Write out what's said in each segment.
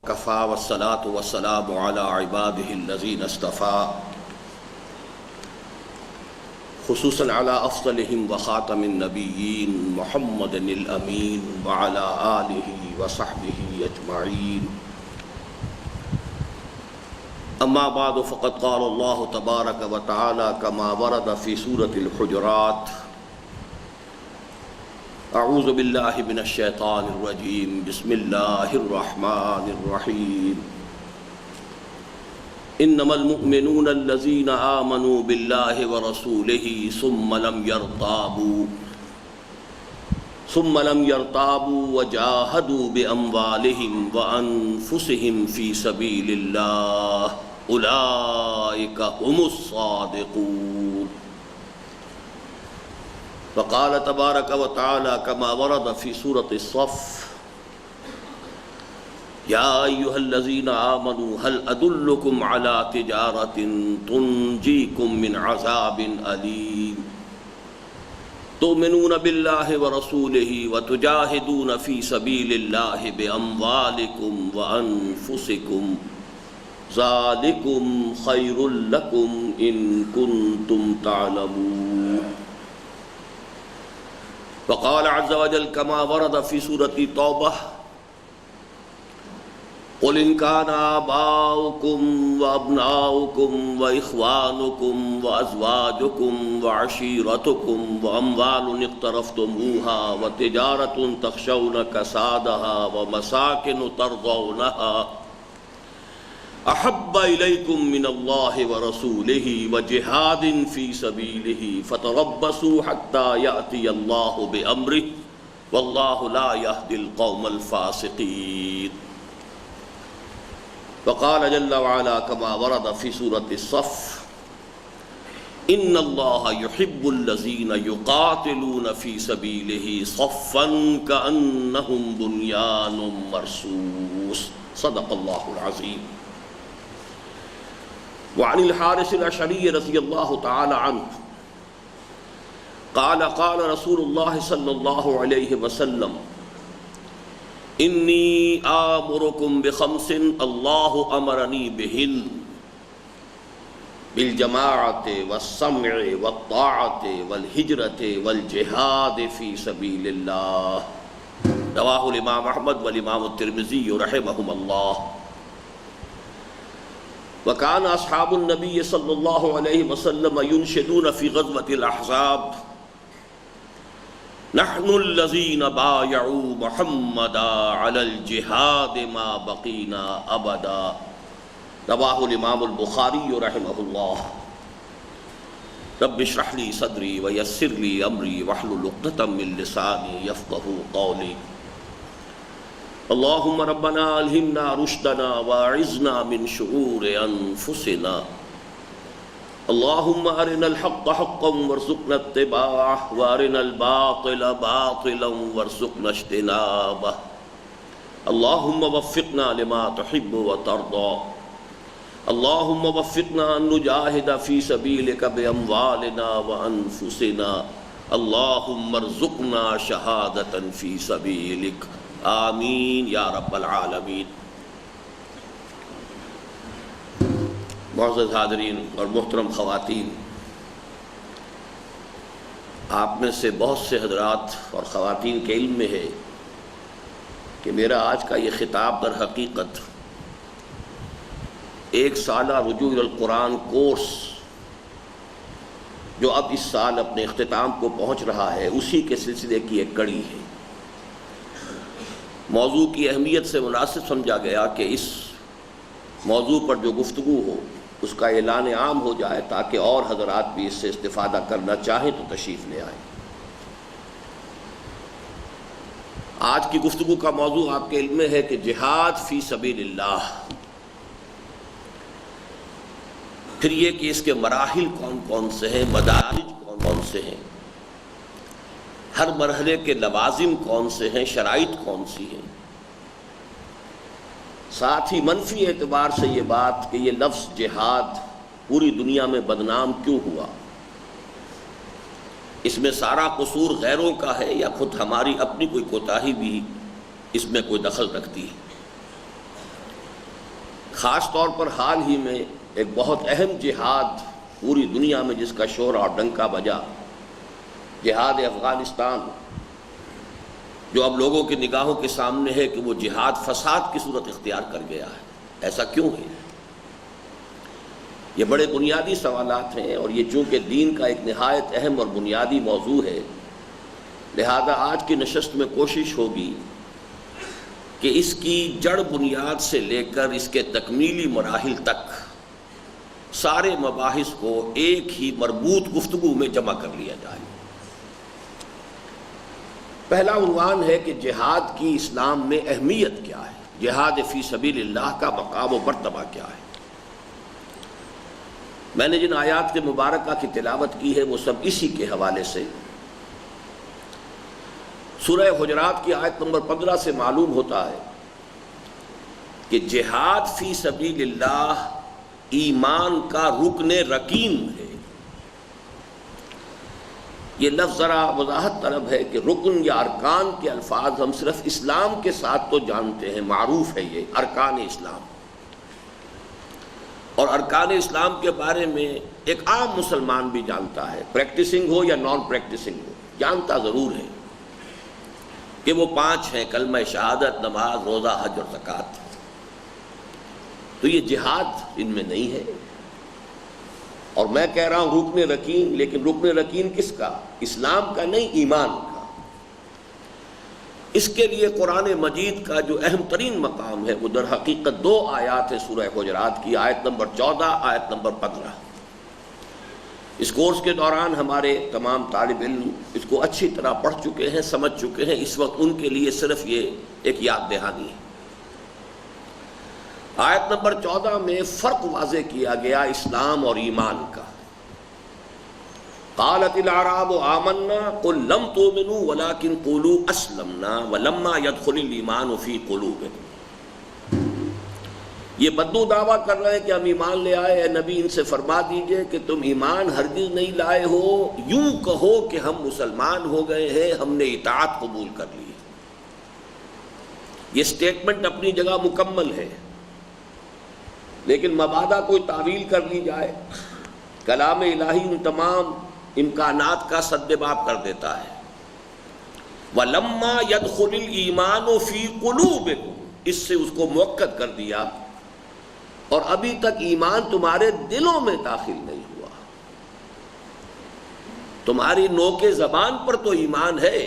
کفا والصلاة والسلام على عباده الذين اصطفى خصوصا على افضلهم وخاتم النبيين محمد الامين وعلى آله وصحبه اجمعين. اما بعد فقد قال الله تبارك وتعالى كما ورد في سورة الحجرات: اعوذ باللہ من الشیطان الرجیم بسم اللہ الرحمن الرحیم. انما المؤمنون الذین آمنوا باللہ ورسولہ ثم لم يرتابوا وجاہدوا باموالہم وانفسہم فی سبیل اللہ اولئک هم الصادقون. وقال تبارک وتعالی کما ورد فی سورة الصف: یا ایہا الذین آمنوا هل ادلکم علی تجارۃ تنجیکم من عذاب علیم تؤمنون باللہ ورسولہ وتجاہدون فی سبیل اللہ باموالکم وانفسکم ذالکم خیر لکم ان کنتم تعلمون. وقال عز وجل كما ورد في سورة توبة: قل إن كان آباؤكم وأبناؤكم وإخوانكم وأزواجكم وعشيرتكم وأموال اقترفتموها وتجارة تخشون كسادها ومساكن ترضونها احب الیکم من اللہ ورسولہ وجہاد فی سبیلہ فتربصوا حتی یأتی اللہ بامرہ واللہ لا یہدی القوم الفاسقین. وقال جل وعلا كما ورد في سورة الصف: ان اللہ یحب الذین یقاتلون فی سبیلہ صفا کأنہم بنیان مرصوص. صدق اللہ العظیم. وعن الحارث الاشعری رضی اللہ تعالی عنہ قال قال رسول اللہ صلی اللہ علیہ وسلم: انی آمرکم بخمس اللہ امرنی بہن بالجماعۃ والسمع والطاعۃ والہجرۃ والجہاد فی سبیل اللہ. رواہ الامام احمد والامام الترمذی رحمہم اللہ. وكان اصحاب النبي صلى الله عليه وسلم ينشدون في غزوة الأحزاب: نحن الذين بايعوا محمدا على الجهاد ما بقينا أبدا. رواه الإمام البخاري رحمه الله. رب اشرح لي صدري ويسر لي أمري واحلل عقدة من لساني يفقهوا قولي. اللہم ربنا الہمنا رشدنا واعذنا من شرور انفسنا. اللہم ارنا الحق حقا وارزقنا اتباعه وارنا الباطل باطلا وارزقنا اجتنابه. اللہم وفقنا لما تحب وترضى. اللہم وفقنا ان نجاہد فی سبیلک باموالنا وانفسنا. اللہم ارزقنا شہادتا فی سبیلک. آمین یا رب العالمین. معزز حاضرین اور محترم خواتین، آپ میں سے بہت سے حضرات اور خواتین کے علم میں ہے کہ میرا آج کا یہ خطاب در حقیقت ایک سالہ رجوع القرآن کورس جو اب اس سال اپنے اختتام کو پہنچ رہا ہے اسی کے سلسلے کی ایک کڑی ہے. موضوع کی اہمیت سے مناسب سمجھا گیا کہ اس موضوع پر جو گفتگو ہو اس کا اعلان عام ہو جائے تاکہ اور حضرات بھی اس سے استفادہ کرنا چاہیں تو تشریف لے آئیں. آج کی گفتگو کا موضوع آپ کے علم میں ہے کہ جہاد فی سبیل اللہ. پھر یہ کہ اس کے مراحل کون کون سے ہیں، مدارج کون کون سے ہیں، ہر مرحلے کے لوازم کون سے ہیں، شرائط کون سی ہیں. ساتھ ہی منفی اعتبار سے یہ بات کہ یہ لفظ جہاد پوری دنیا میں بدنام کیوں ہوا، اس میں سارا قصور غیروں کا ہے یا خود ہماری اپنی کوئی کوتاہی بھی اس میں کوئی دخل رکھتی ہے. خاص طور پر حال ہی میں ایک بہت اہم جہاد پوری دنیا میں جس کا شور اور ڈنکا بجا، جہاد افغانستان، جو اب لوگوں کی نگاہوں کے سامنے ہے کہ وہ جہاد فساد کی صورت اختیار کر گیا ہے۔ ایسا کیوں ہے؟ یہ بڑے بنیادی سوالات ہیں، اور یہ چونکہ دین کا ایک نہایت اہم اور بنیادی موضوع ہے، لہذا آج کی نشست میں کوشش ہوگی کہ اس کی جڑ بنیاد سے لے کر اس کے تکمیلی مراحل تک سارے مباحث کو ایک ہی مربوط گفتگو میں جمع کر لیا جائے۔ پہلا عنوان ہے کہ جہاد کی اسلام میں اہمیت کیا ہے، جہاد فی سبیل اللہ کا مقام و مرتبہ کیا ہے۔ میں نے جن آیات کے مبارکہ کی تلاوت کی ہے وہ سب اسی کے حوالے سے۔ سورہ حجرات کی آیت نمبر 15 سے معلوم ہوتا ہے کہ جہاد فی سبیل اللہ ایمان کا رکن رکین ہے۔ یہ لفظ ذرا وضاحت طلب ہے کہ رکن یا ارکان کے الفاظ ہم صرف اسلام کے ساتھ تو جانتے ہیں، معروف ہے یہ ارکان اسلام، اور ارکان اسلام کے بارے میں ایک عام مسلمان بھی جانتا ہے، پریکٹسنگ ہو یا نان پریکٹسنگ ہو، جانتا ضرور ہے کہ وہ 5 ہیں: کلمہ شہادت، نماز، روزہ، حج اور زکوٰۃ۔ تو یہ جہاد ان میں نہیں ہے، اور میں کہہ رہا ہوں رکن رکین، لیکن رکن رکین کس کا؟ اسلام کا نہیں، ایمان کا۔ اس کے لیے قرآن مجید کا جو اہم ترین مقام ہے وہ در حقیقت 2 آیات ہیں سورہ حجرات کی، آیت نمبر 14، آیت نمبر 15۔ اس کورس کے دوران ہمارے تمام طالب علم اس کو اچھی طرح پڑھ چکے ہیں، سمجھ چکے ہیں، اس وقت ان کے لیے صرف یہ ایک یاد دہانی ہے۔ آیت نمبر 14 میں فرق واضح کیا گیا اسلام اور ایمان کا۔ قالت الاعراب آمنا قل لم تؤمنوا ولكن قولوا اسلمنا ولما يدخل الايمان في قلوبكم۔ یہ بدو دعویٰ کر رہے ہیں کہ ہم ایمان لے آئے، اے نبی ان سے فرما دیجئے کہ تم ایمان ہرگز نہیں لائے ہو، یوں کہو کہ ہم مسلمان ہو گئے ہیں، ہم نے اطاعت قبول کر لی۔ یہ سٹیٹمنٹ اپنی جگہ مکمل ہے، لیکن مبادا کوئی تعویل کر لی جائے، کلام الہی ان تمام امکانات کا سدباب کر دیتا ہے۔ وَلَمَّا يَدْخُلِ الْإِيمَانُ فِي قُلُوبِكُمْ، اس سے اس کو موقت کر دیا، اور ابھی تک ایمان تمہارے دلوں میں داخل نہیں ہوا۔ تمہاری نوک زبان پر تو ایمان ہے،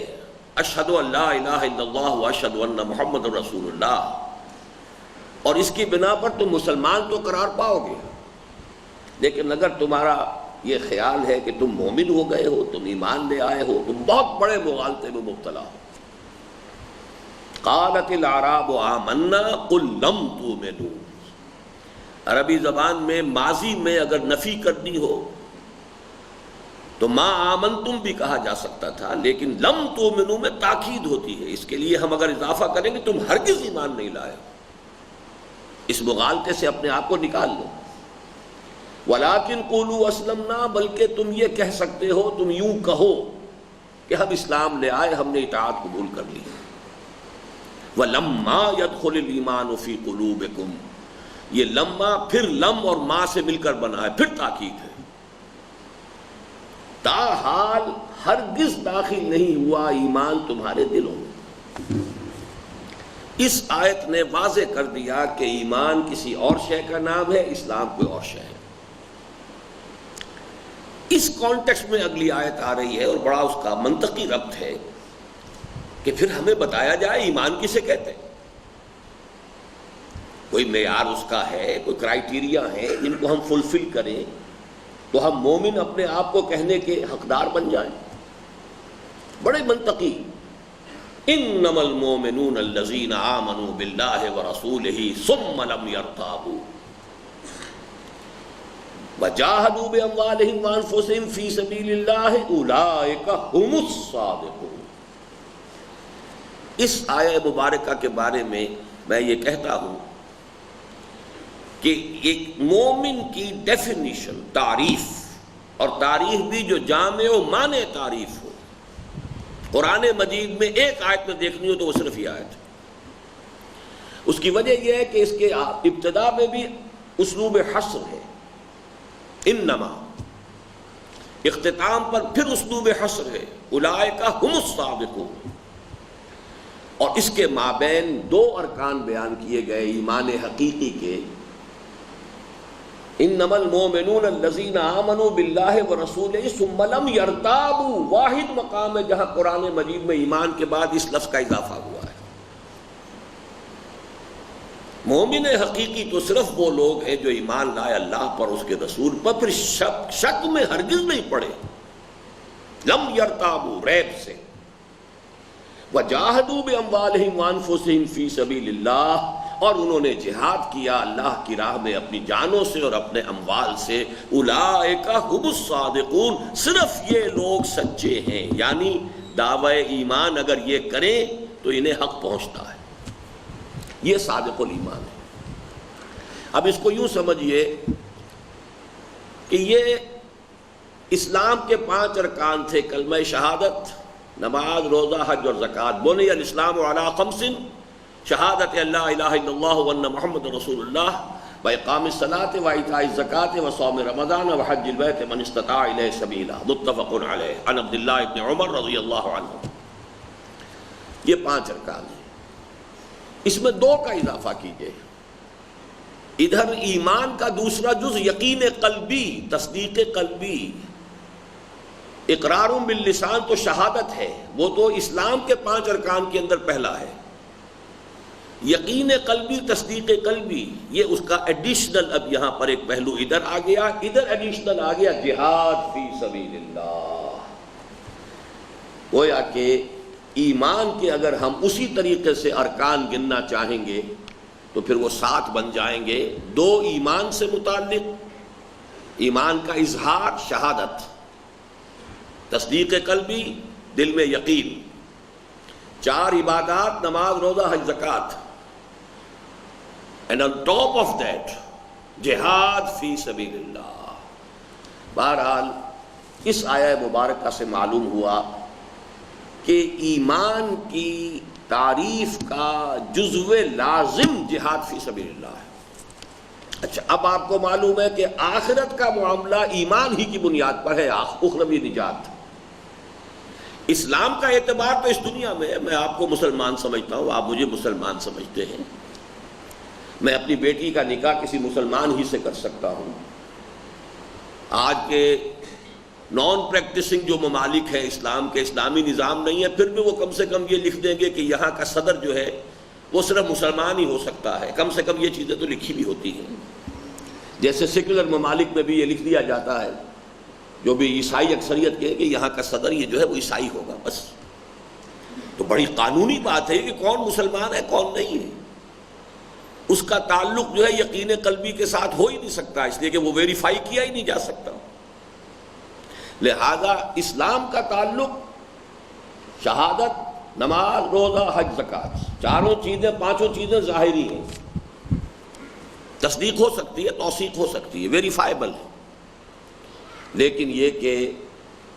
اشہد ان لا الہ الا اللہ واشہد ان محمد رسول اللہ، اور اس کی بنا پر تم مسلمان تو قرار پاؤ گے، لیکن اگر تمہارا یہ خیال ہے کہ تم مومن ہو گئے ہو، تم ایمان لے آئے ہو، تم بہت بڑے مغالطے میں مبتلا ہو۔ قالت الاعراب آمنا قل لم تؤمنوا، عربی زبان میں ماضی میں اگر نفی کرنی ہو تو ما آمنتم بھی کہا جا سکتا تھا، لیکن لم تؤمنوا میں تاکید ہوتی ہے، اس کے لیے ہم اگر اضافہ کریں گے تم ہرگز ایمان نہیں لائے، اس مغالطے سے اپنے آپ کو نکال لو۔ وَلَٰكِنْ قُولُوا أَسْلَمْنَا، بلکہ تم یہ کہہ سکتے ہو، تم یوں کہو کہ ہم اسلام لے آئے، ہم نے اطاعت قبول کر لی۔ وَلَمَّا يَدْخُلِ الْإِيمَانُ فِي قُلُوبِكُمْ، یہ لما پھر لم اور ما سے مل کر بنا ہے، پھر تاکید ہے، تاحال ہرگز داخل نہیں ہوا ایمان تمہارے دلوں میں۔ اس آیت نے واضح کر دیا کہ ایمان کسی اور شے کا نام ہے، اسلام کوئی اور شے ہے۔ اس کانٹیکسٹ میں اگلی آیت آ رہی ہے، اور بڑا اس کا منطقی ربط ہے کہ پھر ہمیں بتایا جائے ایمان کسے کہتے ہیں۔ کوئی معیار اس کا ہے، کوئی کرائیٹیریا ہے جن کو ہم فلفل کریں تو ہم مومن اپنے آپ کو کہنے کے حقدار بن جائیں۔ بڑے منطقی، انما المؤمنون الذین آمنوا باللہ ورسولہ ثم لم یرتابوا وجاہدوا باموالہم وانفسہم فی سبیل اللہ اولئک ھم الصادقون۔ اس آیہ مبارکہ کے بارے میں یہ کہتا ہوں کہ ایک مومن کی ڈیفینیشن، تعریف، اور تعریف بھی جو جامع و مانع تعریف ہو، قرآن مجید میں ایک آیت میں دیکھنی ہو تو وہ صرف یہ آیت ہے۔ اس کی وجہ یہ ہے کہ اس کے ابتدا میں بھی اسلوب حصر ہے، انما، اختتام پر پھر اسلوب حصر ہے، اولئک هم الصادقون، اور اس کے مابین دو ارکان بیان کیے گئے ایمان حقیقی کے، انما المؤمنون الذین آمنوا باللہ ورسولہ ثم لم یرتابوا، واحد مقام ہے جہاں قرآن مجید میں ایمان کے بعد اس لفظ کا اضافہ ہوا ہے۔ مومن حقیقی تو صرف وہ لوگ ہیں جو ایمان لائے اللہ پر، اس کے رسول پر، پھر شک میں ہرگز نہیں پڑے، لم یرتابوا، ریب سے، وجاہدوا باموالہم وانفسہم فی سبیل اللہ، اور انہوں نے جہاد کیا اللہ کی راہ میں اپنی جانوں سے اور اپنے اموال سے، اولئک هم الصادقون، صرف یہ لوگ سچے ہیں، یعنی دعوی ایمان اگر یہ کریں تو انہیں حق پہنچتا ہے، یہ صادق الایمان ہے۔ اب اس کو یوں سمجھیے کہ یہ اسلام کے 5 ارکان تھے، کلمہ شہادت، نماز، روزہ، حج اور زکوٰۃ، بنی الاسلام علی 5، شہادت اللہ الہ الا اللہ وان محمد رسول اللہ، واقام الصلاۃ وایتاء الزکوٰۃ وصوم رمضان وحج البیت من استطاع الیہ سبیلا، متفق علیہ، عن عبداللہ ابن عمر رضی اللہ عنہ۔ یہ 5 ارکان ہیں، اس میں 2 کا اضافہ کیجئے، ادھر ایمان کا دوسرا جز یقین قلبی، تصدیق قلبی، اقرار باللسان تو شہادت ہے، وہ تو اسلام کے 5 ارکان کے اندر پہلا ہے، یقین قلبی، تصدیق قلبی، یہ اس کا ایڈیشنل، اب یہاں پر ایک پہلو ادھر آ گیا، ادھر ایڈیشنل آ گیا جہاد فی سبیل اللہ۔ گویا کہ ایمان کے اگر ہم اسی طریقے سے ارکان گننا چاہیں گے تو پھر وہ 7 بن جائیں گے، 2 ایمان سے متعلق، ایمان کا اظہار شہادت، تصدیق قلبی، دل میں یقین، 4 عبادات، نماز، روزہ، حج، زکوٰۃ، and on top of that جہاد فی سبیل اللہ۔ بہرحال اس آیہ مبارکہ سے معلوم ہوا کہ ایمان کی تعریف کا جزو لازم جہاد فی سبیل اللہ ہے۔ اچھا، اب آپ کو معلوم ہے کہ آخرت کا معاملہ ایمان ہی کی بنیاد پر ہے، اخروی نجات۔ اسلام کا اعتبار تو اس دنیا میں ہے، میں آپ کو مسلمان سمجھتا ہوں، آپ مجھے مسلمان سمجھتے ہیں، میں اپنی بیٹی کا نکاح کسی مسلمان ہی سے کر سکتا ہوں۔ آج کے نان پریکٹسنگ جو ممالک ہیں اسلام کے، اسلامی نظام نہیں ہے، پھر بھی وہ کم سے کم یہ لکھ دیں گے کہ یہاں کا صدر جو ہے وہ صرف مسلمان ہی ہو سکتا ہے، کم سے کم یہ چیزیں تو لکھی بھی ہوتی ہیں۔ جیسے سیکولر ممالک میں بھی یہ لکھ دیا جاتا ہے، جو بھی عیسائی اکثریت کے، کہ یہاں کا صدر یہ جو ہے وہ عیسائی ہوگا، بس۔ تو بڑی قانونی بات ہے کہ کون مسلمان ہے کون نہیں ہے، اس کا تعلق جو ہے یقین قلبی کے ساتھ ہو ہی نہیں سکتا، اس لیے کہ وہ ویریفائی کیا ہی نہیں جا سکتا۔ لہذا اسلام کا تعلق شہادت، نماز، روزہ، حج، زکوٰۃ، 4 چیزیں، 5 چیزیں ظاہری ہیں، تصدیق ہو سکتی ہے، توثیق ہو سکتی ہے، ویریفائبل ہے، لیکن یہ کہ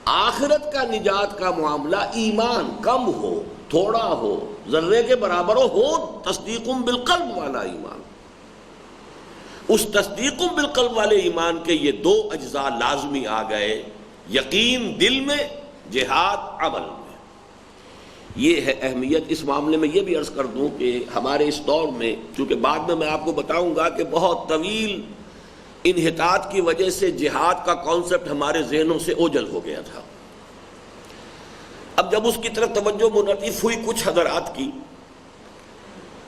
آخرت کا نجات کا معاملہ ایمان کم ہو، تھوڑا ہو، ذرے کے برابر ہو، تصدیق بالقلب والا ایمان، اس تصدیق بالقلب والے ایمان کے یہ 2 اجزاء لازمی آ گئے، یقین دل میں، جہاد عمل میں۔ یہ ہے اہمیت۔ اس معاملے میں یہ بھی عرض کر دوں کہ ہمارے اس دور میں، چونکہ بعد میں آپ کو بتاؤں گا کہ بہت طویل انحطاط کی وجہ سے جہاد کا کانسیپٹ ہمارے ذہنوں سے اوجھل ہو گیا تھا، اب جب اس کی طرف توجہ منعطف ہوئی کچھ حضرات کی،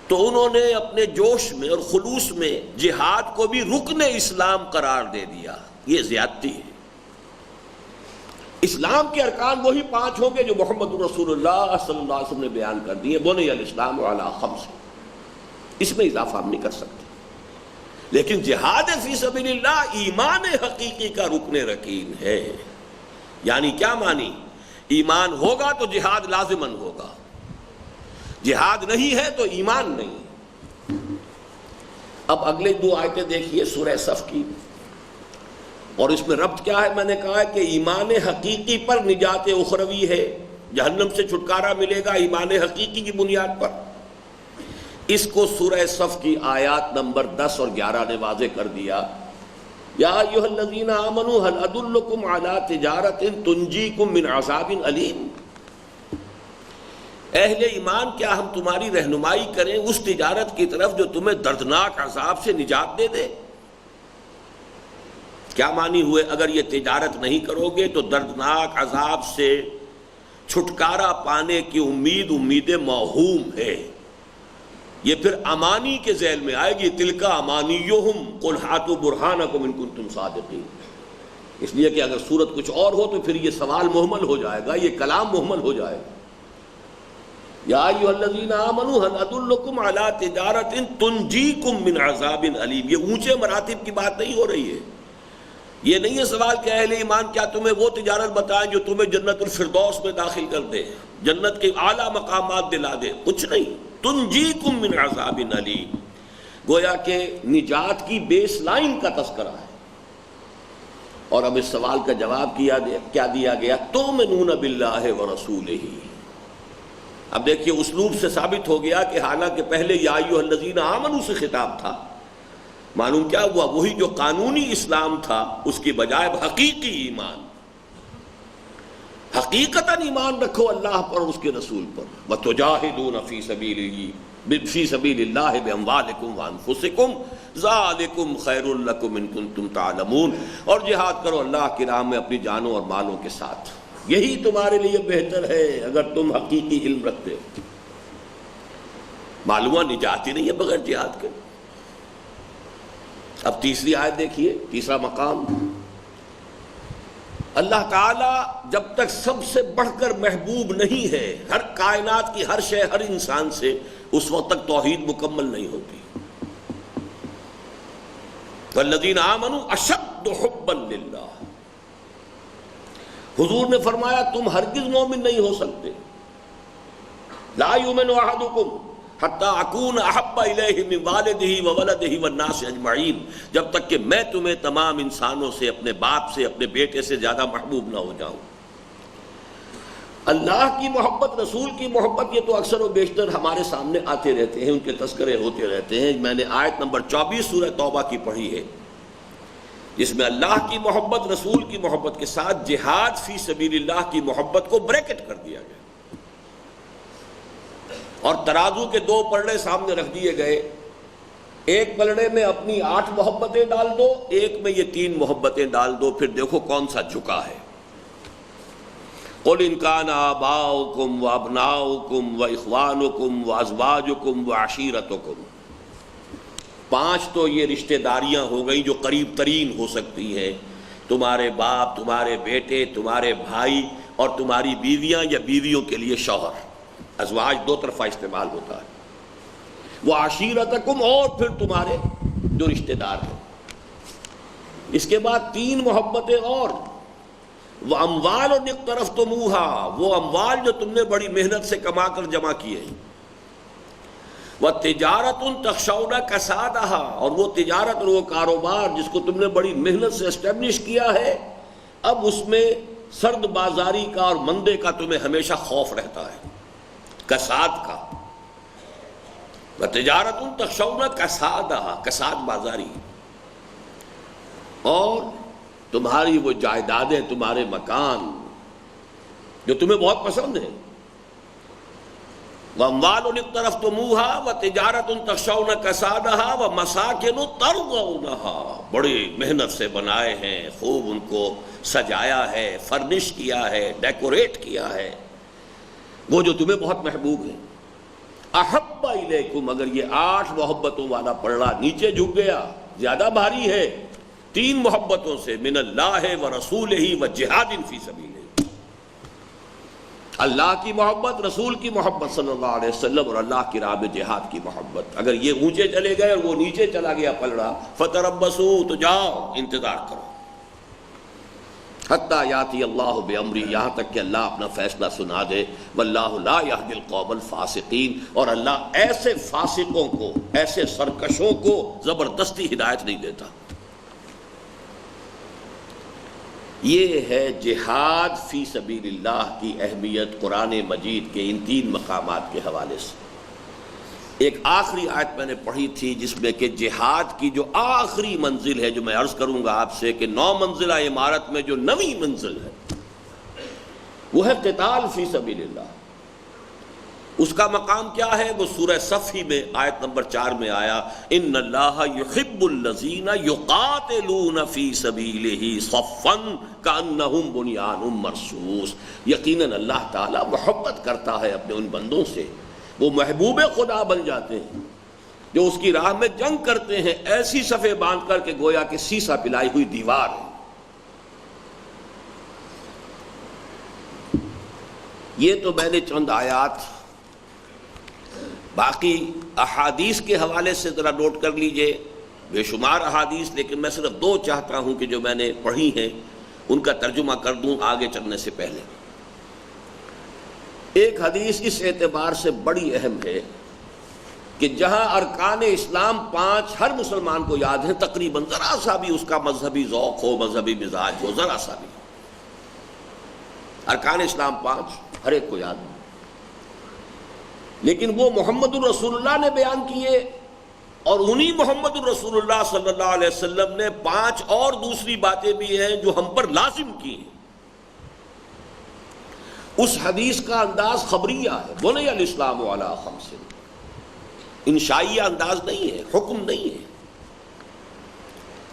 تو انہوں نے اپنے جوش میں اور خلوص میں جہاد کو بھی رکن اسلام قرار دے دیا۔ یہ زیادتی ہے۔ اسلام کے ارکان وہی 5 ہوں گے جو محمد رسول اللہ صلی اللہ علیہ وسلم نے بیان کر دیے، بنی الاسلام علی 5، اس میں اضافہ ہم نہیں کر سکتے۔ لیکن جہاد فی سبیل اللہ ایمان حقیقی کا رکن رکین ہے۔ یعنی کیا معنی؟ ایمان ہوگا تو جہاد لازماً ہوگا، جہاد نہیں ہے تو ایمان نہیں۔ اب اگلے 2 آیتیں دیکھیے سورہ صف کی، اور اس میں ربط کیا ہے؟ میں نے کہا کہ ایمان حقیقی پر نجات اخروی ہے، جہنم سے چھٹکارا ملے گا ایمان حقیقی کی بنیاد پر۔ اس کو سورہ صف کی آیات نمبر 10 اور 11 نے واضح کر دیا. یا ایھا الذین آمنوا هل ادلکم علی تجارۃ تنجیکم من عذاب علیم. اہل ایمان کیا ہم تمہاری رہنمائی کریں اس تجارت کی طرف جو تمہیں دردناک عذاب سے نجات دے دے؟ کیا معنی ہوئے؟ اگر یہ تجارت نہیں کرو گے تو دردناک عذاب سے چھٹکارا پانے کی امید موہوم ہے. یہ پھر امانی کے ذیل میں آئے گی. تلک امانیہم قل ہاتوا برہانکم ان کنتم صادقین. اس لیے کہ اگر صورت کچھ اور ہو تو پھر یہ سوال محمل ہو جائے گا, یہ کلام محمل ہو جائے گا. یا ایھا الذین آمنوا هل ادلکم علی تجارۃ تنجیکم من عذاب علیم. یہ اونچے مراتب کی بات نہیں ہو رہی ہے. یہ نہیں ہے سوال کہ اہل ایمان کیا تمہیں وہ تجارت بتائیں جو تمہیں جنت الفردوس میں داخل کر دے, جنت کے اعلیٰ مقامات دلا دے. کچھ نہیں. تنجیکم من عذاب علیم, گویا کہ نجات کی بیس لائن کا تذکرہ ہے. اور اب اس سوال کا جواب کیا دیا گیا؟ تؤمنون باللہ ورسولہ. اب دیکھیے اسلوب سے ثابت ہو گیا کہ حالانکہ پہلے یا ایھا الذین آمنوا سے خطاب تھا, معلوم کیا ہوا؟ وہی جو قانونی اسلام تھا اس کی بجائے حقیقی ایمان. حقیقتاً ایمان رکھو اللہ پر اور اس کے رسول پر. وَتُجَاهِدُونَ فِي سَبِيلِ اللَّهِ بِأَمْوَالِكُمْ وَأَنفُسِكُمْ ذَلِكُمْ خَيْرٌ لَكُمْ إِن كُنتُمْ تَعْلَمُونَ. اور جہاد کرو اللہ کی راہ میں اپنی جانوں اور مالوں کے ساتھ, یہی تمہارے لیے بہتر ہے اگر تم حقیقی علم رکھتے ہو. معلومہ نجات ہی نہیں ہے بغیر جہاد کے. اب تیسری آیت دیکھیے, تیسرا مقام. اللہ تعالیٰ جب تک سب سے بڑھ کر محبوب نہیں ہے ہر کائنات کی ہر شے ہر انسان سے, اس وقت تک توحید مکمل نہیں ہوتی. والذین آمنوا اشد حبا للہ. حضور نے فرمایا تم ہرگز مومن نہیں ہو سکتے. لا یؤمن احدکم حتی اکون احب الیہ من والدہ وولدہ والناس اجمعین. جب تک کہ میں تمہیں تمام انسانوں سے, اپنے باپ سے, اپنے بیٹے سے زیادہ محبوب نہ ہو جاؤں. اللہ کی محبت, رسول کی محبت, یہ تو اکثر و بیشتر ہمارے سامنے آتے رہتے ہیں, ان کے تذکرے ہوتے رہتے ہیں. میں نے آیت نمبر 24 سورہ توبہ کی پڑھی ہے جس میں اللہ کی محبت, رسول کی محبت کے ساتھ جہاد فی سبیل اللہ کی محبت کو بریکٹ کر دیا گیا. اور ترازو کے 2 پلڑے سامنے رکھ دیے گئے. ایک پلڑے میں اپنی 8 محبتیں ڈال دو, ایک میں یہ 3 محبتیں ڈال دو, پھر دیکھو کون سا جھکا ہے. قُلْ إِنْ كَانَ آبَاؤُكُمْ وَأَبْنَاؤُكُمْ وَإِخْوَانُكُمْ وَأَزْوَاجُكُمْ وَعَشِيرَتُكُمْ. 5 تو یہ رشتہ داریاں ہو گئی جو قریب ترین ہو سکتی ہیں, تمہارے باپ, تمہارے بیٹے, تمہارے بھائی اور تمہاری بیویاں یا بیویوں کے لیے شوہر. ازواج 2 طرفہ استعمال ہوتا ہے. وہ عشیرتکم, اور پھر تمہارے جو رشتہ دار ہیں. اس کے بعد 3 محبتیں اور. وہ اموال اقترفتموها, وہ اموال جو تم نے بڑی محنت سے کما کر جمع کیے ہیں. وتجارت تخشون کسادها, اور وہ تجارت اور وہ کاروبار جس کو تم نے بڑی محنت سے اسٹیبلش کیا ہے, اب اس میں سرد بازاری کا اور مندے کا تمہیں ہمیشہ خوف رہتا ہے, کساد کا. وتجارت تخشون کسادها, کساد بازاری. اور تمہاری وہ جائیدادیں, تمہارے مکان جو تمہیں بہت پسند ہیں. وَأَمْوَالٌ اقْتَرَفْتُمُوهَا وَتِجَارَةٌ تَخْشَوْنَ كَسَادَهَا وَمَسَاكِنُ تَرْضَوْنَهَا, بڑی محنت سے بنائے ہیں, خوب ان کو سجایا ہے, فرنش کیا ہے, ڈیکوریٹ کیا ہے, وہ جو تمہیں بہت محبوب ہیں. احب الیکم, اگر یہ 8 محبتوں والا پلڑا نیچے جھک گیا, زیادہ بھاری ہے 3 محبتوں سے, من اللہ ورسولہ وجہاد فی سبیلہ. اللہ کی محبت, رسول کی محبت صلی اللہ علیہ وسلم, اور اللہ کی راہ میں جہاد کی محبت. اگر یہ اونچے چلے گئے اور وہ نیچے چلا گیا پلڑا, فتربصوا, تو جاؤ انتظار کرو, حتی یاتی اللہ بامرہ, یہاں تک کہ اللہ اپنا فیصلہ سنا دے. واللہ لا یہدی القوم الفاسقین, اور اللہ ایسے فاسقوں کو, ایسے سرکشوں کو زبردستی ہدایت نہیں دیتا. یہ ہے جہاد فی سبیل اللہ کی اہمیت قرآن مجید کے ان 3 مقامات کے حوالے سے. ایک آخری آیت میں نے پڑھی تھی جس میں کہ جہاد کی جو آخری منزل ہے، جو میں عرض کروں گا آپ سے کہ 9 منزلہ عمارت میں جو 9ویں منزل ہے وہ ہے قتال فی سبیل اللہ۔ اس کا مقام کیا ہے؟ وہ سورہ صف ہی میں آیت نمبر 4 میں آیا، ان اللہ یحب الذین یقاتلون فی سبیلہ صفا کانہم بنیان مرصوص۔ یقیناً اللہ تعالیٰ محبت کرتا ہے اپنے ان بندوں سے، وہ محبوب خدا بن جاتے ہیں جو اس کی راہ میں جنگ کرتے ہیں ایسی صفیں باندھ کر کہ گویا کہ سیسا پلائی ہوئی دیوار ہے۔ یہ تو میں نے چند آیات، باقی احادیث کے حوالے سے ذرا نوٹ کر لیجئے، بے شمار احادیث، لیکن میں صرف 2 چاہتا ہوں کہ جو میں نے پڑھی ہیں ان کا ترجمہ کر دوں آگے چلنے سے پہلے۔ ایک حدیث اس اعتبار سے بڑی اہم ہے کہ جہاں ارکان اسلام 5 ہر مسلمان کو یاد ہیں، تقریباً ذرا سا بھی اس کا مذہبی ذوق ہو، مذہبی مزاج ہو، ذرا سا بھی، ارکان اسلام 5 ہر ایک کو یاد ہے، لیکن وہ محمد الرسول اللہ نے بیان کیے، اور انہی محمد الرسول اللہ صلی اللہ علیہ وسلم نے 5 اور دوسری باتیں بھی ہیں جو ہم پر لازم کی ہیں۔ اس حدیث کا انداز خبریہ ہے، بنی الاسلام علی 5، انشائیہ انداز نہیں ہے، حکم نہیں ہے،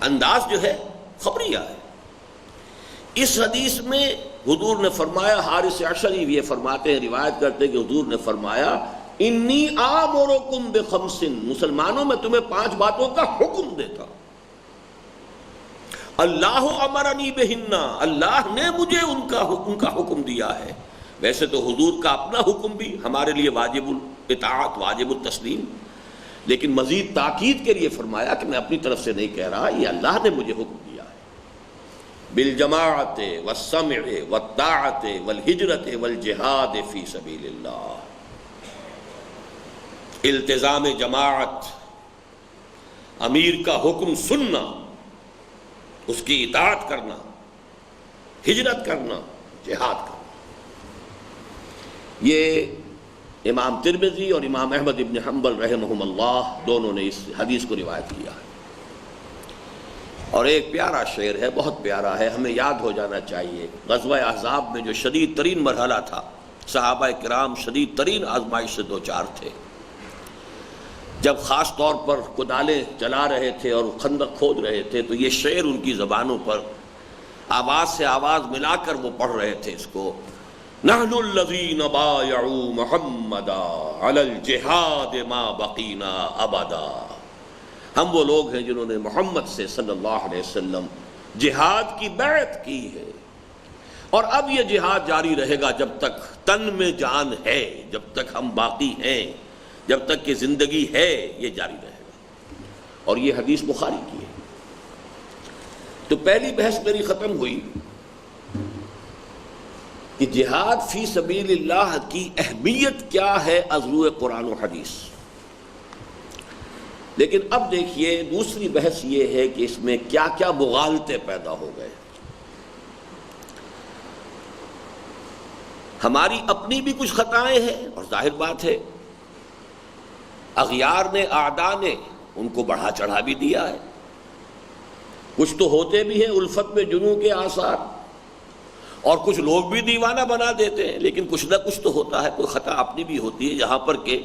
انداز جو ہے خبریہ ہے۔ اس حدیث میں حضور نے فرمایا، حارث عشری یہ فرماتے ہیں، روایت کرتے ہیں کہ حضور نے فرمایا، انی آمرکم بخمس، مسلمانوں میں تمہیں 5 باتوں کا حکم دیتا ہوں، اللہ امرنی بہن، اللہ نے مجھے ان کا حکم دیا ہے۔ ویسے تو حضور کا اپنا حکم بھی ہمارے لیے واجب الاطاعت، واجب التسلیم، لیکن مزید تاکید کے لیے فرمایا کہ میں اپنی طرف سے نہیں کہہ رہا، یہ اللہ نے مجھے حکم دیا ہے، بالجماعت والسمع والطاعت والہجرت والجہاد فی سبیل اللہ۔ التزام جماعت، امیر کا حکم سننا، اس کی اطاعت کرنا، ہجرت کرنا، جہاد کرنا۔ یہ امام ترمذی اور امام احمد ابن حنبل رحمہم اللہ دونوں نے اس حدیث کو روایت کیا ہے۔ اور ایک پیارا شعر ہے، بہت پیارا ہے، ہمیں یاد ہو جانا چاہیے۔ غزوہ احزاب میں جو شدید ترین مرحلہ تھا، صحابہ کرام شدید ترین آزمائش سے دوچار تھے، جب خاص طور پر کدالیں چلا رہے تھے اور خندق کھود رہے تھے، تو یہ شعر ان کی زبانوں پر آواز سے آواز ملا کر وہ پڑھ رہے تھے اس کو، نحن الذین بایعوا محمدا علی الجہاد ما بقینا ابدا۔ ہم وہ لوگ ہیں جنہوں نے محمد سے صلی اللہ علیہ وسلم جہاد کی بیعت کی ہے، اور اب یہ جہاد جاری رہے گا جب تک تن میں جان ہے، جب تک ہم باقی ہیں، جب تک کہ زندگی ہے، یہ جاری رہے گا۔ اور یہ حدیث بخاری کی ہے۔ تو پہلی بحث میری ختم ہوئی کہ جہاد فی سبیل اللہ کی اہمیت کیا ہے از روئے قرآن و حدیث۔ لیکن اب دیکھیے دوسری بحث یہ ہے کہ اس میں کیا کیا مغالطے پیدا ہو گئے۔ ہماری اپنی بھی کچھ خطائیں ہیں، اور ظاہر بات ہے اغیار نے، اعداء نے ان کو بڑھا چڑھا بھی دیا ہے، کچھ تو ہوتے بھی ہیں الفت میں جنوں کے آثار، اور کچھ لوگ بھی دیوانہ بنا دیتے ہیں، لیکن کچھ نہ کچھ تو ہوتا ہے، کوئی خطا اپنی بھی ہوتی ہے، جہاں پر کہ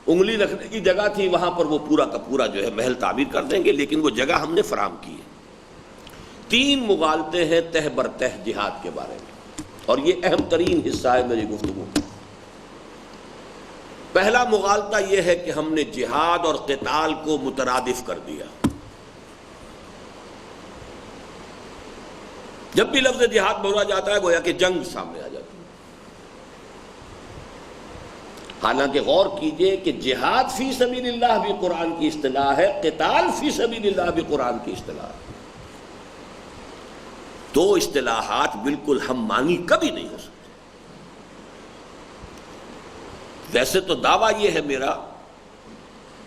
انگلی رکھنے کی جگہ تھی وہاں پر وہ پورا کا پورا جو ہے محل تعمیر کر دیں گے، لیکن وہ جگہ ہم نے فراہم کی ہے۔ 3 مغالطے ہیں تہ بر تہ جہاد کے بارے میں، اور یہ اہم ترین حصہ ہے میری گفتگو کا۔ پہلا مغالطہ یہ ہے کہ ہم نے جہاد اور قتال کو مترادف کر دیا۔ جب بھی لفظ جہاد بولا جاتا ہے گویا کہ جنگ سامنے آ جاتی ہے، حالانکہ غور کیجئے کہ جہاد فی سبیل اللہ بھی قرآن کی اصطلاح ہے، قتال فی سبیل اللہ بھی قرآن کی اصطلاح ہے۔ 2 اصطلاحات بالکل ہم مانی کبھی نہیں ہو سکتے۔ ویسے تو دعویٰ یہ ہے میرا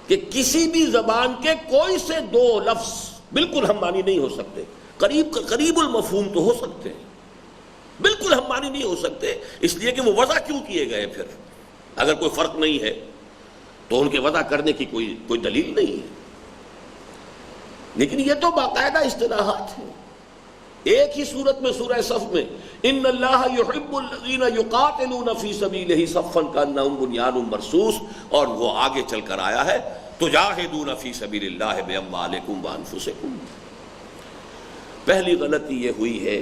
کہ کسی بھی زبان کے کوئی سے 2 لفظ بالکل ہم مانی نہیں ہو سکتے، قریب المفہوم تو ہو سکتے ہیں، بالکل ہم مانی نہیں ہو سکتے، اس لیے کہ وہ وضع کیوں کیے گئے پھر اگر کوئی فرق نہیں ہے۔ تو ان کے وضع کرنے کی کوئی دلیل نہیں ہے. لیکن یہ تو باقاعدہ اصطلاحات ہیں. ایک ہی صورت میں سورہ صف میں ان اللہ یحب الذین یقاتلون فی سبیلہ صفا کانہم بنیان مرصوص، اور وہ آگے چل کر آیا ہے تجاہدون فی سبیل اللہ باموالکم وانفسکم. پہلی غلطی یہ ہوئی ہے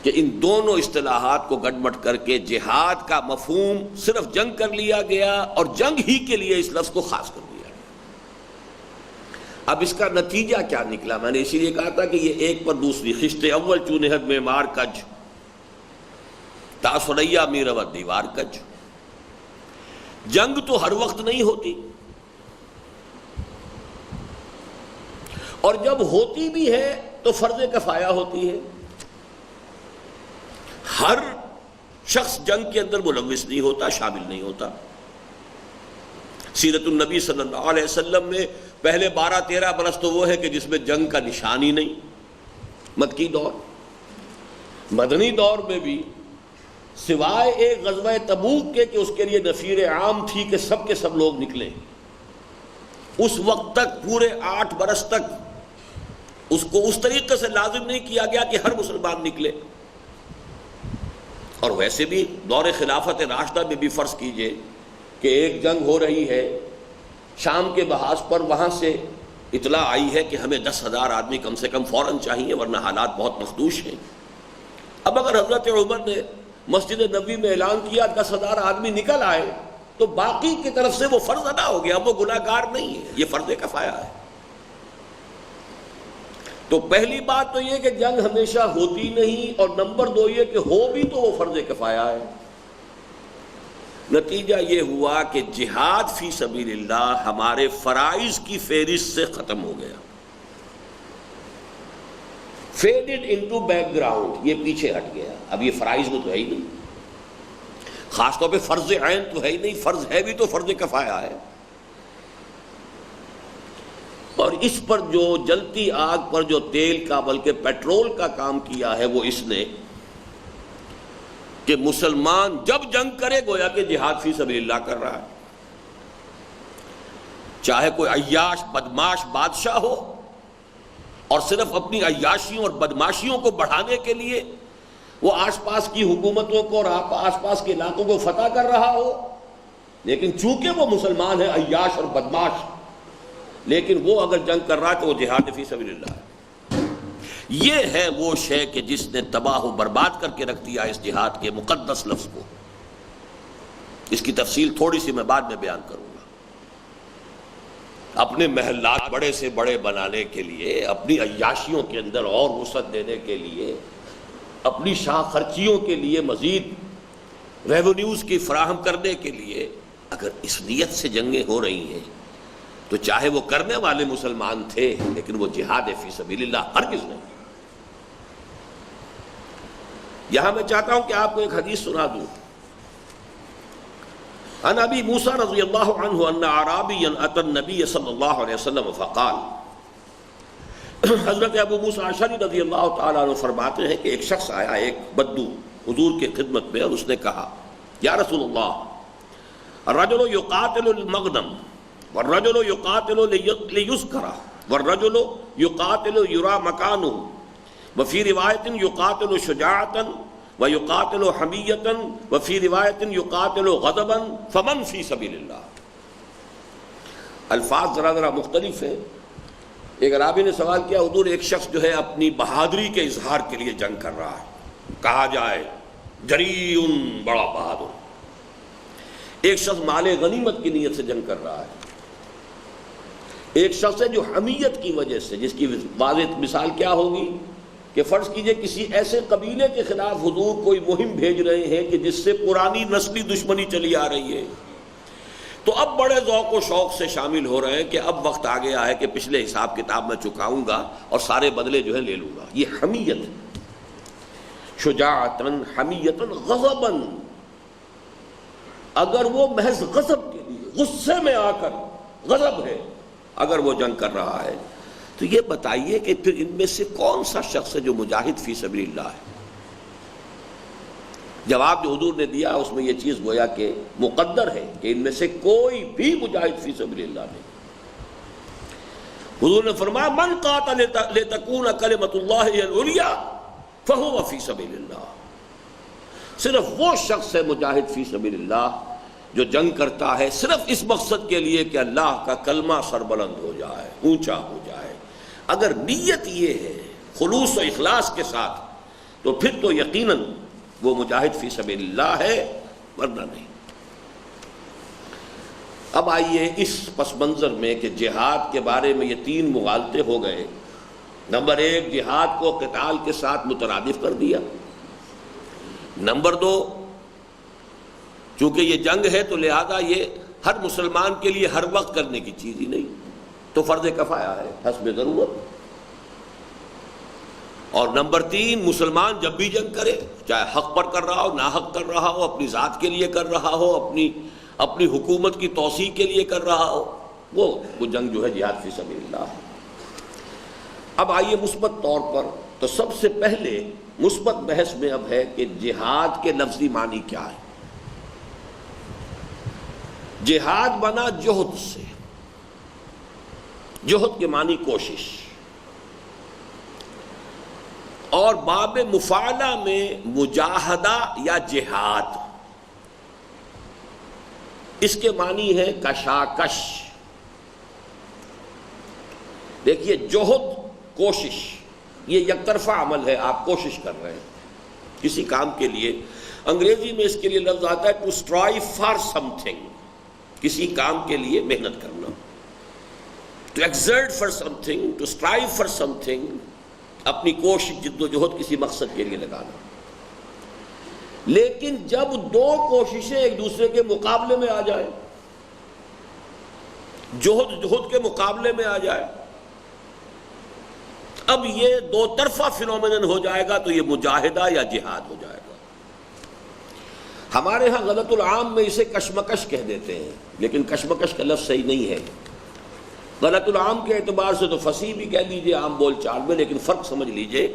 کہ ان دونوں اصطلاحات کو گڑبڑ کر کے جہاد کا مفہوم صرف جنگ کر لیا گیا اور جنگ ہی کے لیے اس لفظ کو خاص کر دیا. اب اس کا نتیجہ کیا نکلا؟ میں نے اسی لیے کہا تھا کہ یہ ایک پر دوسری خشت اول چونہد میں مار کج تا سریا میرود دیوار کج. جنگ تو ہر وقت نہیں ہوتی، اور جب ہوتی بھی ہے تو فرض کفایہ ہوتی ہے. ہر شخص جنگ کے اندر ملوث نہیں ہوتا، شامل نہیں ہوتا. سیرت النبی صلی اللہ علیہ وسلم میں پہلے 12-13 برس تو وہ ہے کہ جس میں جنگ کا نشان ہی نہیں. مکی دور، مدنی دور میں بھی سوائے ایک غزوہ تبوک کے کہ اس کے لیے نفیر عام تھی کہ سب کے سب لوگ نکلیں، اس وقت تک پورے 8 برس تک اس کو اس طریقے سے لازم نہیں کیا گیا کہ ہر مسلمان نکلے. اور ویسے بھی دور خلافت راشدہ میں بھی فرض کیجئے کہ ایک جنگ ہو رہی ہے شام کے محاذ پر، وہاں سے اطلاع آئی ہے کہ ہمیں 10,000 آدمی کم سے کم فوراً چاہیے ورنہ حالات بہت مخدوش ہیں. اب اگر حضرت عمر نے مسجد نبوی میں اعلان کیا 10,000 آدمی نکل آئے تو باقی کی طرف سے وہ فرض ادا ہو گیا، وہ گناہ گار نہیں ہے، یہ فرض کفایہ ہے. تو پہلی بات تو یہ کہ جنگ ہمیشہ ہوتی نہیں، اور نمبر 2 یہ کہ ہو بھی تو وہ فرض کفایہ ہے. نتیجہ یہ ہوا کہ جہاد فی سبیل اللہ ہمارے فرائض کی فہرست سے ختم ہو گیا، فیڈڈ انٹو بیک گراؤنڈ، یہ پیچھے ہٹ گیا. اب یہ فرائض میں تو ہے ہی نہیں، خاص طور پہ فرض عین تو ہے ہی نہیں، فرض ہے بھی تو فرض کفایہ ہے. اور اس پر جو جلتی آگ پر جو تیل کا بلکہ پیٹرول کا کام کیا ہے وہ اس نے کہ مسلمان جب جنگ کرے گویا کہ جہاد فی سبیل اللہ کر رہا ہے. چاہے کوئی عیاش بدماش بادشاہ ہو اور صرف اپنی عیاشیوں اور بدماشیوں کو بڑھانے کے لیے وہ آس پاس کی حکومتوں کو اور آس پاس کے علاقوں کو فتح کر رہا ہو، لیکن چونکہ وہ مسلمان ہے عیاش اور بدماش، لیکن وہ اگر جنگ کر رہا ہے تو وہ جہاد فی سبیل اللہ ہے. یہ ہے وہ شے کہ جس نے تباہ و برباد کر کے رکھ دیا اس جہاد کے مقدس لفظ کو. اس کی تفصیل تھوڑی سی میں بعد میں بیان کروں گا. اپنے محلات بڑے سے بڑے بنانے کے لیے، اپنی عیاشیوں کے اندر اور وسعت دینے کے لیے، اپنی شاہ خرچیوں کے لیے مزید ریونیوز کی فراہم کرنے کے لیے اگر اس نیت سے جنگیں ہو رہی ہیں تو چاہے وہ کرنے والے مسلمان تھے لیکن وہ جہاد فی سبیل اللہ ہرگز نہیں. یہاں میں چاہتا ہوں کہ آپ کو ایک حدیث سنا دوں. عن ابی موسیٰ رضی اللہ عنہ ان اعرابیا اتى النبی صلی اللہ علیہ وسلم فقال. حضرت ابو موسیٰ اشعری رضی اللہ تعالیٰ عنہ فرماتے ہیں کہ ایک شخص آیا، ایک بدو حضور کے خدمت میں، اور اس نے کہا یا رسول اللہ الرجل یقاتل المغنم والرجل یقاتل لیذکر والرجل یقاتل یرا مکانہ وفی روایت یقاتل شجاعتا ویقاتل حمیتا وفی روایت یقاتل غضبا فمن فی سبیل اللہ. الفاظ ذرا مختلف ہیں. ایک عرابی نے سوال کیا حضور ایک شخص جو ہے اپنی بہادری کے اظہار کے لیے جنگ کر رہا ہے، کہا جائے جریء بڑا بہادر. ایک شخص مال غنیمت کی نیت سے جنگ کر رہا ہے. ایک شخص ہے جو حمیت کی وجہ سے، جس کی واضح مثال کیا ہوگی کہ فرض کیجئے کسی ایسے قبیلے کے خلاف حضور کوئی مہم بھیج رہے ہیں کہ جس سے پرانی نسلی دشمنی چلی آ رہی ہے، تو اب بڑے ذوق و شوق سے شامل ہو رہے ہیں کہ اب وقت آ گیا ہے کہ پچھلے حساب کتاب میں چکاؤں گا اور سارے بدلے جو ہے لے لوں گا. یہ حمیت ہے. شجاعتاً حمیتاً غضباً، اگر وہ محض غضب کے لیے، غصے میں آ کر، غضب ہے اگر وہ جنگ کر رہا ہے، تو یہ بتائیے کہ پھر ان میں سے کون سا شخص ہے جو مجاہد فی سبیل اللہ ہے؟ جواب جو حضور نے دیا اس میں یہ چیز گویا کہ مقدر ہے کہ ان میں سے کوئی بھی مجاہد فی سبیل اللہ نہیں۔ حضور نے فرمایا من قاتل لتکون کلمۃ اللہ ہی العلیٰ فہو فی سبیل اللہ، صرف وہ شخص ہے مجاہد فی سبیل اللہ جو جنگ کرتا ہے صرف اس مقصد کے لیے کہ اللہ کا کلمہ سربلند ہو جائے، اونچا ہو جائے۔ اگر نیت یہ ہے خلوص و اخلاص کے ساتھ تو پھر تو یقیناً وہ مجاہد فی سبیل اللہ ہے، ورنہ نہیں۔ اب آئیے اس پس منظر میں کہ جہاد کے بارے میں یہ تین مغالطے ہو گئے۔ نمبر ایک، جہاد کو قتال کے ساتھ مترادف کر دیا۔ نمبر دو، چونکہ یہ جنگ ہے تو لہذا یہ ہر مسلمان کے لیے ہر وقت کرنے کی چیز ہی نہیں، تو فرض کفایہ ہے حسب ضرورت۔ اور نمبر تین، مسلمان جب بھی جنگ کرے، چاہے حق پر کر رہا ہو، ناحق کر رہا ہو، اپنی ذات کے لیے کر رہا ہو، اپنی حکومت کی توسیع کے لیے کر رہا ہو، وہ جنگ جو ہے جہاد فی سبیل اللہ ہے۔ اب آئیے مثبت طور پر، تو سب سے پہلے مثبت بحث میں اب ہے کہ جہاد کے لفظی معنی کیا ہے۔ جہاد بنا جہد سے، جہد کے معنی کوشش، اور باب مفاعلہ میں مجاہدہ یا جہاد، اس کے معنی ہے کشاکش۔ دیکھیے جہد کوشش، یہ یک طرفہ عمل ہے، آپ کوشش کر رہے ہیں کسی کام کے لیے۔ انگریزی میں اس کے لیے لفظ آتا ہے to strive for something, کسی کام کے لیے محنت کرنا، to exert for something, to strive for something, اپنی کوشش جد و جہد کسی مقصد کے لیے لگانا۔ لیکن جب دو کوششیں ایک دوسرے کے مقابلے میں آ جائیں، جہد کے مقابلے میں آ جائے، اب یہ دو طرفہ فینومینن ہو جائے گا، تو یہ مجاہدہ یا جہاد ہو جائے گا۔ ہمارے ہاں غلط العام میں اسے کشمکش کہہ دیتے ہیں، لیکن کشمکش کا لفظ صحیح نہیں ہے۔ غلط العام کے اعتبار سے تو فصیح بھی کہہ لیجئے عام بول چال میں، لیکن فرق سمجھ لیجئے۔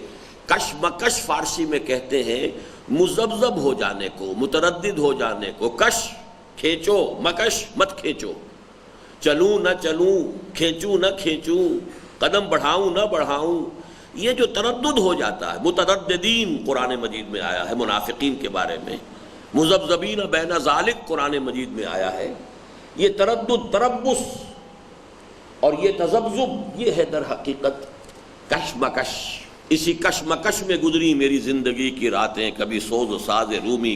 کشمکش فارسی میں کہتے ہیں مذبذب ہو جانے کو، متردد ہو جانے کو۔ کش کھینچو، مکش مت کھینچو، چلوں نہ چلوں، کھینچوں نہ کھینچوں، قدم بڑھاؤں نہ بڑھاؤں، یہ جو تردد ہو جاتا ہے، مترددین قرآن مجید میں آیا ہے منافقین کے بارے میں، مذبذبین بین ذالک قرآن مجید میں آیا ہے۔ یہ تردد، تربص اور یہ تذبذب، یہ ہے در حقیقت کشمکش۔ اسی کشمکش میں گزری میری زندگی کی راتیں، کبھی سوز و ساز رومی،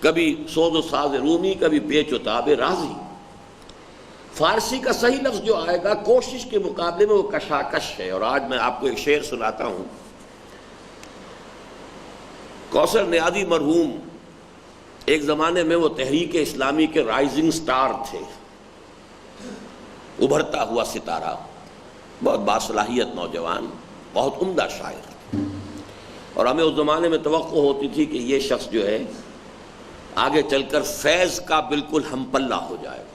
کبھی سوز و ساز رومی، کبھی پیچ و تاب رازی۔ فارسی کا صحیح لفظ جو آئے گا کوشش کے مقابلے میں وہ کشاکش ہے۔ اور آج میں آپ کو ایک شعر سناتا ہوں۔ کوثر نیازی مرحوم ایک زمانے میں وہ تحریک اسلامی کے رائزنگ سٹار تھے، ابھرتا ہوا ستارہ، بہت باصلاحیت نوجوان، بہت عمدہ شاعر، اور ہمیں اس زمانے میں توقع ہوتی تھی کہ یہ شخص جو ہے آگے چل کر فیض کا بالکل ہم پلہ ہو جائے گا۔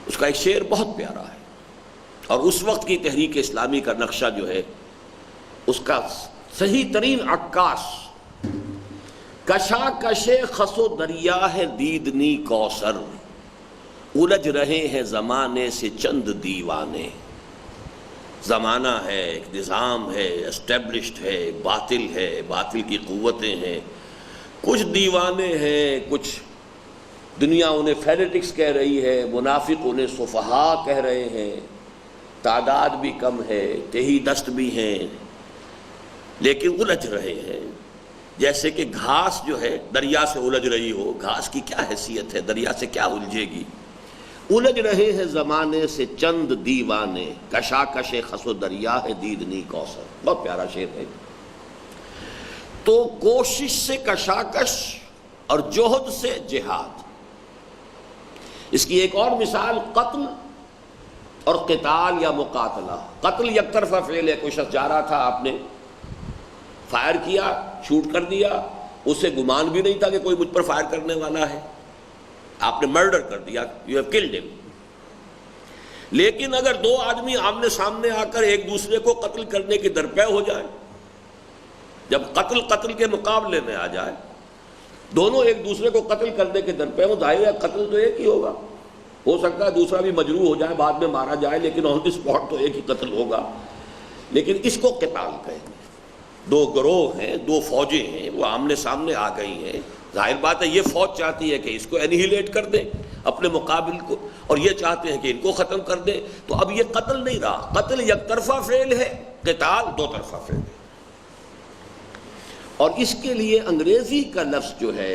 اس کا ایک شعر بہت پیارا ہے، اور اس وقت کی تحریک اسلامی کا نقشہ جو ہے اس کا صحیح ترین عکاس، کشاکش خس و دریا ہے دیدنی کوثر، الجھ رہے ہیں زمانے سے چند دیوانے۔ زمانہ ہے، ایک نظام ہے، اسٹیبلشڈ ہے، باطل کی قوتیں ہیں، کچھ دیوانے ہیں، کچھ دنیا انہیں فینیٹکس کہہ رہی ہے، منافق انہیں سفہا کہہ رہے ہیں، تعداد بھی کم ہے، تہی دست بھی ہیں، لیکن الجھ رہے ہیں۔ جیسے کہ گھاس جو ہے دریا سے الجھ رہی ہو، گھاس کی کیا حیثیت ہے، دریا سے کیا الجھے گی۔ الجھ رہے ہیں زمانے سے چند دیوانے، کشاکش خس و دریا ہے دیدنی کوثر۔ بہت پیارا شعر ہے۔ تو کوشش سے کشاکش اور جہد سے جہاد۔ اس کی ایک اور مثال قتل اور قتال یا مقاتلہ۔ قتل یک طرفہ فعل ہے، کوئی شخص جا رہا تھا، آپ نے فائر کیا، شوٹ کر دیا، اسے گمان بھی نہیں تھا کہ کوئی مجھ پر فائر کرنے والا ہے، آپ نے مرڈر کر دیا، یو ہیو کلڈ ہم۔ لیکن اگر دو آدمی آمنے سامنے آ کر ایک دوسرے کو قتل کرنے کے درپے ہو جائیں، جب قتل کے مقابلے میں آ جائے، دونوں ایک دوسرے کو قتل کرنے کے در پہ، وہ ظاہر ہے قتل تو ایک ہی ہوگا، ہو سکتا ہے دوسرا بھی مجروح ہو جائے، بعد میں مارا جائے، لیکن آن دی اسپاٹ تو ایک ہی قتل ہوگا۔ لیکن اس کو قتال کہیں گے۔ دو گروہ ہیں، دو فوجیں ہیں، وہ آمنے سامنے آ گئی ہیں، ظاہر بات ہے یہ فوج چاہتی ہے کہ اس کو انہیلیٹ کر دے اپنے مقابل کو، اور یہ چاہتے ہیں کہ ان کو ختم کر دے۔ تو اب یہ قتل نہیں رہا، قتل یک طرفہ فعل ہے، قتال دو طرفہ فعل ہے۔ اور اس کے لیے انگریزی کا لفظ جو ہے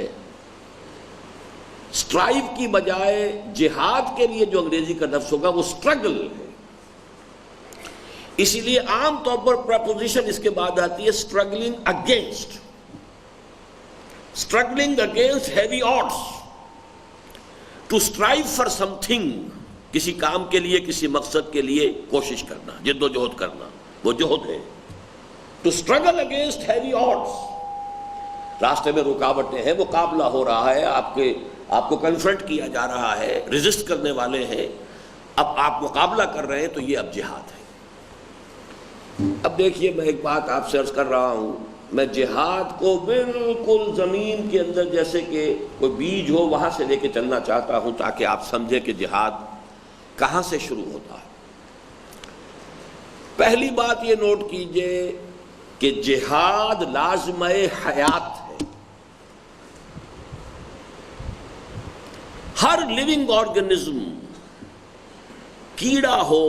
اسٹرائیو کی بجائے جہاد کے لیے جو انگریزی کا لفظ ہوگا وہ اسٹرگل ہے۔ اسی لیے عام طور پر پریپوزیشن اس کے بعد آتی ہے struggling against, struggling against heavy odds, to strive for something, کسی کام کے لیے، کسی مقصد کے لیے کوشش کرنا، جد و جہد کرنا، وہ جہد ہے۔ To struggle against heavy odds, راستے میں رکاوٹیں ہیں، مقابلہ ہو رہا ہے، آپ کو کنفرنٹ کیا جا رہا ہے، ریزسٹ کرنے والے ہیں، اب آپ مقابلہ کر رہے ہیں، تو یہ اب جہاد ہے۔ اب دیکھیے، میں ایک بات آپ سے عرض کر رہا ہوں، میں جہاد کو بالکل زمین کے اندر جیسے کہ کوئی بیج ہو وہاں سے لے کے چلنا چاہتا ہوں، تاکہ آپ سمجھیں کہ جہاد کہاں سے شروع ہوتا ہے۔ پہلی بات یہ نوٹ کیجئے کہ جہاد لازمہ حیات ہے۔ ہر لیونگ آرگنزم، کیڑا ہو،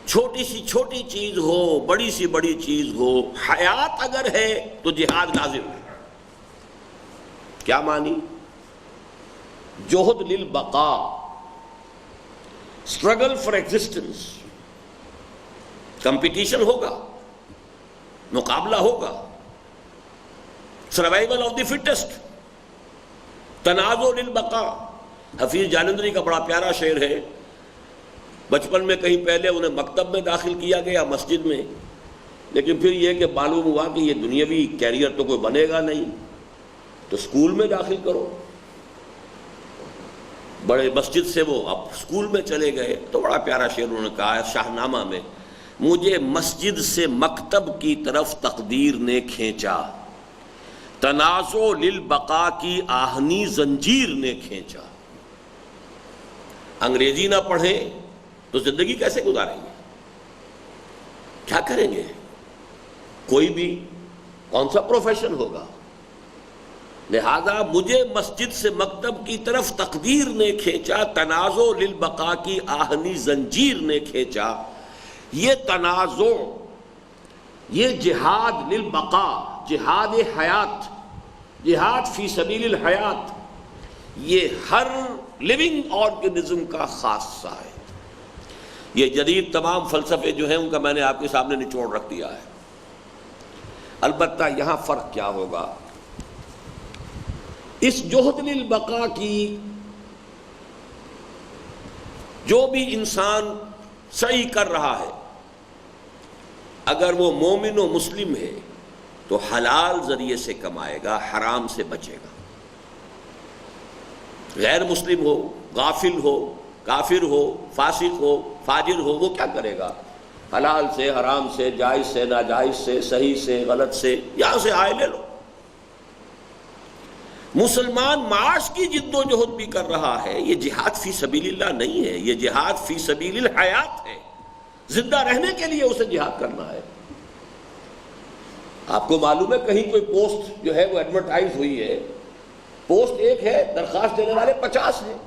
چھوٹی سی چھوٹی چیز ہو، بڑی سی بڑی چیز ہو، حیات اگر ہے تو جہاد لازم ہے۔ کیا معنی؟ جہد للبقاء، اسٹرگل فار ایگزسٹنس، کمپٹیشن ہوگا، مقابلہ ہوگا، سروائیول آف دی فٹسٹ، تنازع للبقاء۔ حفیظ جالندری کا بڑا پیارا شعر ہے، بچپن میں کہیں پہلے انہیں مکتب میں داخل کیا گیا، مسجد میں، لیکن پھر یہ کہ معلوم ہوا کہ یہ دنیاوی کیریئر تو کوئی بنے گا نہیں، تو اسکول میں داخل کرو۔ بڑے مسجد سے وہ اب اسکول میں چلے گئے، تو بڑا پیارا شعر انہوں نے کہا ہے شاہ نامہ میں، مجھے مسجد سے مکتب کی طرف تقدیر نے کھینچا، تنازع للبقاء کی آہنی زنجیر نے کھینچا۔ انگریزی نہ پڑھیں تو زندگی کیسے گزاریں گے؟ کیا کریں گے؟ کوئی بھی کون سا پروفیشن ہوگا؟ لہذا مجھے مسجد سے مکتب کی طرف تقدیر نے کھینچا، تنازع للبقاء کی آہنی زنجیر نے کھینچا۔ یہ تنازع، یہ جہاد للبقاء، جہاد حیات، جہاد فی سبیل الحیات، یہ ہر لیونگ آرگنزم کا خاصہ ہے۔ یہ جدید تمام فلسفے جو ہیں ان کا میں نے آپ کے سامنے نچوڑ رکھ دیا ہے۔ البتہ یہاں فرق کیا ہوگا؟ اس جہد للبقاء کی جو بھی انسان سعی کر رہا ہے، اگر وہ مومن و مسلم ہے تو حلال ذریعے سے کمائے گا، حرام سے بچے گا۔ غیر مسلم ہو، غافل ہو، کافر ہو، فاسق ہو، فاجر ہو، وہ کیا کرے گا؟ حلال سے، حرام سے، جائز سے، ناجائز سے، صحیح سے، غلط سے، یہاں سے آئے لے لو۔ مسلمان معاش کی جد و جہد بھی کر رہا ہے، یہ جہاد فی سبیل اللہ نہیں ہے، یہ جہاد فی سبیل الحیات ہے۔ زندہ رہنے کے لیے اسے جہاد کرنا ہے۔ آپ کو معلوم ہے کہیں کوئی پوسٹ جو ہے وہ ایڈورٹائز ہوئی ہے، پوسٹ ایک ہے، درخواست دینے والے 50 ہیں۔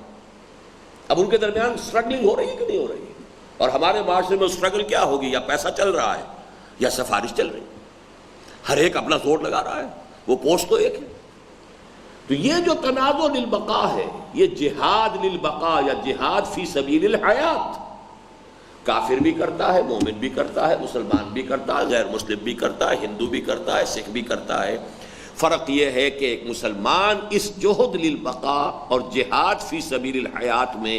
اب ان کے درمیان سٹرگلنگ ہو رہی ہے کہ نہیں ہو رہی ہے؟ اور ہمارے معاشرے میں سٹرگل کیا ہوگی؟ یا پیسہ چل رہا ہے یا سفارش چل رہی ہے، ہر ایک اپنا زور لگا رہا ہے، وہ پوسٹ تو ایک ہے۔ تو یہ جو تنازع للبقاء ہے، یہ جہاد للبقاء یا جہاد فی سبیل الحیات، کافر بھی کرتا ہے، مومن بھی کرتا ہے، مسلمان بھی کرتا ہے، غیر مسلم بھی کرتا ہے، ہندو بھی کرتا ہے، سکھ بھی کرتا ہے۔ فرق یہ ہے کہ ایک مسلمان اس جہد للبقاء اور جہاد فی سبیل الحیات میں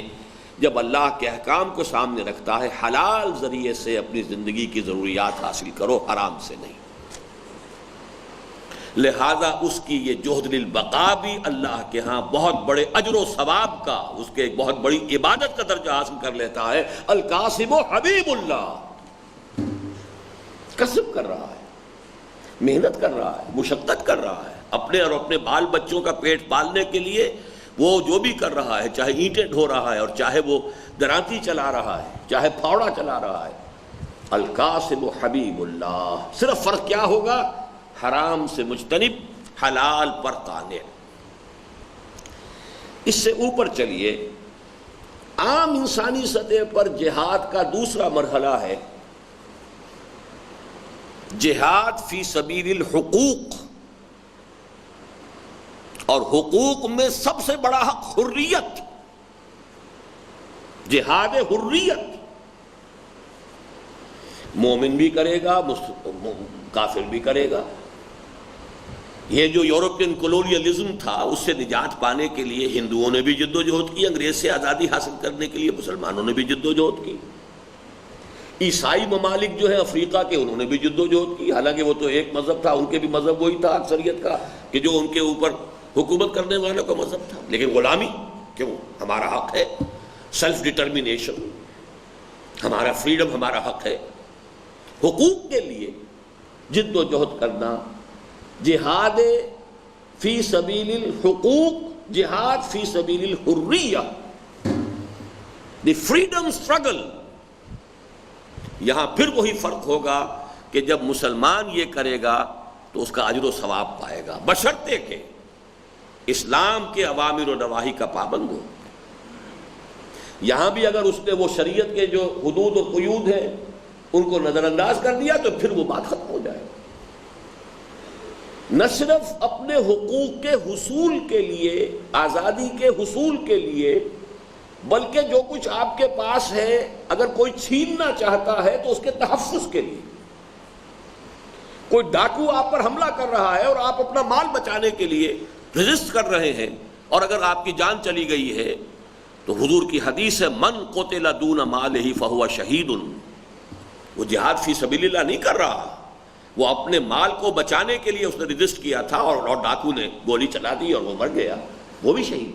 جب اللہ کے احکام کو سامنے رکھتا ہے، حلال ذریعے سے اپنی زندگی کی ضروریات حاصل کرو، حرام سے نہیں۔ لہذا اس کی یہ جہد للبقاء بھی اللہ کے ہاں بہت بڑے اجر و ثواب کا، اس کے ایک بہت بڑی عبادت کا درجہ حاصل کر لیتا ہے۔ القاسم حبیب اللہ، قسم کر رہا ہے محنت کر رہا ہے، مشقت کر رہا ہے، اپنے اور اپنے بال بچوں کا پیٹ پالنے کے لیے وہ جو بھی کر رہا ہے، چاہے اینٹیں ڈھو رہا ہے اور چاہے وہ درانتی چلا رہا ہے، چاہے پھاوڑا چلا رہا ہے۔ القاسم حبیب اللہ، صرف فرق کیا ہوگا؟ حرام سے مجتنب، حلال پر قانع۔ اس سے اوپر چلیے، عام انسانی سطح پر جہاد کا دوسرا مرحلہ ہے جہاد فی سبیل الحقوق، اور حقوق میں سب سے بڑا حق حریت، جہاد حریت۔ مومن بھی کرے گا، کافر بھی کرے گا۔ یہ جو یورپین کولونیلزم تھا اس سے نجات پانے کے لیے ہندوؤں نے بھی جد و جہد کی، انگریز سے آزادی حاصل کرنے کے لیے مسلمانوں نے بھی جد و جہد کی، عیسائی ممالک جو ہیں افریقہ کے انہوں نے بھی جد و جہد کی، حالانکہ وہ تو ایک مذہب تھا، ان کے بھی مذہب وہی تھا اکثریت کا کہ جو ان کے اوپر حکومت کرنے والوں کا مذہب تھا، لیکن غلامی کیوں؟ ہمارا حق ہے، سیلف ڈٹرمینیشن، ہمارا فریڈم، ہمارا حق ہے۔ حقوق کے لیے جد و جہد کرنا، جہاد فی سبیل الحقوق، جہاد فی سبیل الحریہ، دی فریڈم اسٹرگل۔ یہاں پھر وہی فرق ہوگا کہ جب مسلمان یہ کرے گا تو اس کا اجر و ثواب پائے گا، بشرطے کہ اسلام کے اوامر و نواہی کا پابند ہو۔ یہاں بھی اگر اس نے وہ شریعت کے جو حدود و قیود ہیں ان کو نظر انداز کر دیا تو پھر وہ بات ختم ہو جائے۔ نہ صرف اپنے حقوق کے حصول کے لیے، آزادی کے حصول کے لیے، بلکہ جو کچھ آپ کے پاس ہے اگر کوئی چھیننا چاہتا ہے تو اس کے تحفظ کے لیے۔ کوئی ڈاکو آپ پر حملہ کر رہا ہے اور آپ اپنا مال بچانے کے لیے ریزسٹ کر رہے ہیں، اور اگر آپ کی جان چلی گئی ہے تو حضور کی حدیث ہے من قتل دون مالہ فہو شہید۔ وہ جہاد فی سبیل اللہ نہیں کر رہا، وہ اپنے مال کو بچانے کے لیے اس نے ریزسٹ کیا تھا اور ڈاکو نے گولی چلا دی اور وہ مر گیا، وہ بھی شہید۔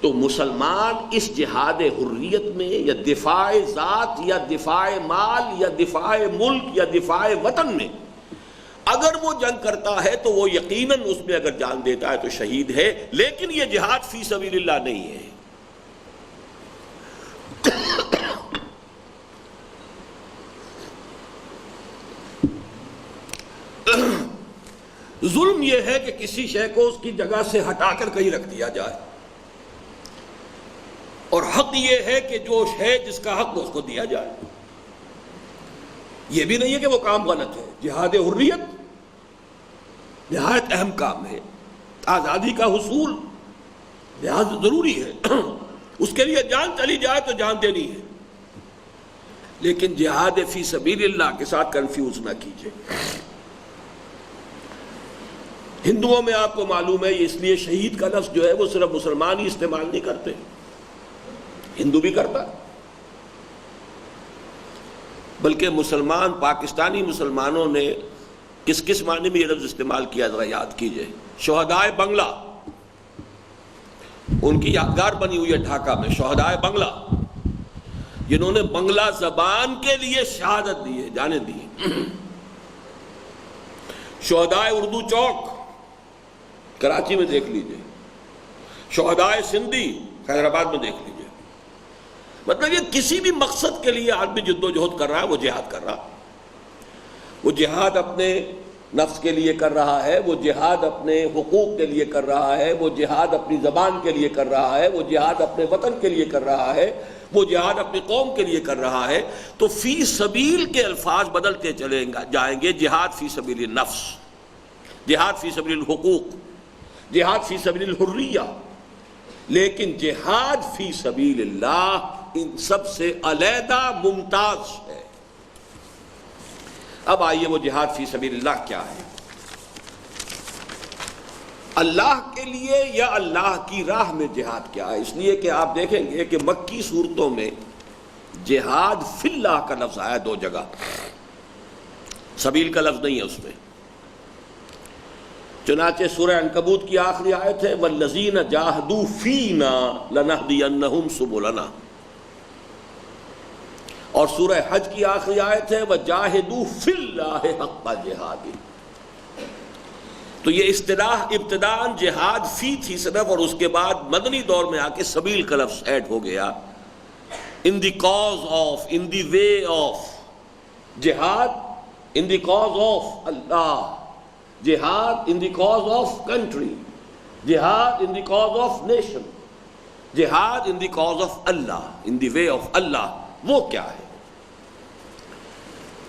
تو مسلمان اس جہاد حریت میں یا دفاع ذات یا دفاع مال یا دفاع ملک یا دفاع وطن میں اگر وہ جنگ کرتا ہے تو وہ یقیناً اس میں اگر جان دیتا ہے تو شہید ہے، لیکن یہ جہاد فی سبیل اللہ نہیں ہے۔ ظلم یہ ہے کہ کسی شے کو اس کی جگہ سے ہٹا کر کہیں رکھ دیا جائے، اور حق یہ ہے کہ جو ہے جس کا حق اس کو دیا جائے۔ یہ بھی نہیں ہے کہ وہ کام غلط ہے، جہاد حریت نہایت اہم کام ہے، آزادی کا حصول لحاظ ضروری ہے، اس کے لیے جان چلی جائے تو جان دینی ہے، لیکن جہاد فی سبیل اللہ کے ساتھ کنفیوز نہ کیجیے۔ ہندوؤں میں آپ کو معلوم ہے اس لیے شہید کا لفظ جو ہے وہ صرف مسلمان ہی استعمال نہیں کرتے، ہندو بھی کرتا، بلکہ مسلمان پاکستانی مسلمانوں نے کس کس معنی میں یہ لفظ استعمال کیا ذرا یاد کیجئے۔ شہدائے بنگلہ، ان کی یادگار بنی ہوئی ہے ڈھاکہ میں، شہدائے بنگلہ، جنہوں نے بنگلہ زبان کے لیے شہادت دی ہے، جانیں دی ہے۔ شہدائے اردو چوک کراچی میں دیکھ لیجئے، شہدائے سندھی حیدرآباد میں دیکھ لیجئے۔ مطلب یہ کسی بھی مقصد کے لیے آدمی جد و جہد کر رہا ہے، وہ جہاد کر رہا، وہ جہاد اپنے نفس کے لیے کر رہا ہے، وہ جہاد اپنے حقوق کے لیے کر رہا ہے، وہ جہاد اپنی زبان کے لیے کر رہا ہے، وہ جہاد اپنے وطن کے لیے کر رہا ہے، وہ جہاد اپنی قوم کے لیے کر رہا ہے۔ تو فی سبیل کے الفاظ بدلتے چلے جائیں گے، جہاد فی سبیل النفس، جہاد فی سبیل الحقوق، جہاد فی سبیل الحریہ، لیکن جہاد فی سبیل اللہ ان سب سے علیحدہ ممتاز ہے۔ اب آئیے وہ جہاد فی سبیل اللہ کیا ہے؟ اللہ کے لیے یا اللہ کی راہ میں جہاد کیا ہے؟ اس لیے کہ آپ دیکھیں گے کہ مکی صورتوں میں جہاد فی اللہ کا لفظ آیا دو جگہ، سبیل کا لفظ نہیں ہے اس میں۔ چنانچہ سورہ عنکبوت کی آخری آیت ہے وَالَّذِينَ جَاهَدُوا فِينَا لَنَهْدِيَنَّهُمْ سُبُلَنَا، اور سورہ حج کی آخری آیت ہے وَجَاهِدُوا فِي اللَّهِ حَقَّ جِهَادِهِ۔ تو یہ اصطلاح ابتداءً جہاد فی تھی صرف، اور اس کے بعد مدنی دور میں آ کے سبیل کا لفظ ایڈ ہو گیا، in the cause of, in the way of, جہاد in the cause of Allah, جہاد in the cause of country, جہاد in the cause of nation, جہاد in the cause of Allah, in the way of Allah, وہ کیا ہے؟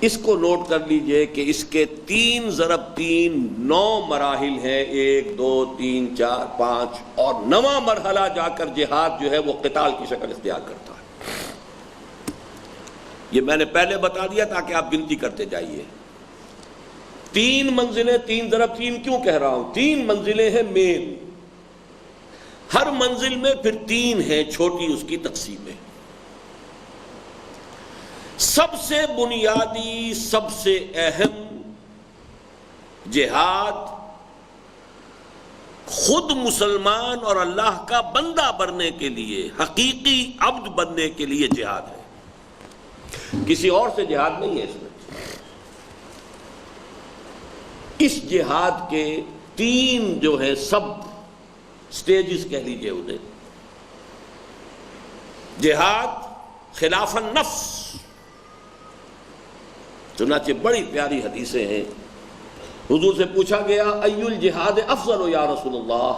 اس کو note کر لیجئے کہ اس کے 3 ضرب 3 9 مراحل ہیں، 1 2 3 4 5، اور 9واں مرحلہ جا کر جہاد جو ہے وہ قتال کی شکل اختیار کرتا ہے۔ یہ میں نے پہلے بتا دیا تاکہ آپ گنتی کرتے جائیے۔ 3 منزلیں، 3 ضرب 3 کیوں کہہ رہا ہوں؟ 3 منزلیں ہیں مین، ہر منزل میں پھر 3 ہیں چھوٹی اس کی تقسیمیں۔ سب سے بنیادی، سب سے اہم جہاد خود مسلمان اور اللہ کا بندہ بننے کے لیے، حقیقی عبد بننے کے لیے جہاد ہے، کسی اور سے جہاد نہیں ہے اس میں۔ اس جہاد کے 3 جو ہیں سب سٹیجز کہہ لیجئے انہیں۔ جہاد خلاف النفس، چنانچہ بڑی پیاری حدیثیں ہیں، حضور سے پوچھا گیا ای الجہاد افضل یا رسول اللہ،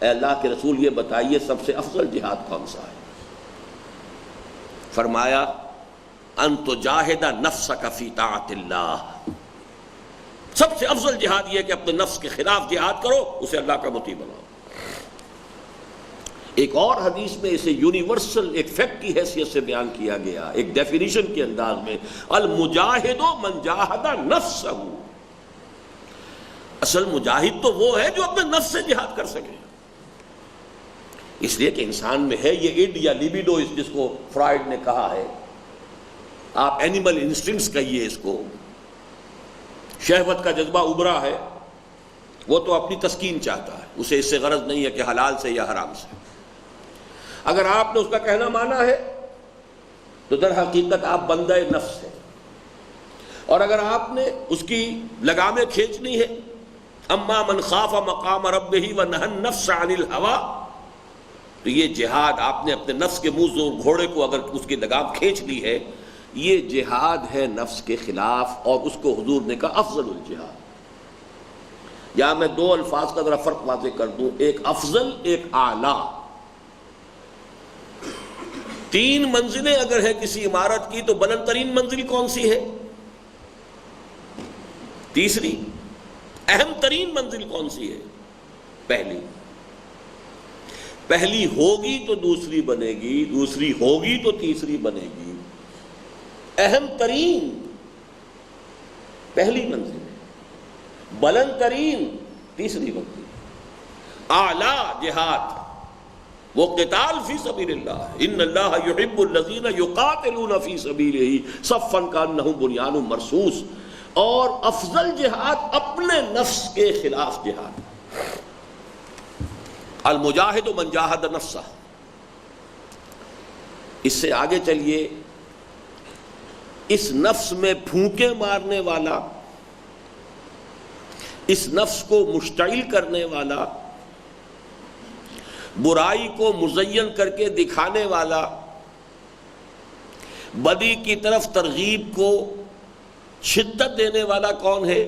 اے اللہ کے رسول یہ بتائیے سب سے افضل جہاد کون سا ہے؟ فرمایا ان تجاہد نفسک فی طاعت اللہ، سب سے افضل جہاد یہ کہ اپنے نفس کے خلاف جہاد کرو، اسے اللہ کا مطیع بناؤ۔ ایک اور حدیث میں اسے یونیورسل ایک فیکٹ کی حیثیت سے بیان کیا گیا، ایک ڈیفینیشن کے انداز میں، المجاہد من جاہد نفسہ، اصل مجاہد تو وہ ہے جو اپنے نفس سے جہاد کر سکے۔ اس لیے کہ انسان میں ہے یہ اڈ یا لیبیڈو، جس کو فرائیڈ نے کہا ہے، آپ اینیمل انسٹنکٹس کہیے اس کو، شہوت کا جذبہ ابھرا ہے، وہ تو اپنی تسکین چاہتا ہے، اسے اس سے غرض نہیں ہے کہ حلال سے یا حرام سے۔ اگر آپ نے اس کا کہنا مانا ہے تو در حقیقت آپ بندہ نفس ہیں، اور اگر آپ نے اس کی لگامیں کھینچنی ہے، اما من خاف مقام ربہ ونہى النفس عن الہوى، تو یہ جہاد آپ نے اپنے نفس کے منہ زور گھوڑے کو اگر اس کی لگام کھینچ لی ہے، یہ جہاد ہے نفس کے خلاف، اور اس کو حضور نے کہا افضل الجہاد۔ یا میں 2 الفاظ کا ذرا فرق واضح کر دوں، ایک افضل، ایک اعلیٰ۔ 3 منزلیں اگر ہے کسی عمارت کی تو بلند ترین منزل کون سی ہے؟ تیسری۔ اہم ترین منزل کون سی ہے؟ پہلی۔ پہلی ہوگی تو دوسری بنے گی، دوسری ہوگی تو تیسری بنے گی۔ اہم ترین پہلی منزل، بلند ترین تیسری منزل۔ اعلیٰ جہاد وہ قتال فی سبیل اللہ، ان اللہ یحب الذین یقاتلون فی سبیلہ صفا کانہم بنیان مرصوص، اور افضل جہاد اپنے نفس کے خلاف جہاد، المجاہد من جاہد نفسہ۔ اس سے آگے چلیے، اس نفس میں پھونکے مارنے والا، اس نفس کو مشتعل کرنے والا، برائی کو مزین کر کے دکھانے والا، بدی کی طرف ترغیب کو شدت دینے والا کون ہے؟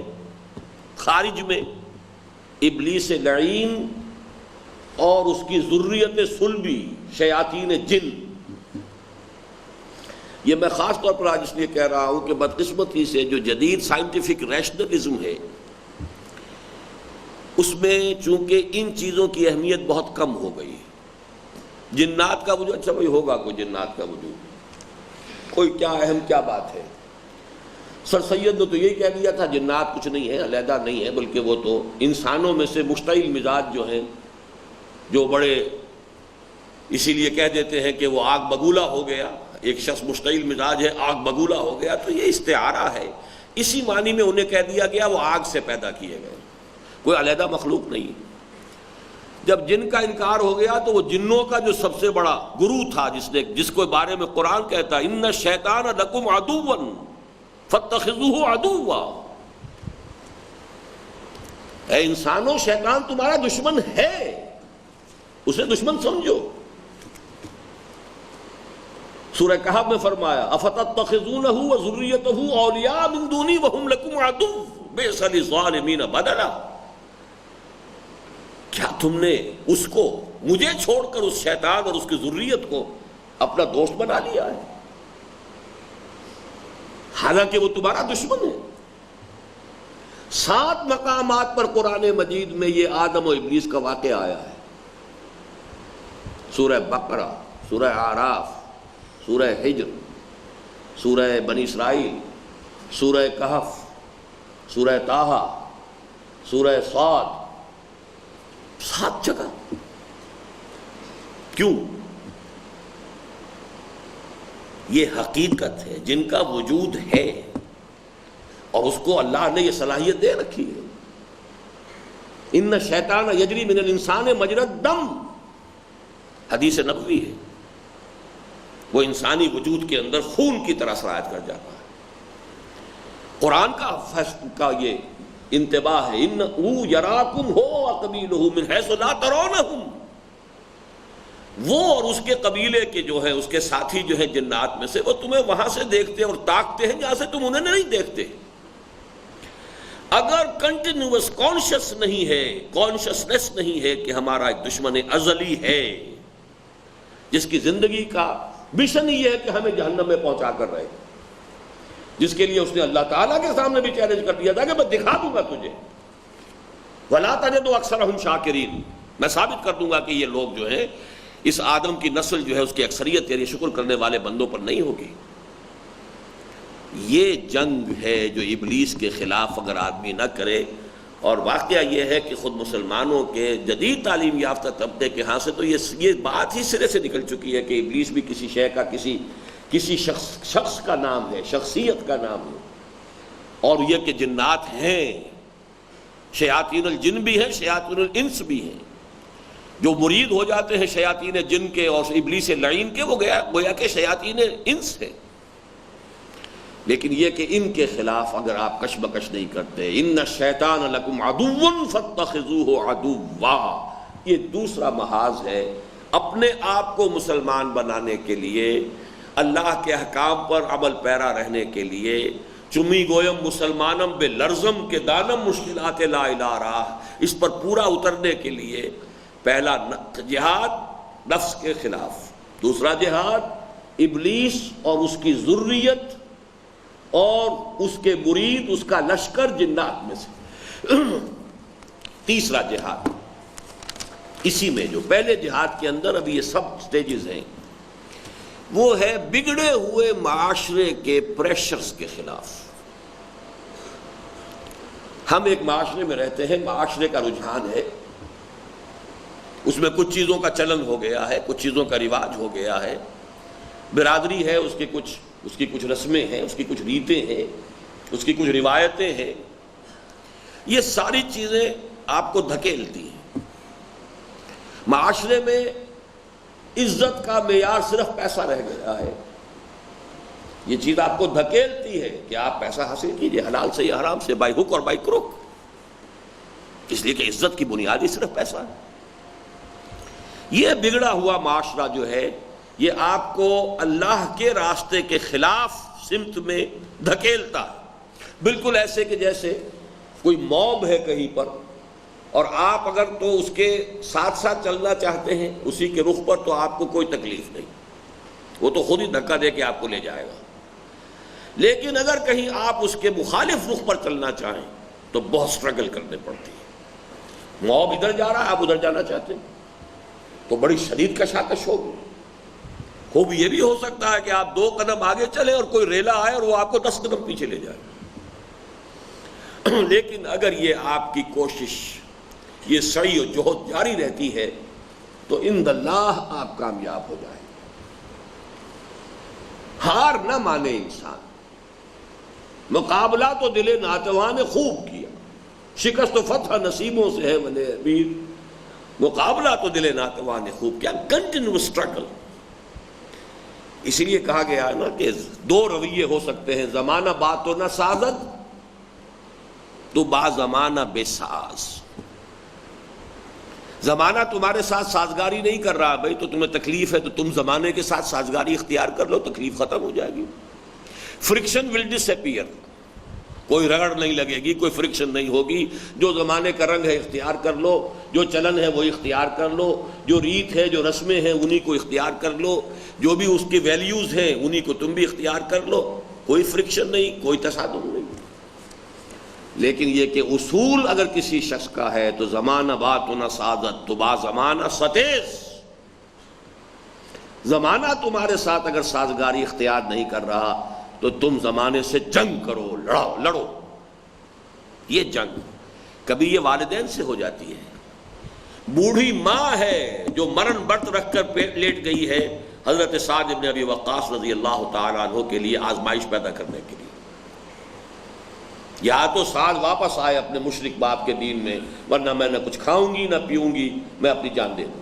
خارج میں ابلیس لعین اور اس کی ذریت صلبی، شیاطین جن۔ یہ میں خاص طور پر آج اس لیے کہہ رہا ہوں کہ بدقسمتی سے جو جدید سائنٹیفک ریشنلزم ہے، اس میں چونکہ ان چیزوں کی اہمیت بہت کم ہو گئی ہے۔ جنات کا وجود، اچھا بھائی ہوگا کوئی جنات کا وجود، کوئی کیا اہم کیا بات ہے؟ سر سید نے تو یہی کہہ دیا تھا جنات کچھ نہیں ہے، علیحدہ نہیں ہے، بلکہ وہ تو انسانوں میں سے مشتعل مزاج جو ہیں، جو بڑے اسی لیے کہہ دیتے ہیں کہ وہ آگ بگولا ہو گیا، ایک شخص مشتعل مزاج ہے، آگ بگولا ہو گیا، تو یہ استعارہ ہے، اسی معنی میں انہیں کہہ دیا گیا وہ آگ سے پیدا کیے گئے، کوئی علیحدہ مخلوق نہیں۔ جب جن کا انکار ہو گیا تو وہ جنوں کا جو سب سے بڑا گرو تھا، جس کو بارے میں قرآن کہتا ہے ان الشیطان لکم عدوا فاتخذوہ عدوا، اے انسانوں، شیطان تمہارا دشمن ہے، اسے دشمن سمجھو۔ سورہ کہف میں فرمایا افتتخذونہ وذریتہ اولیاء من دونی وہم لکم عدو بئس للظالمین بدلا، کیا تم نے اس کو، مجھے چھوڑ کر اس شیطان اور اس کی ذریت کو اپنا دوست بنا لیا ہے، حالانکہ وہ تمہارا دشمن ہے۔ 7 مقامات پر قرآن مجید میں یہ آدم و ابلیس کا واقعہ آیا ہے۔ سورہ بقرہ، سورہ اعراف، سورہ حجر، سورہ بنی اسرائیل، سورہ کہف، سورہ طٰہٰ، سورہ صاد، 7 جگہ۔ کیوں؟ یہ حقیقت ہے جن کا وجود ہے اور اس کو اللہ نے یہ صلاحیت دے رکھی ہے۔ ان الشیطان یجری من الانسان مجری الدم، حدیث نبوی ہے، وہ انسانی وجود کے اندر خون کی طرح سرایت کر جاتا ہے۔ قرآن کا یہ انتباہ ہے، انہ یراکم ہو وقبیلہ من حیث لا ترونہم، وہ اور اس کے قبیلے کے جو ہے، اس کے ساتھی جو ہیں جنات میں سے، وہ تمہیں وہاں سے دیکھتے اور تاکتے ہیں جہاں سے تم انہیں نہیں دیکھتے۔ اگر کنٹینیوس کانشس نہیں ہے، کانشسنس نہیں ہے کہ ہمارا ایک دشمن ازلی ہے جس کی زندگی کا مشن یہ ہے کہ ہمیں جہنم میں پہنچا کر رہے، جس کے لیے اس نے اللہ تعالیٰ کے سامنے بھی چیلنج کر دیا تھا کہ میں دکھا دوں گا تجھے، وَلَا تَجِدُ أَكْثَرَهُمْ شَاكِرِينَ، میں ثابت کر دوں گا کہ یہ لوگ جو ہیں، اس آدم کی نسل جو ہے، اس کی اکثریت یعنی شکر کرنے والے بندوں پر نہیں ہوگی۔ یہ جنگ ہے جو ابلیس کے خلاف اگر آدمی نہ کرے، اور واقعہ یہ ہے کہ خود مسلمانوں کے جدید تعلیم یافتہ طبقے کے ہاں سے تو یہ بات ہی سرے سے نکل چکی ہے کہ ابلیس بھی کسی شے کا، کسی شخص کا نام ہے، شخصیت کا نام ہے، اور یہ کہ جنات ہیں، شیاطین الجن بھی ہیں، شیاطین الانس بھی ہیں، جو مرید ہو جاتے ہیں شیاطین جن کے اور ابلیس لعین کے، وہ گویا کہ شیاطین انس ہے۔ لیکن یہ کہ ان کے خلاف اگر آپ کش بکش نہیں کرتے، ان الشیطان لکم عدو فاتخذوہ عدوا، یہ دوسرا محاذ ہے اپنے آپ کو مسلمان بنانے کے لیے، اللہ کے احکام پر عمل پیرا رہنے کے لیے، چمی گویم مسلمانم بے لرزم کے دانم مشکلات لا الہ راہ، اس پر پورا اترنے کے لیے پہلا جہاد نفس کے خلاف، دوسرا جہاد ابلیس اور اس کی ذریت اور اس کے مرید، اس کا لشکر جنات میں سے، تیسرا جہاد اسی میں جو پہلے جہاد کے اندر ابھی یہ سب سٹیجز ہیں، وہ ہے بگڑے ہوئے معاشرے کے پریشرز کے خلاف۔ ہم ایک معاشرے میں رہتے ہیں، معاشرے کا رجحان ہے، اس میں کچھ چیزوں کا چلن ہو گیا ہے، کچھ چیزوں کا رواج ہو گیا ہے، برادری ہے، اس کی کچھ رسمیں ہیں، اس کی کچھ ریتیں ہیں، اس کی کچھ روایتیں ہیں، یہ ساری چیزیں آپ کو دھکیلتی ہیں۔ معاشرے میں عزت کا معیار صرف پیسہ رہ گیا ہے، یہ چیز آپ کو دھکیلتی ہے کہ آپ پیسہ حاصل کیجئے، حلال سے یا حرام سے، بائی ہک اور بائی کروک، اس لیے کہ عزت کی بنیاد ہی صرف پیسہ ہے۔ یہ بگڑا ہوا معاشرہ جو ہے، یہ آپ کو اللہ کے راستے کے خلاف سمت میں دھکیلتا ہے، بالکل ایسے کہ جیسے کوئی موب ہے کہیں پر، اور آپ اگر تو اس کے ساتھ ساتھ چلنا چاہتے ہیں اسی کے رخ پر، تو آپ کو کوئی تکلیف نہیں، وہ تو خود ہی دھکا دے کے آپ کو لے جائے گا۔ لیکن اگر کہیں آپ اس کے مخالف رخ پر چلنا چاہیں تو بہت سٹرگل کرنے پڑتی ہے۔ موب ادھر جا رہا ہے، آپ ادھر جانا چاہتے ہیں تو بڑی شدید کشاکش ہوگی۔ خوب یہ بھی ہو سکتا ہے کہ آپ 2 قدم آگے چلیں اور کوئی ریلا آئے اور وہ آپ کو 10 قدم پیچھے لے جائے۔ لیکن اگر یہ آپ کی کوشش، یہ سعی و جہد جاری رہتی ہے تو عند اللہ آپ کامیاب ہو جائیں۔ ہار نہ مانے انسان، مقابلہ تو دل ناتواں نے خوب کیا، شکست و فتح نصیبوں سے ہے ونے امیر، مقابلہ تو دل ناتواں نے خوب کیا، کنٹینیوس اسٹرگل۔ اسی لیے کہا گیا ہے نا کہ 2 رویے ہو سکتے ہیں، زمانہ بات تو نہ سازد تو با زمانہ بے ساز، زمانہ تمہارے ساتھ سازگاری نہیں کر رہا، بھائی تو تمہیں تکلیف ہے تو تم زمانے کے ساتھ سازگاری اختیار کر لو، تکلیف ختم ہو جائے گی. فرکشن ول ڈس اپیئر، کوئی رگڑ نہیں لگے گی، کوئی فرکشن نہیں ہوگی. جو زمانے کا رنگ ہے اختیار کر لو، جو چلن ہے وہ اختیار کر لو، جو ریت ہے جو رسمیں ہیں انہی کو اختیار کر لو، جو بھی اس کی ویلیوز ہیں انہی کو تم بھی اختیار کر لو. کوئی فرکشن نہیں، کوئی تصادم نہیں. لیکن یہ کہ اصول اگر کسی شخص کا ہے تو زمانہ باتنا سعادت تو با زمانہ ستیز. زمانہ تمہارے ساتھ اگر سازگاری اختیار نہیں کر رہا تو تم زمانے سے جنگ کرو، لڑو. یہ جنگ کبھی یہ والدین سے ہو جاتی ہے. بوڑھی ماں ہے جو مرن برت رکھ کر لیٹ گئی ہے حضرت سعد بن ابی وقاص رضی اللہ تعالیٰ عنہ کے لیے آزمائش پیدا کرنے کے لیے. یا تو سعد واپس آئے اپنے مشرک باپ کے دین میں، ورنہ میں نہ کچھ کھاؤں گی نہ پیوں گی، میں اپنی جان دے دوں.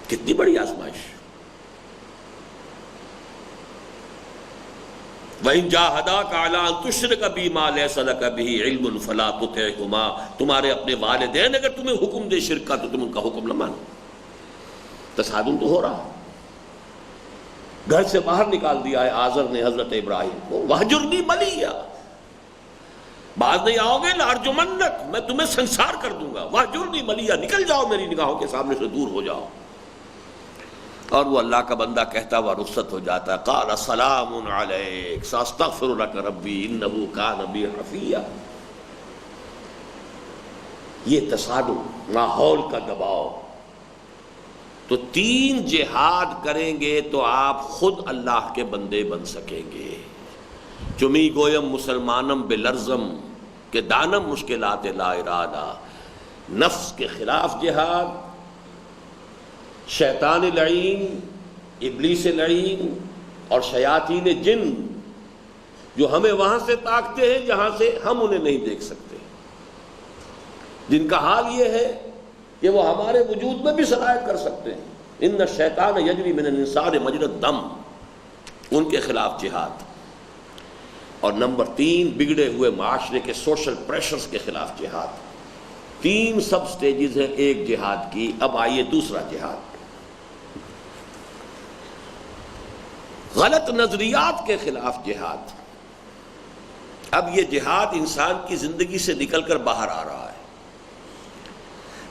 کتنی بڑی آزمائش. وَإِن جَاهَدَاكَ عَلَىٰ أَن تُشْرِكَ بِي مَا لَيْسَ لَكَ بِهِ عِلْمٌ فَلَا تُطِعْهُمَا. تمہارے اپنے والدین اگر تمہیں حکم دے شرک کا تو تم ان کا حکم نہ مانو. تصادم تو ہو رہا. گھر سے باہر نکال دیا ہے آزر نے حضرت ابراہیم کو. وَهْجُرْنِي مَلِيًّا، بعد نہیں آؤ گے لَأَرْجُمَنَّكَ، میں تمہیں سنسار کر دوں گا. وَهْجُرْنِي مَلِيًّا، نکل جاؤ میری نگاہوں کے سامنے سے دور ہو جاؤ. اور وہ اللہ کا بندہ کہتا ہوا رخصت ہو جاتا ہے. قال سلام علیک ساستغفر لک ربی انہ کان بی حفیہ. یہ تصادم، ماحول کا دباؤ. تو 3 جہاد کریں گے تو آپ خود اللہ کے بندے بن سکیں گے. چمی گویم مسلمانم بلرزم کہ دانم مشکلات لا ارادہ. نفس کے خلاف جہاد، شیطان لعین، ابلیس لعین اور شیاطین جن جو ہمیں وہاں سے تاکتے ہیں جہاں سے ہم انہیں نہیں دیکھ سکتے، جن کا حال یہ ہے کہ وہ ہمارے وجود میں بھی سرایت کر سکتے ہیں. ان الشیطان یجری من الانسان مجری الدم. ان کے خلاف جہاد. اور نمبر 3 بگڑے ہوئے معاشرے کے سوشل پریشرز کے خلاف جہاد. 3 سب سٹیجز ہیں ایک جہاد کی. اب آئیے دوسرا جہاد، غلط نظریات کے خلاف جہاد. اب یہ جہاد انسان کی زندگی سے نکل کر باہر آ رہا ہے.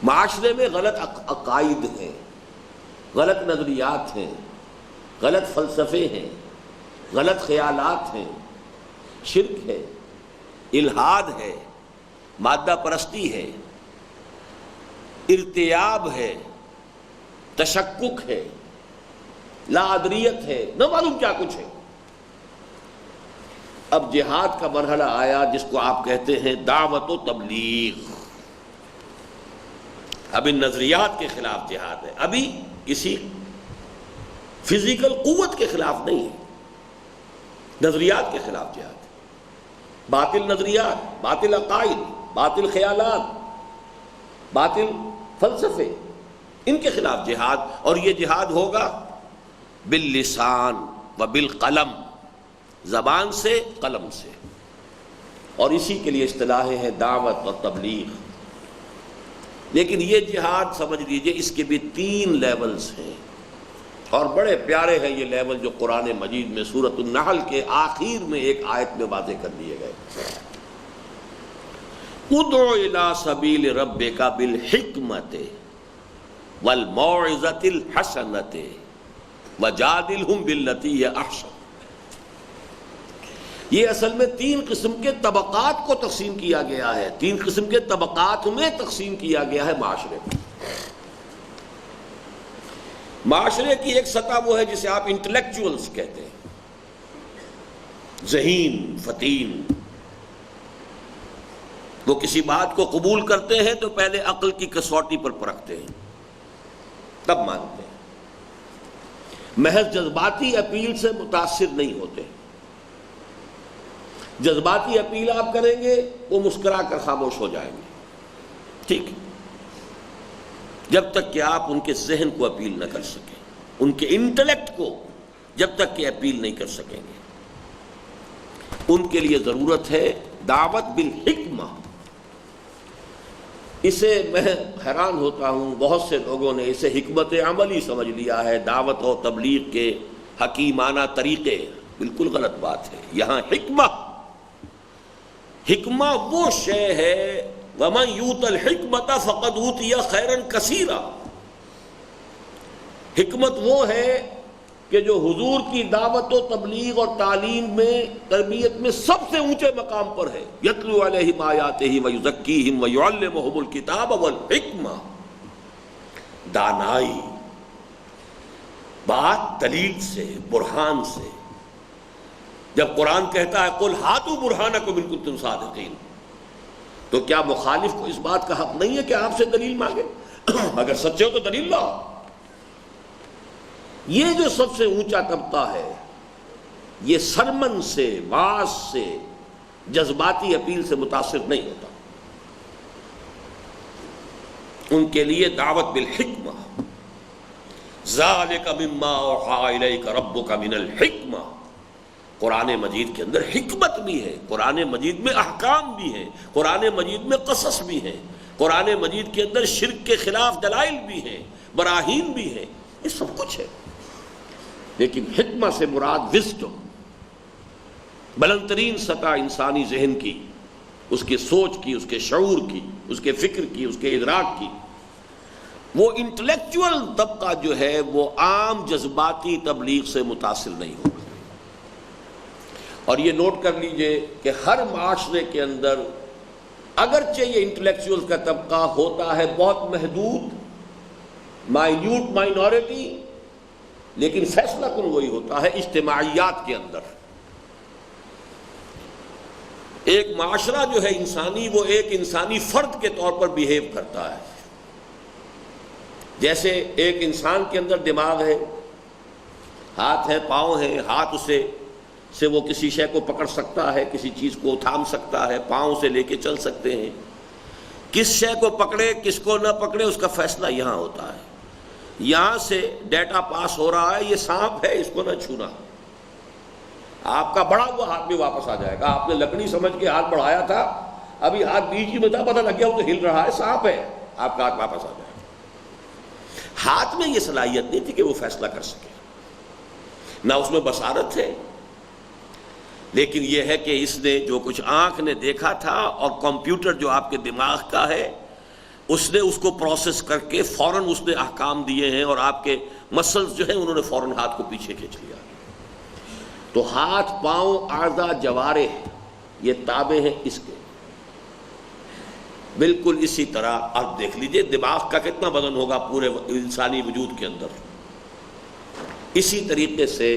معاشرے میں غلط عقائد ہیں، غلط نظریات ہیں، غلط فلسفے ہیں، غلط خیالات ہیں، شرک ہے، الحاد ہے، مادہ پرستی ہے، ارتیاب ہے، تشکک ہے، لا ادریت ہے، نہ معلوم کیا کچھ ہے. اب جہاد کا مرحلہ آیا جس کو آپ کہتے ہیں دعوت و تبلیغ. اب ان نظریات کے خلاف جہاد ہے. ابھی کسی فزیکل قوت کے خلاف نہیں ہے، نظریات کے خلاف جہاد ہے. باطل نظریات، باطل عقائد، باطل خیالات، باطل فلسفے، ان کے خلاف جہاد. اور یہ جہاد ہوگا باللسان و بالقلم، زبان سے، قلم سے. اور اسی کے لیے اصطلاحیں ہیں دعوت اور تبلیغ. لیکن یہ جہاد سمجھ لیجئے اس کے بھی 3 لیولز ہیں، اور بڑے پیارے ہیں یہ لیول جو قرآن مجید میں سورۃ النحل کے آخر میں ایک آیت میں واضح کر دیے گئے. ادع الی سبیل ربک بالحکمت والموعظۃ الحسنۃ وجادلہم باللتی ہی احسن. یہ اصل میں 3 قسم کے طبقات کو تقسیم کیا گیا ہے، 3 قسم کے طبقات میں تقسیم کیا گیا ہے معاشرے کو. معاشرے کی ایک سطح وہ ہے جسے آپ انٹلیکچوئلز کہتے ہیں، ذہین، فطین. وہ کسی بات کو قبول کرتے ہیں تو پہلے عقل کی کسوٹی پر پرکھتے ہیں، تب مانتے ہیں. محض جذباتی اپیل سے متاثر نہیں ہوتے. جذباتی اپیل آپ کریں گے وہ مسکرا کر خاموش ہو جائیں گے، ٹھیک، جب تک کہ آپ ان کے ذہن کو اپیل نہ کر سکیں، ان کے انٹلیکٹ کو جب تک کہ اپیل نہیں کر سکیں گے. ان کے لیے ضرورت ہے دعوت بالحکمہ. اسے میں حیران ہوتا ہوں، بہت سے لوگوں نے اسے حکمت عملی سمجھ لیا ہے، دعوت اور تبلیغ کے حکیمانہ طریقے. بالکل غلط بات ہے. یہاں حکمہ وہ شے ہے وَمَنْ يُؤْتَ الْحِكْمَةَ فَقَدْ أُوتِيَ خَيْرًا كَثِيرًا. حکمت وہ ہے کہ جو حضور کی دعوت و تبلیغ اور تعلیم میں، تربیت میں سب سے اونچے مقام پر ہے. یتلو علیہم آیاتہ ویزکیہم ویعلمہم الکتاب والحکمہ. دانائی، بات دلیل سے، برہان سے. جب قرآن کہتا ہے قل ہاتوا برہانکم ان کنتم صادقین، تو کیا مخالف کو اس بات کا حق نہیں ہے کہ آپ سے دلیل مانگے؟ اگر سچے ہو تو دلیل لاؤ. یہ جو سب سے اونچا طبقہ ہے، یہ سرمن سے، واعظ سے، جذباتی اپیل سے متاثر نہیں ہوتا. ان کے لیے دعوت بالحکمہ. ذالک مما اوحی الیک ربک من الحکمہ. قرآن مجید کے اندر حکمت بھی ہے، قرآن مجید میں احکام بھی ہیں، قرآن مجید میں قصص بھی ہیں، قرآن مجید کے اندر شرک کے خلاف دلائل بھی ہیں، براہین بھی ہیں. یہ سب کچھ ہے. لیکن حکمہ سے مراد وزڈم، بلند ترین سطح انسانی ذہن کی، اس کے سوچ کی، اس کے شعور کی، اس کے فکر کی، اس کے ادراک کی. وہ انٹلیکچول طبقہ جو ہے وہ عام جذباتی تبلیغ سے متاثر نہیں ہوگا. اور یہ نوٹ کر لیجئے کہ ہر معاشرے کے اندر اگرچہ یہ انٹلیکچول کا طبقہ ہوتا ہے بہت محدود، مائنیوٹ مائنورٹی، لیکن فیصلہ کن وہی ہوتا ہے اجتماعیات کے اندر. ایک معاشرہ جو ہے انسانی، وہ ایک انسانی فرد کے طور پر بیہیو کرتا ہے. جیسے ایک انسان کے اندر دماغ ہے، ہاتھ ہے، پاؤں ہے. ہاتھ سے وہ کسی شے کو پکڑ سکتا ہے، کسی چیز کو تھام سکتا ہے، پاؤں سے لے کے چل سکتے ہیں. کس شے کو پکڑے کس کو نہ پکڑے اس کا فیصلہ یہاں ہوتا ہے. یہاں سے ڈیٹا پاس ہو رہا ہے، یہ سانپ ہے اس کو نہ چھونا. آپ کا بڑا ہوا ہاتھ بھی واپس آ جائے گا. آپ نے لکڑی سمجھ کے ہاتھ بڑھایا تھا، ابھی ہاتھ بیچ میں تھا، پتہ لگ گیا وہ تو ہل رہا ہے، سانپ ہے، آپ کا ہاتھ واپس آ جائے گا. ہاتھ میں یہ صلاحیت نہیں تھی کہ وہ فیصلہ کر سکے، نہ اس میں بصارت ہے. لیکن یہ ہے کہ اس نے جو کچھ آنکھ نے دیکھا تھا اور کمپیوٹر جو آپ کے دماغ کا ہے، اس نے اس کو پروسیس کر کے فوراً اس نے احکام دیے ہیں، اور آپ کے مسلز جو ہیں انہوں نے فوراً ہاتھ کو پیچھے کھینچ لیا. تو ہاتھ، پاؤں، اعضاء، جوارح یہ تابع ہیں اس کے. بالکل اسی طرح آپ دیکھ لیجئے دماغ کا کتنا وزن ہوگا پورے انسانی وجود کے اندر. اسی طریقے سے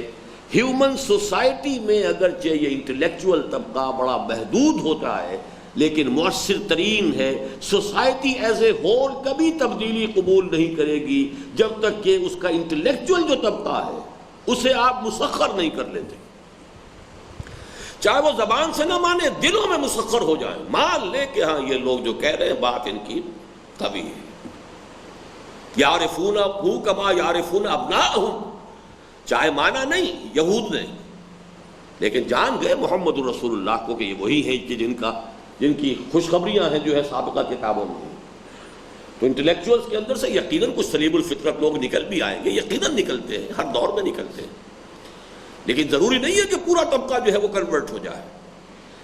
ہیومن سوسائٹی میں اگرچہ یہ انٹلیکچول طبقہ بڑا محدود ہوتا ہے، لیکن مؤثر ترین ہے. سوسائٹی ایز اے ہول کبھی تبدیلی قبول نہیں کرے گی جب تک کہ اس کا انٹلیکچول جو طبقہ ہے اسے آپ مسخر نہیں کر لیتے. چاہے وہ زبان سے نہ مانے، دلوں میں مسخر ہو جائیں، مان لے کہ ہاں یہ لوگ جو کہہ رہے ہیں بات ان کی قوی ہے. یعرفونہ کما یعرفون ابناءہم، چاہے مانا نہیں یہود نے، لیکن جان گئے محمد رسول اللہ کو کہ یہ وہی ہیں کہ جن کی خوشخبریاں ہیں جو ہے سابقہ کتابوں میں. تو انٹلیکچوئلز کے اندر سے یقیناً کچھ سلیم الفطرت لوگ نکل بھی آئیں گے، یقیناً نکلتے ہیں، ہر دور میں نکلتے ہیں. لیکن ضروری نہیں ہے کہ پورا طبقہ جو ہے وہ کنورٹ ہو جائے.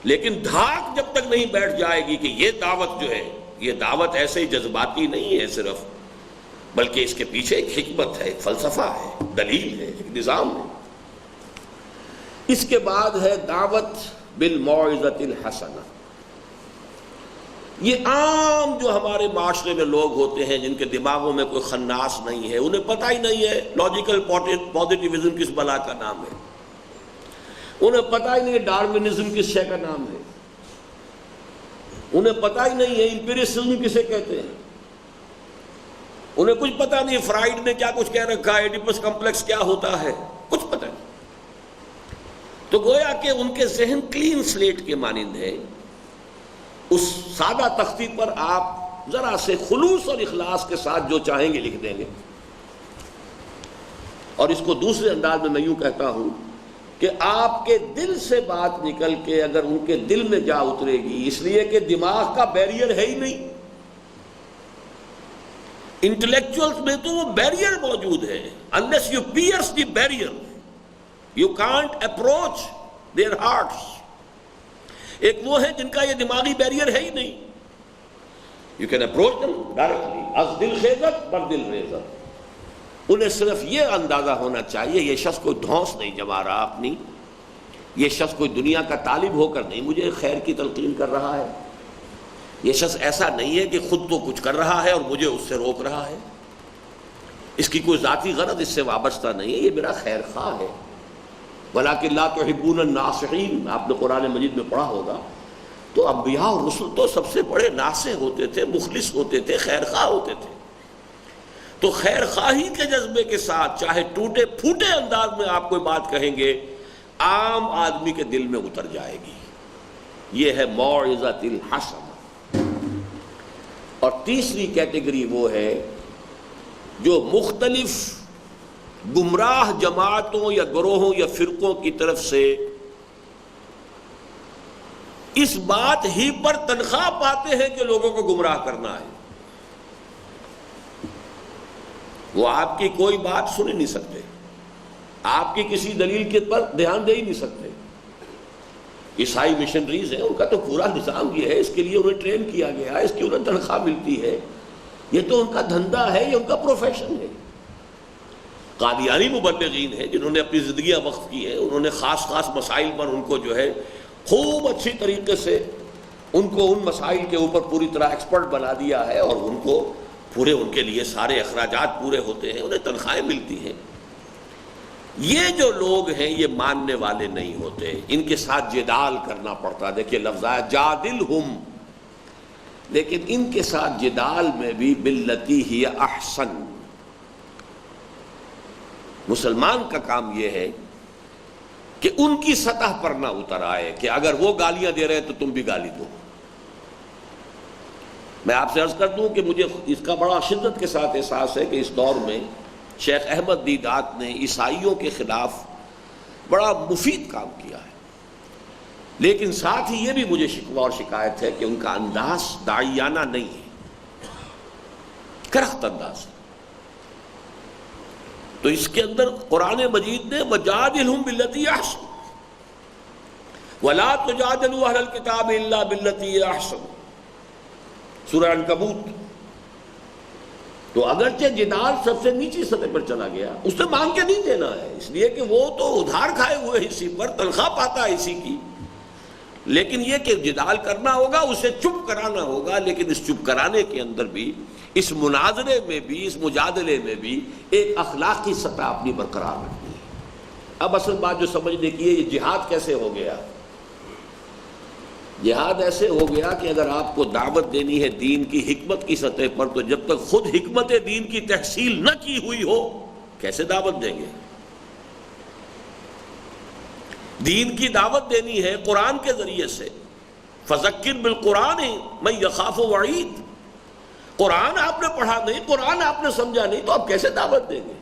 لیکن دھاک جب تک نہیں بیٹھ جائے گی کہ یہ دعوت جو ہے، یہ دعوت ایسے ہی جذباتی نہیں ہے صرف، بلکہ اس کے پیچھے ایک حکمت ہے، ایک فلسفہ ہے، دلیل ہے، ایک نظام ہے. اس کے بعد ہے دعوت بالموعظۃ الحسنہ. یہ عام جو ہمارے معاشرے میں لوگ ہوتے ہیں جن کے دماغوں میں کوئی خناس نہیں ہے، انہیں پتہ ہی نہیں ہے لاجیکل پوزیٹیوزم کس بلا کا نام ہے، انہیں پتہ ہی نہیں ڈارونزم کس شے کا نام ہے، انہیں پتہ ہی نہیں ہے امپیریسزم کسے کہتے ہیں، انہیں کچھ پتہ نہیں فرائیڈ نے کیا کچھ کہہ رکھا ہے، ایڈیپس کمپلیکس کیا ہوتا ہے، کچھ پتہ نہیں. تو گویا کہ ان کے ذہن کلین سلیٹ کے مانند ہے. اس سادہ تختی پر آپ ذرا سے خلوص اور اخلاص کے ساتھ جو چاہیں گے لکھ دیں گے. اور اس کو دوسرے انداز میں میں یوں کہتا ہوں کہ آپ کے دل سے بات نکل کے اگر ان کے دل میں جا اترے گی، اس لیے کہ دماغ کا بیریئر ہے ہی نہیں، انٹلیکچوئلز میں تو وہ بیریئر موجود ہے. unless you pierce the barrier you can't approach their hearts. ایک وہ ہے جن کا یہ دماغی بیریئر ہے ہی نہیں. You can approach them directly. از دل خیزت بر دل ریزت. انہیں صرف یہ اندازہ ہونا چاہیے یہ شخص کوئی دھونس نہیں جما رہا اپنی، یہ شخص کوئی دنیا کا طالب ہو کر نہیں مجھے خیر کی تلقین کر رہا ہے، یہ شخص ایسا نہیں ہے کہ خود تو کچھ کر رہا ہے اور مجھے اس سے روک رہا ہے، اس کی کوئی ذاتی غرض اس سے وابستہ نہیں ہے، یہ میرا خیر خواہ ہے. وَلَٰكِن لَا تُحِبُّونَ النَّاصِحِينَ آپ نے قرآن مجید میں پڑھا ہوگا. تو انبیاء اور رسل تو سب سے بڑے ناصح ہوتے تھے، مخلص ہوتے تھے، خیر خواہ ہوتے تھے. تو خیر خواہی کے جذبے کے ساتھ چاہے ٹوٹے پھوٹے انداز میں آپ کوئی بات کہیں گے، عام آدمی کے دل میں اتر جائے گی. یہ ہے موعظۃ الحسنہ. اور تیسری کیٹیگری وہ ہے جو مختلف گمراہ جماعتوں یا گروہوں یا فرقوں کی طرف سے اس بات ہی پر تنخواہ پاتے ہیں کہ لوگوں کو گمراہ کرنا ہے. وہ آپ کی کوئی بات سن ہی نہیں سکتے، آپ کی کسی دلیل کے پر دھیان دے ہی نہیں سکتے. عیسائی مشنریز ہیں، ان کا تو پورا نظام یہ ہے، اس کے لیے انہیں ٹرین کیا گیا ہے، اس کی انہیں تنخواہ ملتی ہے، یہ تو ان کا دھندا ہے، یہ ان کا پروفیشن ہے. قادیانی مبلغین ہیں جنہوں نے اپنی زندگیاں وقف کی ہیں، انہوں نے خاص مسائل پر ان کو جو ہے خوب اچھی طریقے سے ان کو ان مسائل کے اوپر پوری طرح ایکسپرٹ بنا دیا ہے، اور ان کو پورے ان کے لیے سارے اخراجات پورے ہوتے ہیں، انہیں تنخواہیں ملتی ہیں. یہ جو لوگ ہیں یہ ماننے والے نہیں ہوتے، ان کے ساتھ جدال کرنا پڑتا. دیکھیے لفظ ہے جادلہم، لیکن ان کے ساتھ جدال میں بھی باللتی ہی احسن. مسلمان کا کام یہ ہے کہ ان کی سطح پر نہ اتر آئے کہ اگر وہ گالیاں دے رہے تو تم بھی گالی دو. میں آپ سے عرض کر دوں کہ مجھے اس کا بڑا شدت کے ساتھ احساس ہے کہ اس دور میں شیخ احمد دیدات نے عیسائیوں کے خلاف بڑا مفید کام کیا ہے، لیکن ساتھ ہی یہ بھی مجھے شکوہ اور شکایت ہے کہ ان کا انداز داعیانہ نہیں ہے، کرخت انداز ہے. تو اس کے اندر قرآن مجید نے وَجَادِلْهُمْ بِالَّتِي أَحْسَنُ وَلَا تُجَادِلُوا أَهْلَ الْكِتَابِ إِلَّا بِالَّتِي أَحْسَنُ، سورہ عنکبوت. تو اگرچہ جدال سب سے نیچی سطح پر چلا گیا، اس سے مانگ کے نہیں دینا ہے، اس لیے کہ وہ تو ادھار کھائے ہوئے اسی پر تنخواہ پاتا ہے اسی کی، لیکن یہ کہ جدال کرنا ہوگا، اسے چپ کرانا ہوگا. لیکن اس چپ کرانے کے اندر بھی، اس مناظرے میں بھی، اس مجادلے میں بھی ایک اخلاقی سطح اپنی برقرار رکھنی ہے. اب اصل بات جو سمجھنے کی ہے، یہ جہاد کیسے ہو گیا؟ جہاد ایسے ہو گیا کہ اگر آپ کو دعوت دینی ہے دین کی حکمت کی سطح پر، تو جب تک خود حکمت دین کی تحصیل نہ کی ہوئی ہو کیسے دعوت دیں گے؟ دین کی دعوت دینی ہے قرآن کے ذریعے سے. فذکر بالقرآن من یخاف وعید. قرآن آپ نے پڑھا نہیں، قرآن آپ نے سمجھا نہیں، تو آپ کیسے دعوت دیں گے؟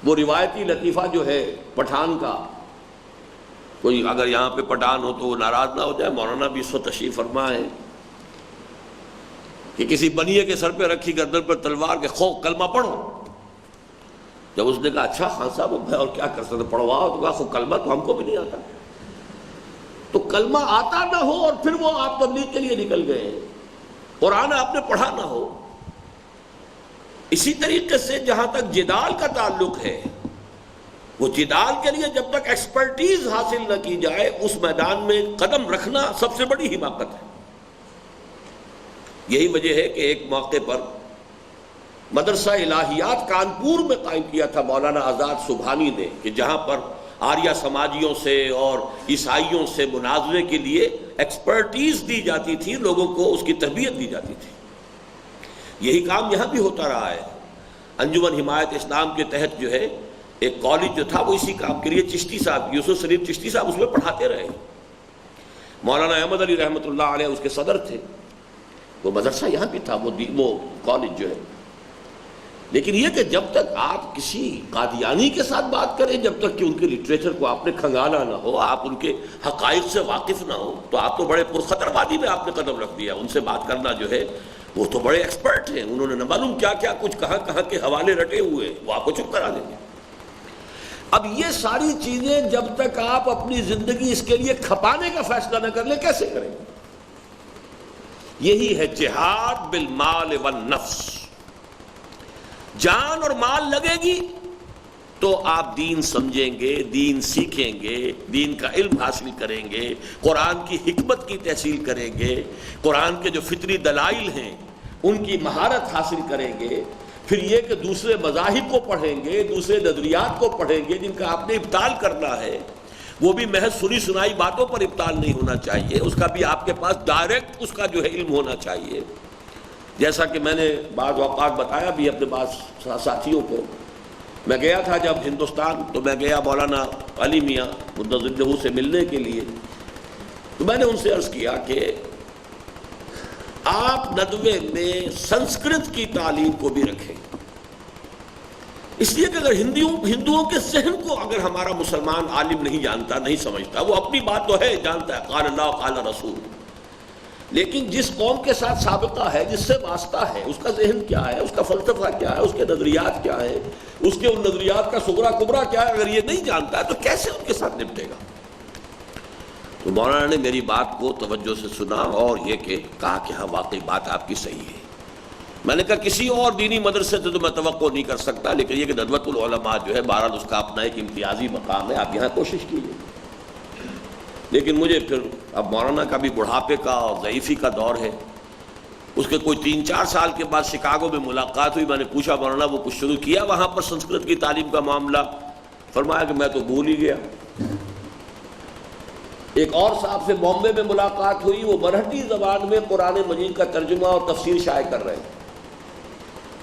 وہ روایتی لطیفہ جو ہے پٹھان کا، کوئی اگر یہاں پہ پٹھان ہو تو وہ ناراض نہ ہو جائے، مولانا بھی اس وقت تشریف فرما ہے، کہ کسی بنیے کے سر پہ رکھی گردن پر تلوار کے خو کلمہ پڑھو. جب اس نے کہا اچھا خان صاحب میں اور کیا کر سکتے پڑھواؤ، تو کہا خو کلمہ تو ہم کو بھی نہیں آتا. تو کلمہ آتا نہ ہو اور پھر وہ آپ تبلیغ کے لیے نکل گئے، قرآن آپ نے پڑھا نہ ہو. اسی طریقے سے جہاں تک جدال کا تعلق ہے، وہ جدال کے لیے جب تک ایکسپرٹیز حاصل نہ کی جائے اس میدان میں قدم رکھنا سب سے بڑی حماقت ہے. یہی وجہ ہے کہ ایک موقع پر مدرسہ الہیات کانپور میں قائم کیا تھا مولانا آزاد سبحانی نے، کہ جہاں پر آریہ سماجیوں سے اور عیسائیوں سے مناظرے کے لیے ایکسپرٹیز دی جاتی تھی، لوگوں کو اس کی تربیت دی جاتی تھی. یہی کام یہاں بھی ہوتا رہا ہے. انجمن حمایت اسلام کے تحت جو ہے ایک کالج جو تھا وہ اسی کام کے لیے چشتی صاحب یوسف سلیم چشتی صاحب اس میں پڑھاتے رہے. مولانا احمد علی رحمۃ اللہ علیہ اس کے صدر تھے. وہ مدرسہ یہاں بھی تھا، وہ کالج جو ہے. لیکن یہ کہ جب تک آپ کسی قادیانی کے ساتھ بات کریں، جب تک کہ ان کے لٹریچر کو آپ نے کھنگالا نہ ہو، آپ ان کے حقائق سے واقف نہ ہو، تو آپ تو بڑے پرخطر وادی میں آپ نے قدم رکھ دیا۔ ان سے بات کرنا جو ہے، وہ تو بڑے ایکسپرٹ ہیں، انہوں نے نہ معلوم کیا کیا کچھ کہاں کے حوالے رٹے ہوئے، وہ آپ کو چپ کرا دیں گے۔ اب یہ ساری چیزیں جب تک آپ اپنی زندگی اس کے لیے کھپانے کا فیصلہ نہ کر لیں، کیسے کریں گے؟ یہی ہے جہاد بالمال والنفس۔ جان اور مال لگے گی تو آپ دین سمجھیں گے، دین سیکھیں گے، دین کا علم حاصل کریں گے، قرآن کی حکمت کی تحصیل کریں گے، قرآن کے جو فطری دلائل ہیں ان کی مہارت حاصل کریں گے۔ پھر یہ کہ دوسرے مذاہب کو پڑھیں گے، دوسرے نظریات کو پڑھیں گے جن کا آپ نے ابطال کرنا ہے، وہ بھی محض سنی سنائی باتوں پر ابطال نہیں ہونا چاہیے، اس کا بھی آپ کے پاس ڈائریکٹ اس کا جو ہے علم ہونا چاہیے۔ جیسا کہ میں نے بعض اوقات بتایا بھی اپنے بعض ساتھیوں کو، میں گیا تھا جب ہندوستان، تو میں گیا مولانا علی میاں مدظر له سے ملنے کے لیے، تو میں نے ان سے عرض کیا کہ آپ ندوے میں سنسکرت کی تعلیم کو بھی رکھیں، اس لیے کہ اگر ہندوؤں کے ذہن کو اگر ہمارا مسلمان عالم نہیں جانتا، نہیں سمجھتا، وہ اپنی بات تو ہے جانتا ہے، قال اللہ قال رسول، لیکن جس قوم کے ساتھ سابقہ ہے، جس سے واسطہ ہے، اس کا ذہن کیا ہے، اس کا فلسفہ کیا ہے، اس کے نظریات کیا ہے، اس کے ان نظریات کا صغرا کبرا کیا ہے، اگر یہ نہیں جانتا ہے تو کیسے ان کے ساتھ نپٹے گا؟ تو مولانا نے میری بات کو توجہ سے سنا اور یہ کہ کہا کہ ہاں واقعی بات آپ کی صحیح ہے۔ میں نے کہا کسی اور دینی مدرسے سے تو میں توقع نہیں کر سکتا، لیکن یہ کہ ندوۃ العلماء جو ہے بہرحال اس کا اپنا ایک امتیازی مقام ہے، آپ یہاں کوشش کیجیے۔ لیکن مجھے پھر اب مولانا کا بھی بڑھاپے کا اور ضعیفی کا دور ہے، اس کے کوئی 3-4 سال کے بعد شکاگو میں ملاقات ہوئی، میں نے پوچھا مولانا وہ کچھ شروع کیا وہاں پر سنسکرت کی تعلیم کا معاملہ؟ فرمایا کہ میں تو بھول ہی گیا۔ ایک اور صاحب سے بامبے میں ملاقات ہوئی، وہ مرہٹی زبان میں قرآن مجید کا ترجمہ اور تفسیر شائع کر رہے ہیں،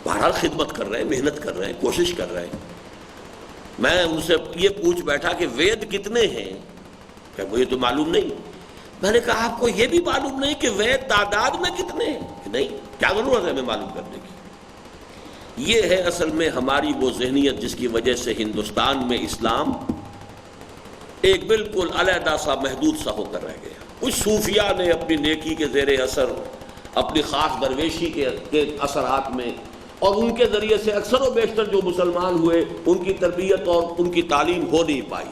بہرحال خدمت کر رہے ہیں، محنت کر رہے ہیں، کوشش کر رہے ہیں۔ میں ان سے یہ پوچھ بیٹھا کہ وید کتنے ہیں؟ کہ مجھے تو معلوم نہیں۔ میں نے کہا آپ کو یہ بھی معلوم نہیں کہ وید تعداد میں کتنے ہیں؟ کہ نہیں، کیا ضرورت ہے ہمیں معلوم کرنے کی؟ یہ ہے اصل میں ہماری وہ ذہنیت جس کی وجہ سے ہندوستان میں اسلام ایک بالکل علیحدہ سا محدود سا ہو کر رہ گیا۔ کچھ صوفیاء نے اپنی نیکی کے زیر اثر، اپنی خاص درویشی کے اثرات میں، اور ان کے ذریعے سے اکثر و بیشتر جو مسلمان ہوئے ان کی تربیت اور ان کی تعلیم ہو نہیں پائی۔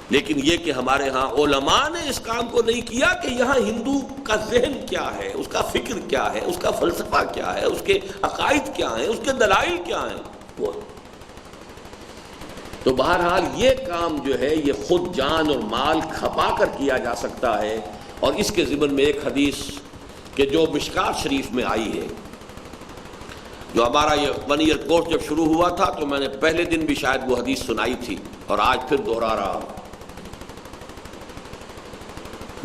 لیکن یہ کہ ہمارے ہاں علماء نے اس کام کو نہیں کیا کہ یہاں ہندو کا ذہن کیا ہے، اس کا فکر کیا ہے، اس کا فلسفہ کیا ہے، اس کے عقائد کیا ہیں، اس کے دلائل کیا ہیں۔ وہ تو بہرحال یہ کام جو ہے یہ خود جان اور مال کھپا کر کیا جا سکتا ہے۔ اور اس کے ضمن میں ایک حدیث کہ جو مشکات شریف میں آئی ہے، جو ہمارا یہ 1 ایئر کورس جب شروع ہوا تھا تو میں نے پہلے دن بھی شاید وہ حدیث سنائی تھی اور آج پھر دوہرا رہا ہوں۔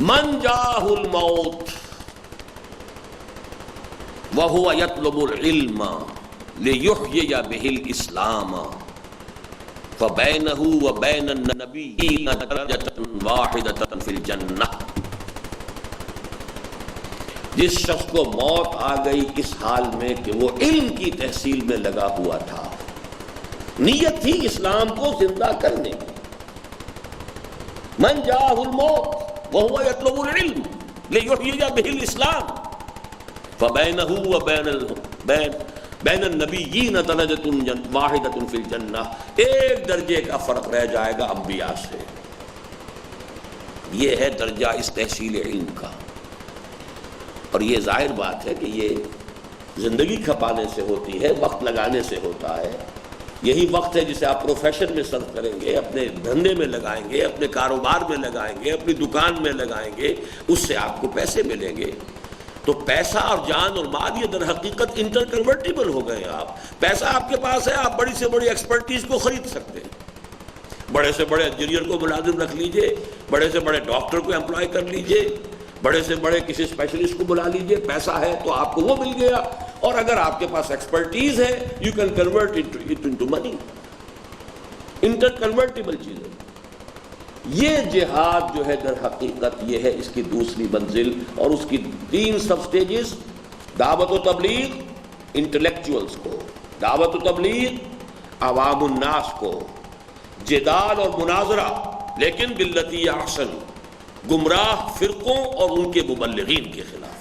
من جاہ الموت وہو یطلب العلم لیحیی بہ الاسلام فبینہ وبین النبیین درجۃ واحدۃ فی الجنہ۔ جس شخص کو موت آ گئی اس حال میں کہ وہ علم کی تحصیل میں لگا ہوا تھا، نیت تھی اسلام کو زندہ کرنے کی۔ من جاہ الموت وہو یطلب العلم لیحیی بہ الاسلام فبینہ وبین النبیین درجۃ واحدۃ فی الجنہ۔ ایک درجے کا فرق رہ جائے گا انبیاء سے۔ یہ ہے درجہ اس تحصیل علم کا۔ اور یہ ظاہر بات ہے کہ یہ زندگی کھپانے سے ہوتی ہے، وقت لگانے سے ہوتا ہے۔ یہی وقت ہے جسے آپ پروفیشن میں صرف کریں گے، اپنے دھندے میں لگائیں گے، اپنے کاروبار میں لگائیں گے، اپنی دکان میں لگائیں گے، اس سے آپ کو پیسے ملیں گے۔ تو پیسہ اور جان اور مال یہ در حقیقت انٹر کنورٹیبل ہو گئے۔ آپ پیسہ آپ کے پاس ہے، آپ بڑی سے بڑی ایکسپرٹیز کو خرید سکتے ہیں، بڑے سے بڑے انجینئر کو ملازم رکھ لیجئے، بڑے سے بڑے ڈاکٹر کو امپلائی کر لیجئے، بڑے سے بڑے کسی اسپیشلسٹ کو بلا لیجئے، پیسہ ہے تو آپ کو وہ مل گیا۔ اور اگر آپ کے پاس ایکسپرٹیز ہے you can convert it into money, interconvertible چیزیں۔ یہ جہاد جو ہے در حقیقت یہ ہے اس کی دوسری منزل، اور اس کی 3 سب سٹیجز: دعوت و تبلیغ، انٹلیکچوئلز کو، دعوت و تبلیغ عوام الناس کو، جدال اور مناظرہ لیکن باللتی احسن، گمراہ فرقوں اور ان کے مبلغین کے خلاف۔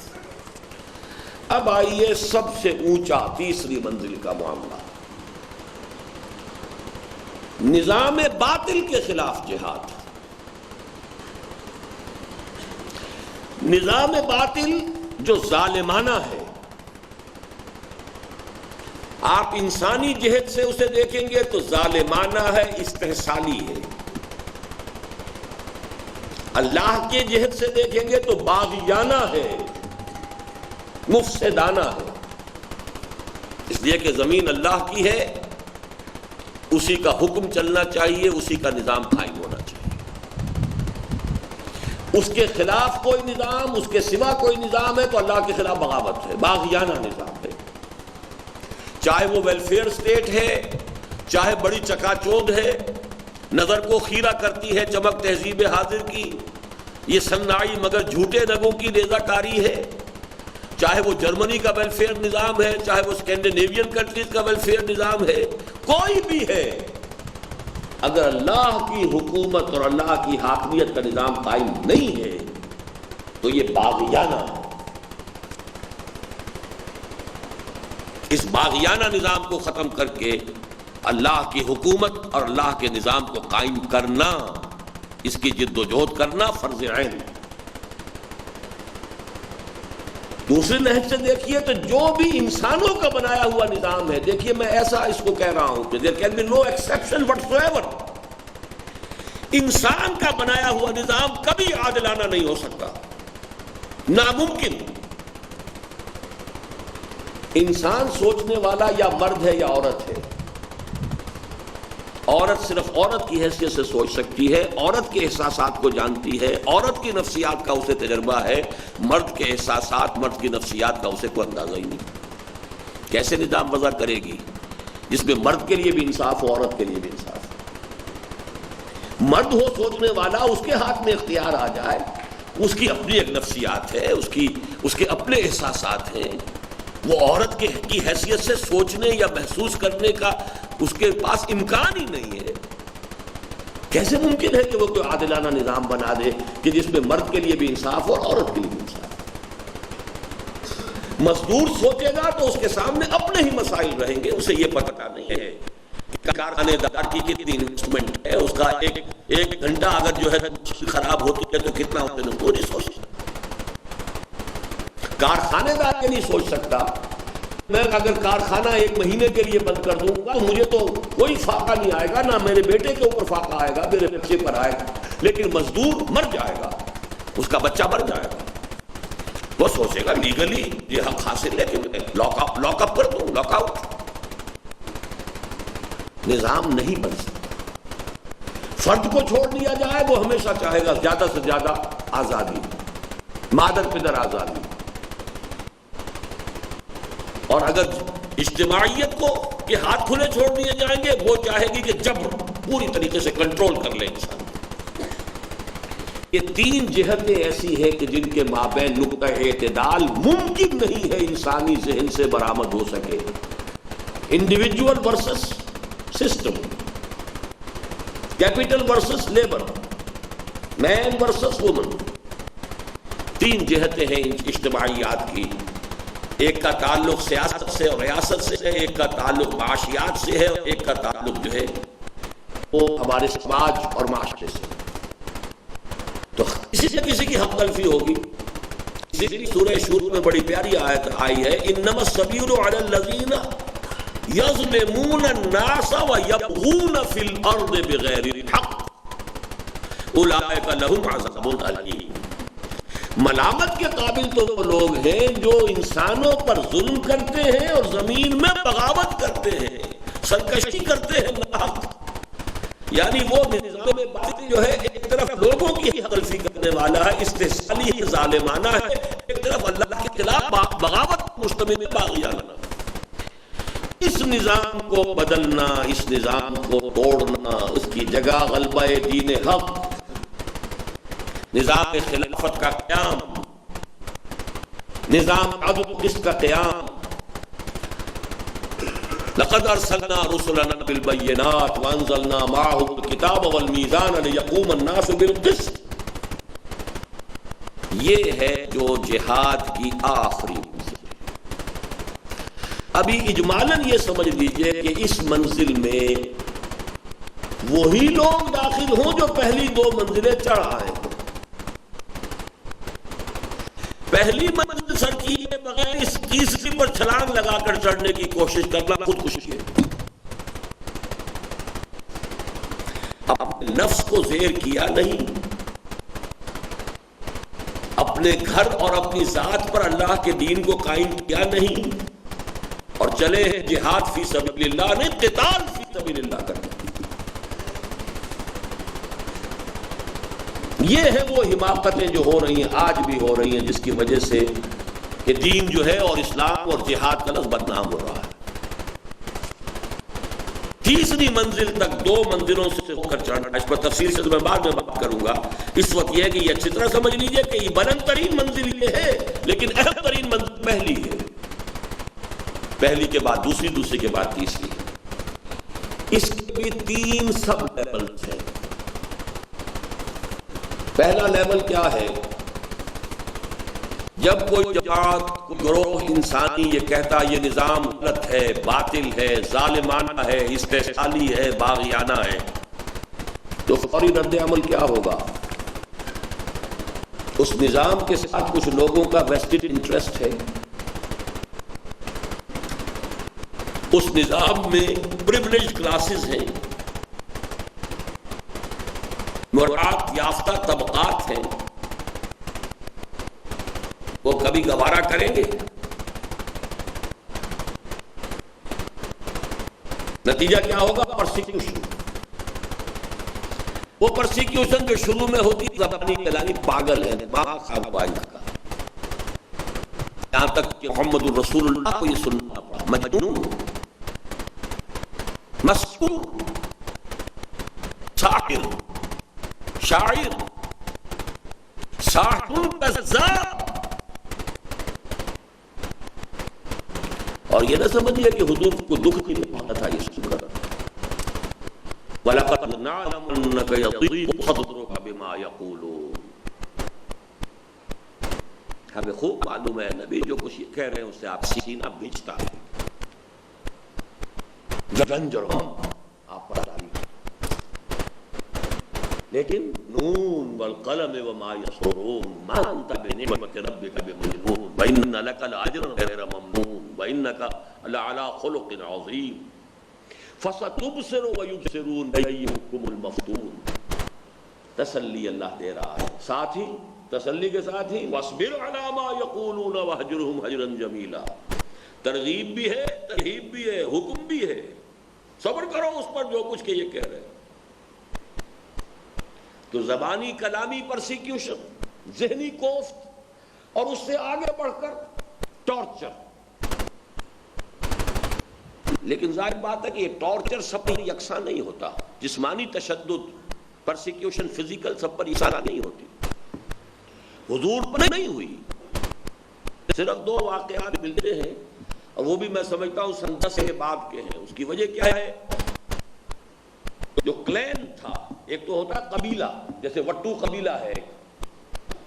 اب آئیے سب سے اونچا تیسری منزل کا معاملہ، نظام باطل کے خلاف جہاد۔ نظام باطل جو ظالمانہ ہے، آپ انسانی جہت سے اسے دیکھیں گے تو ظالمانہ ہے، استحصالی ہے۔ اللہ کے جہت سے دیکھیں گے تو باغیانہ ہے، مفسدانہ ہے۔ اس لیے کہ زمین اللہ کی ہے، اسی کا حکم چلنا چاہیے، اسی کا نظام قائم ہونا چاہیے۔ اس کے خلاف کوئی نظام، اس کے سوا کوئی نظام ہے تو اللہ کے خلاف بغاوت ہے، باغیانہ نظام ہے۔ چاہے وہ ویلفیئر سٹیٹ ہے، چاہے بڑی چکا چوند ہے، نظر کو خیرہ کرتی ہے چمک تہذیب حاضر کی، یہ صناعی مگر جھوٹے نگوں کی نیزہ کاری ہے، چاہے وہ جرمنی کا ویلفیئر نظام ہے، چاہے وہ اسکینڈینیوین کنٹریز کا ویلفیئر نظام ہے، کوئی بھی ہے، اگر اللہ کی حکومت اور اللہ کی حاکمیت کا نظام قائم نہیں ہے تو یہ باغیانہ ہے۔ اس باغیانہ نظام کو ختم کر کے اللہ کی حکومت اور اللہ کے نظام کو قائم کرنا، اس کی جد و جہد کرنا فرض عین۔ دوسری نہج سے دیکھیے تو جو بھی انسانوں کا بنایا ہوا نظام ہے، دیکھیے میں ایسا اس کو کہہ رہا ہوں کہ there can be no exception whatsoever، انسان کا بنایا ہوا نظام کبھی عادلانہ نہیں ہو سکتا، ناممکن۔ انسان سوچنے والا یا مرد ہے یا عورت ہے، عورت صرف عورت کی حیثیت سے سوچ سکتی ہے، عورت کے احساسات کو جانتی ہے، عورت کی نفسیات کا اسے تجربہ ہے، مرد کے احساسات، مرد کی نفسیات کا اسے کوئی اندازہ ہی نہیں۔ کیسے نظام وضع کرے گی جس میں مرد کے لیے بھی انصاف ہو، عورت کے لیے بھی انصاف ہو؟ مرد ہو سوچنے والا، اس کے ہاتھ میں اختیار آ جائے، اس کی اپنی ایک نفسیات ہے، اس کے اپنے احساسات ہیں، وہ عورت کی حیثیت سے سوچنے یا محسوس کرنے کا اس کے پاس امکان ہی نہیں ہے۔ کیسے ممکن ہے کہ وہ کوئی عادلانہ نظام بنا دے کہ جس میں مرد کے لیے بھی انصاف اور عورت کے لیے بھی انصاف؟ مزدور سوچے گا تو اس کے سامنے اپنے ہی مسائل رہیں گے، اسے یہ پتہ نہیں ہے کہ کارخانے دار کی کتنی انویسٹمنٹ ہے، اس کا ایک گھنٹہ اگر جو ہے خراب ہوتی ہے تو کتنا ہوتے ہیں، وہ نہیں سوچ سکتا۔ کارخانے دار یہ نہیں سوچ سکتا میں اگر کارخانہ ایک مہینے کے لیے بند کر دوں گا تو مجھے تو کوئی فاقہ نہیں آئے گا، نہ میرے بیٹے کے اوپر فاقہ آئے گا، میرے بچے پر آئے گا، لیکن مزدور مر جائے گا، اس کا بچہ مر جائے گا۔ وہ سوچے گا لیگلی یہ حق حاصل ہے کہ لاک اپ کر دوں، لاک آؤٹ۔ نظام نہیں بن سکتا۔ فرد کو چھوڑ دیا جائے، وہ ہمیشہ چاہے گا زیادہ سے زیادہ آزادی، مادر پدر آزادی، اور اگر اجتماعیت کو کے ہاتھ کھلے چھوڑ دیے جائیں گے، وہ چاہے گی کہ جبر پوری طریقے سے کنٹرول کر لے انسان۔ یہ تین جہتیں ایسی ہیں کہ جن کے مابین نقطہ اعتدال ممکن نہیں ہے انسانی ذہن سے برآمد ہو سکے۔ Individual versus system, capital versus labour, man versus woman, تین جہتیں ہیں اجتماعیات کی۔ ایک کا تعلق سیاست سے اور ریاست سے ہے، ایک کا تعلق معاشیات سے ہے، اور ایک کا تعلق جو ہے وہ ہمارے سماج اور معاشرے سے۔ تو کسی سے کسی کی حق تلفی ہوگی۔ اسی لیے سورہ شورى میں بڑی پیاری آیت آئی ہے، انما السبیل علی الذین یظلمون الناس ویبغون فی الارض بغیر الحق اولئک لهم عذاب علیم۔ ملامت کے قابل تو وہ لوگ ہیں جو انسانوں پر ظلم کرتے ہیں اور زمین میں بغاوت کرتے ہیں، سرکشی کرتے ہیں ناحق۔ یعنی وہ نظام باطل جو ہے ایک طرف لوگوں کی حق تلفی کرنے والا ہے، استحصالی ہے، ظالمانہ ہے، ایک طرف اللہ کے خلاف بغاوت مشتمل باغیانہ۔ اس نظام کو بدلنا، اس نظام کو توڑنا، اس کی جگہ غلبہ دین حق، نظام خلافت کا قیام، نظام عدل و قسط کا قیام، لقد ارسلنا رسلنا بالبينات وانزلنا معهم الكتاب والميزان ليقوم الناس بالقسط. یہ ہے جو جہاد کی آخری منزل. ابھی اجمالاً یہ سمجھ لیجئے کہ اس منزل میں وہی لوگ داخل ہوں جو پہلی دو منزلیں چڑھ آئے. پہلی منزل سر کیے بغیر اس تیسری پر چھلانگ لگا کر چڑھنے کی کوشش کرنا خودکشی ہے. اپنے نفس کو زیر کیا نہیں، اپنے گھر اور اپنی ذات پر اللہ کے دین کو قائم کیا نہیں، اور چلے ہیں جہاد فی سبیل اللہ نے قتال فی سبیل اللہ کرنا. یہ ہے وہ حماقتیں جو ہو رہی ہیں، آج بھی ہو رہی ہیں، جس کی وجہ سے کہ دین جو ہے اور اسلام اور جہاد کا لفظ بدنام ہو رہا ہے. تیسری منزل تک دو منزلوں سے ہو کر چڑھنا، اس پر تفصیل سے میں بعد میں بات کروں گا. اس وقت یہ ہے کہ یہ اچھی طرح سمجھ لیجئے کہ یہ بلند ترین منزل یہ ہے، لیکن اہم ترین منزل پہلی ہے. پہلی کے بعد دوسری، دوسری کے بعد تیسری. اس کے بھی 3 سب لیولز ہیں. پہلا لیول کیا ہے؟ جب کوئی جماعت، کوئی گروہ انسانی یہ کہتا یہ نظام غلط ہے، باطل ہے، ظالمانہ ہے، استحصالی ہے، باغیانہ ہے، تو فوری رد عمل کیا ہوگا؟ اس نظام کے ساتھ کچھ لوگوں کا ویسٹڈ انٹرسٹ ہے، اس نظام میں پریویلیج کلاسز ہیں، مراعات یافتہ طبقات ہیں، وہ کبھی گوارا کریں گے؟ نتیجہ کیا ہوگا؟ پرسیکیوشن. وہ پرسیکیوشن جو شروع میں ہوتی ہے زبانی کہلانی پاگل ہے، دماغ خراب کا، یہاں تک کہ محمد الرسول اللہ کو یہ سننا پڑا مجنون، مسحور، ساحر، شاعر، ساحر کذاب. اور یہ نہ سمجھیے کہ حضور کو دکھ کے لیے پہنچا تھا یہ سن کر. وَلَقَدْ نَعْلَمُ أَنَّكَ يَضِيقُ صَدْرُكَ بِمَا يَقُولُونَ. ہمیں خوب معلوم ہے نبی جو کچھ یہ کہہ رہے ہیں اس سے آپ سینہ بھیجتا ہے. رنجر آپ پر ڈالی، لیکن نون والقلم وما يسطرون ما انت بنعمت ربك بمجنون وان لك لاجرا غير ممنون وانك لعلى خلق عظيم فستبصر ويبصرون ايكم المفتون. تسلی اللہ دے رہا ہے، ساتھ ہی تسلی کے ساتھ ہی واصبر على ما يقولون واهجرهم هجرا جميلا. ترغیب بھی ہے، ترہیب بھی ہے، حکم بھی ہے. صبر کرو اس پر جو کچھ کہ یہ کہہ رہے ہیں. تو زبانی کلامی پرسیکیوشن، ذہنی کوفت، اور اس سے آگے بڑھ کر ٹارچر. لیکن ظاہر بات ہے کہ یہ ٹارچر سب پر یکساں نہیں ہوتا. جسمانی تشدد، پرسیکیوشن فزیکل سب پر یکساں نہیں ہوتی. حضور پر نہیں ہوئی. صرف 2 واقعات ملتے ہیں، اور وہ بھی میں سمجھتا ہوں سن 10 کے بعد کے ہیں. اس کی وجہ کیا ہے؟ جو کلین تھا، ایک تو ہوتا قبیلہ، جیسے وٹو قبیلہ ہے،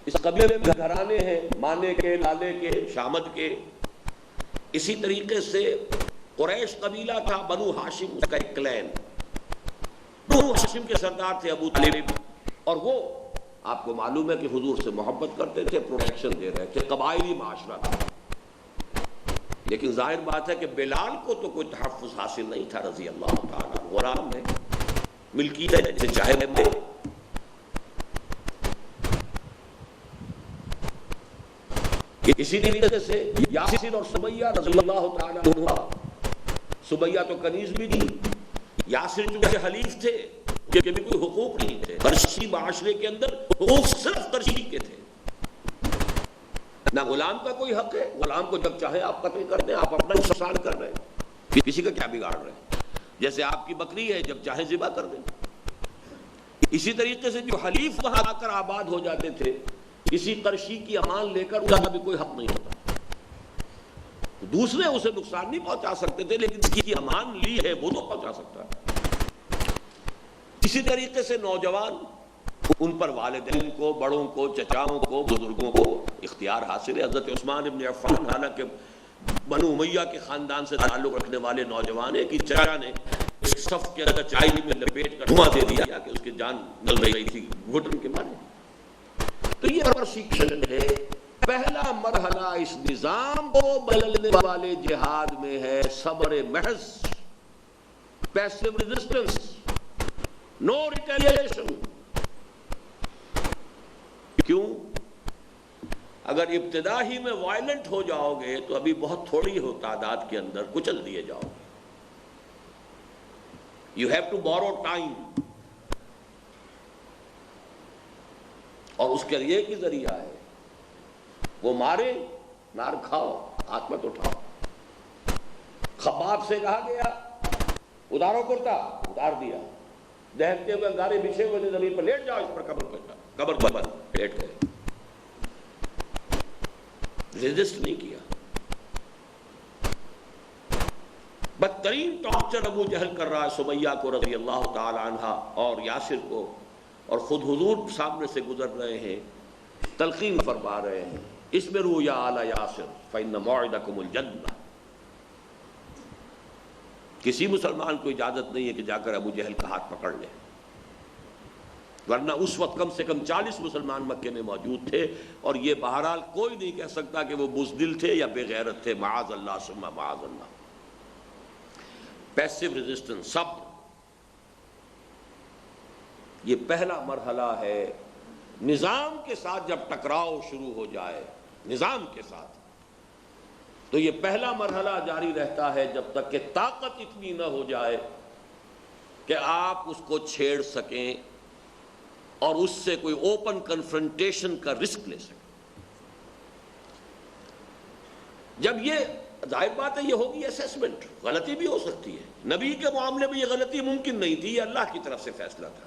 اس قبیلے میں گھرانے ہیں، مانے کے، لالے کے، شامد کے. اسی طریقے سے قریش قبیلہ تھا، بنو ہاشم اس کا ایک کلین. بنو ہاشم کے سردار تھے ابو طالب، اور وہ آپ کو معلوم ہے کہ حضور سے محبت کرتے تھے، پروٹیکشن دے رہے تھے، قبائلی معاشرہ تھا. لیکن ظاہر بات ہے کہ بلال کو تو کوئی تحفظ حاصل نہیں تھا رضی اللہ تعالیٰ. غلام ہے، ملکی ہے، جسے چاہے دے. اسی طریقے سے یاسر اور سمیہ رضی اللہ تعالیٰ عنہ. سمیہ تو کنیز بھی تھی، یاسر چونکہ حلیف تھے، کہ بھی کوئی حقوق نہیں تھے. قریشی معاشرے کے اندر حقوق صرف قریشی کے تھے. نہ غلام کا کوئی حق ہے، غلام کو جب چاہے آپ قتل کر دیں، آپ اپنا انتقال کر رہے ہیں، کسی کا کیا بگاڑ رہے ہیں. جیسے آپ کی بکری ہے، جب چاہے ذبح کر دیں. اسی طریقے سے جو حلیف وہاں آ کر آباد ہو جاتے تھے، کسی قرشی کی امان لے کر ان کا بھی کوئی حق نہیں ہوتا. تو دوسرے اسے نقصان نہیں پہنچا سکتے تھے، لیکن جس کی امان لی ہے وہ تو پہنچا سکتا ہے۔ اسی طریقے سے نوجوان، ان پر والدین کو، بڑوں کو، چچاؤں کو، بزرگوں کو اختیار حاصل ہے۔ حضرت عثمان ابن عفان حالانکہ بنو امیہ کے خاندان سے تعلق رکھنے والے نوجوان ہیں کہ چچا نے ایک صف کے اندر چائے میں لپیٹ کر دھواں دے دیا کہ اس کی جان نکل رہی تھی گھٹن کے مارے۔ تو یہ پرسیکشن ہے۔ پہلا مرحلہ اس نظام کو بدلنے والے جہاد میں ہے صبر محض، پیسو ریزسٹنس، نو ریٹیلیشن۔ کیوں؟ اگر ابتدا ہی میں وائلنٹ ہو جاؤ گے تو ابھی بہت تھوڑی ہو تعداد کے اندر کچل دیے جاؤ گے۔ You have to borrow time, اور اس کے لیے ایک ہی ذریعہ ہے، وہ مارے مار کھاؤ، ہاتھ مت اٹھاؤ۔ خباب سے کہا گیا اتارو کرتا، اتار دیا، دہتے ہوئے انگارے بچھے ہوئے تھے زمین پر، لیٹ جاؤ اس پر، قبر پر لیٹ گئے، ریزسٹ نہیں کیا۔ بدترین ٹارچر ابو جہل کر رہا ہے سمیہ کو رضی اللہ تعالی عنہ اور یاسر کو، اور خود حضور سامنے سے گزر رہے ہیں، تلقین فرما رہے ہیں، اصبروا یا آل یاسر فإن موعدکم الجنہ۔ کسی مسلمان کو اجازت نہیں ہے کہ جا کر ابو جہل کا ہاتھ پکڑ لے، ورنہ اس وقت کم سے کم 40 مسلمان مکے میں موجود تھے، اور یہ بہرحال کوئی نہیں کہہ سکتا کہ وہ بزدل تھے یا بے غیرت تھے، معاذ اللہ ثم معاذ اللہ۔ پیسو ریزسٹنس، صبر، یہ پہلا مرحلہ ہے۔ نظام کے ساتھ جب ٹکراؤ شروع ہو جائے، نظام کے ساتھ، تو یہ پہلا مرحلہ جاری رہتا ہے جب تک کہ طاقت اتنی نہ ہو جائے کہ آپ اس کو چھیڑ سکیں اور اس سے کوئی اوپن کنفرنٹیشن کا رسک لے سکیں۔ جب یہ ظاہر بات ہے یہ ہوگی اسیسمنٹ، غلطی بھی ہو سکتی ہے۔ نبی کے معاملے میں یہ غلطی ممکن نہیں تھی، یہ اللہ کی طرف سے فیصلہ تھا۔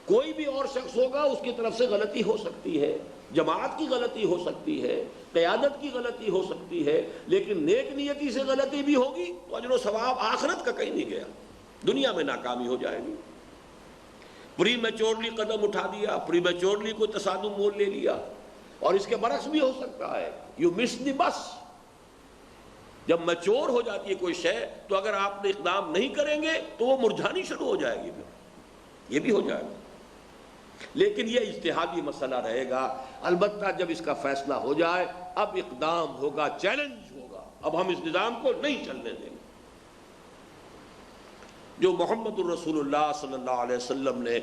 کوئی بھی اور شخص ہوگا اس کی طرف سے غلطی ہو سکتی ہے، جماعت کی غلطی ہو سکتی ہے، قیادت کی غلطی ہو سکتی ہے، لیکن نیک نیتی سے غلطی بھی ہوگی تو اجر و ثواب آخرت کا کہیں نہیں گیا، دنیا میں ناکامی ہو جائے گی۔ پری میچورلی قدم اٹھا دیا، پری میچورلی کوئی تصادم مول لے لیا، اور اس کے برعکس بھی ہو سکتا ہے، یو مس دی بس۔ جب میچور ہو جاتی ہے کوئی شے تو اگر آپ نے اقدام نہیں کریں گے تو وہ مرجھانی شروع ہو جائے گی، پھر یہ بھی ہو جائے گا۔ لیکن یہ اجتہادی مسئلہ رہے گا، البتہ جب اس کا فیصلہ ہو جائے اب اقدام ہوگا، چیلنج ہوگا، اب ہم اس نظام کو نہیں چلنے دیں گے۔ جو محمد الرسول اللہ صلی اللہ علیہ وسلم نے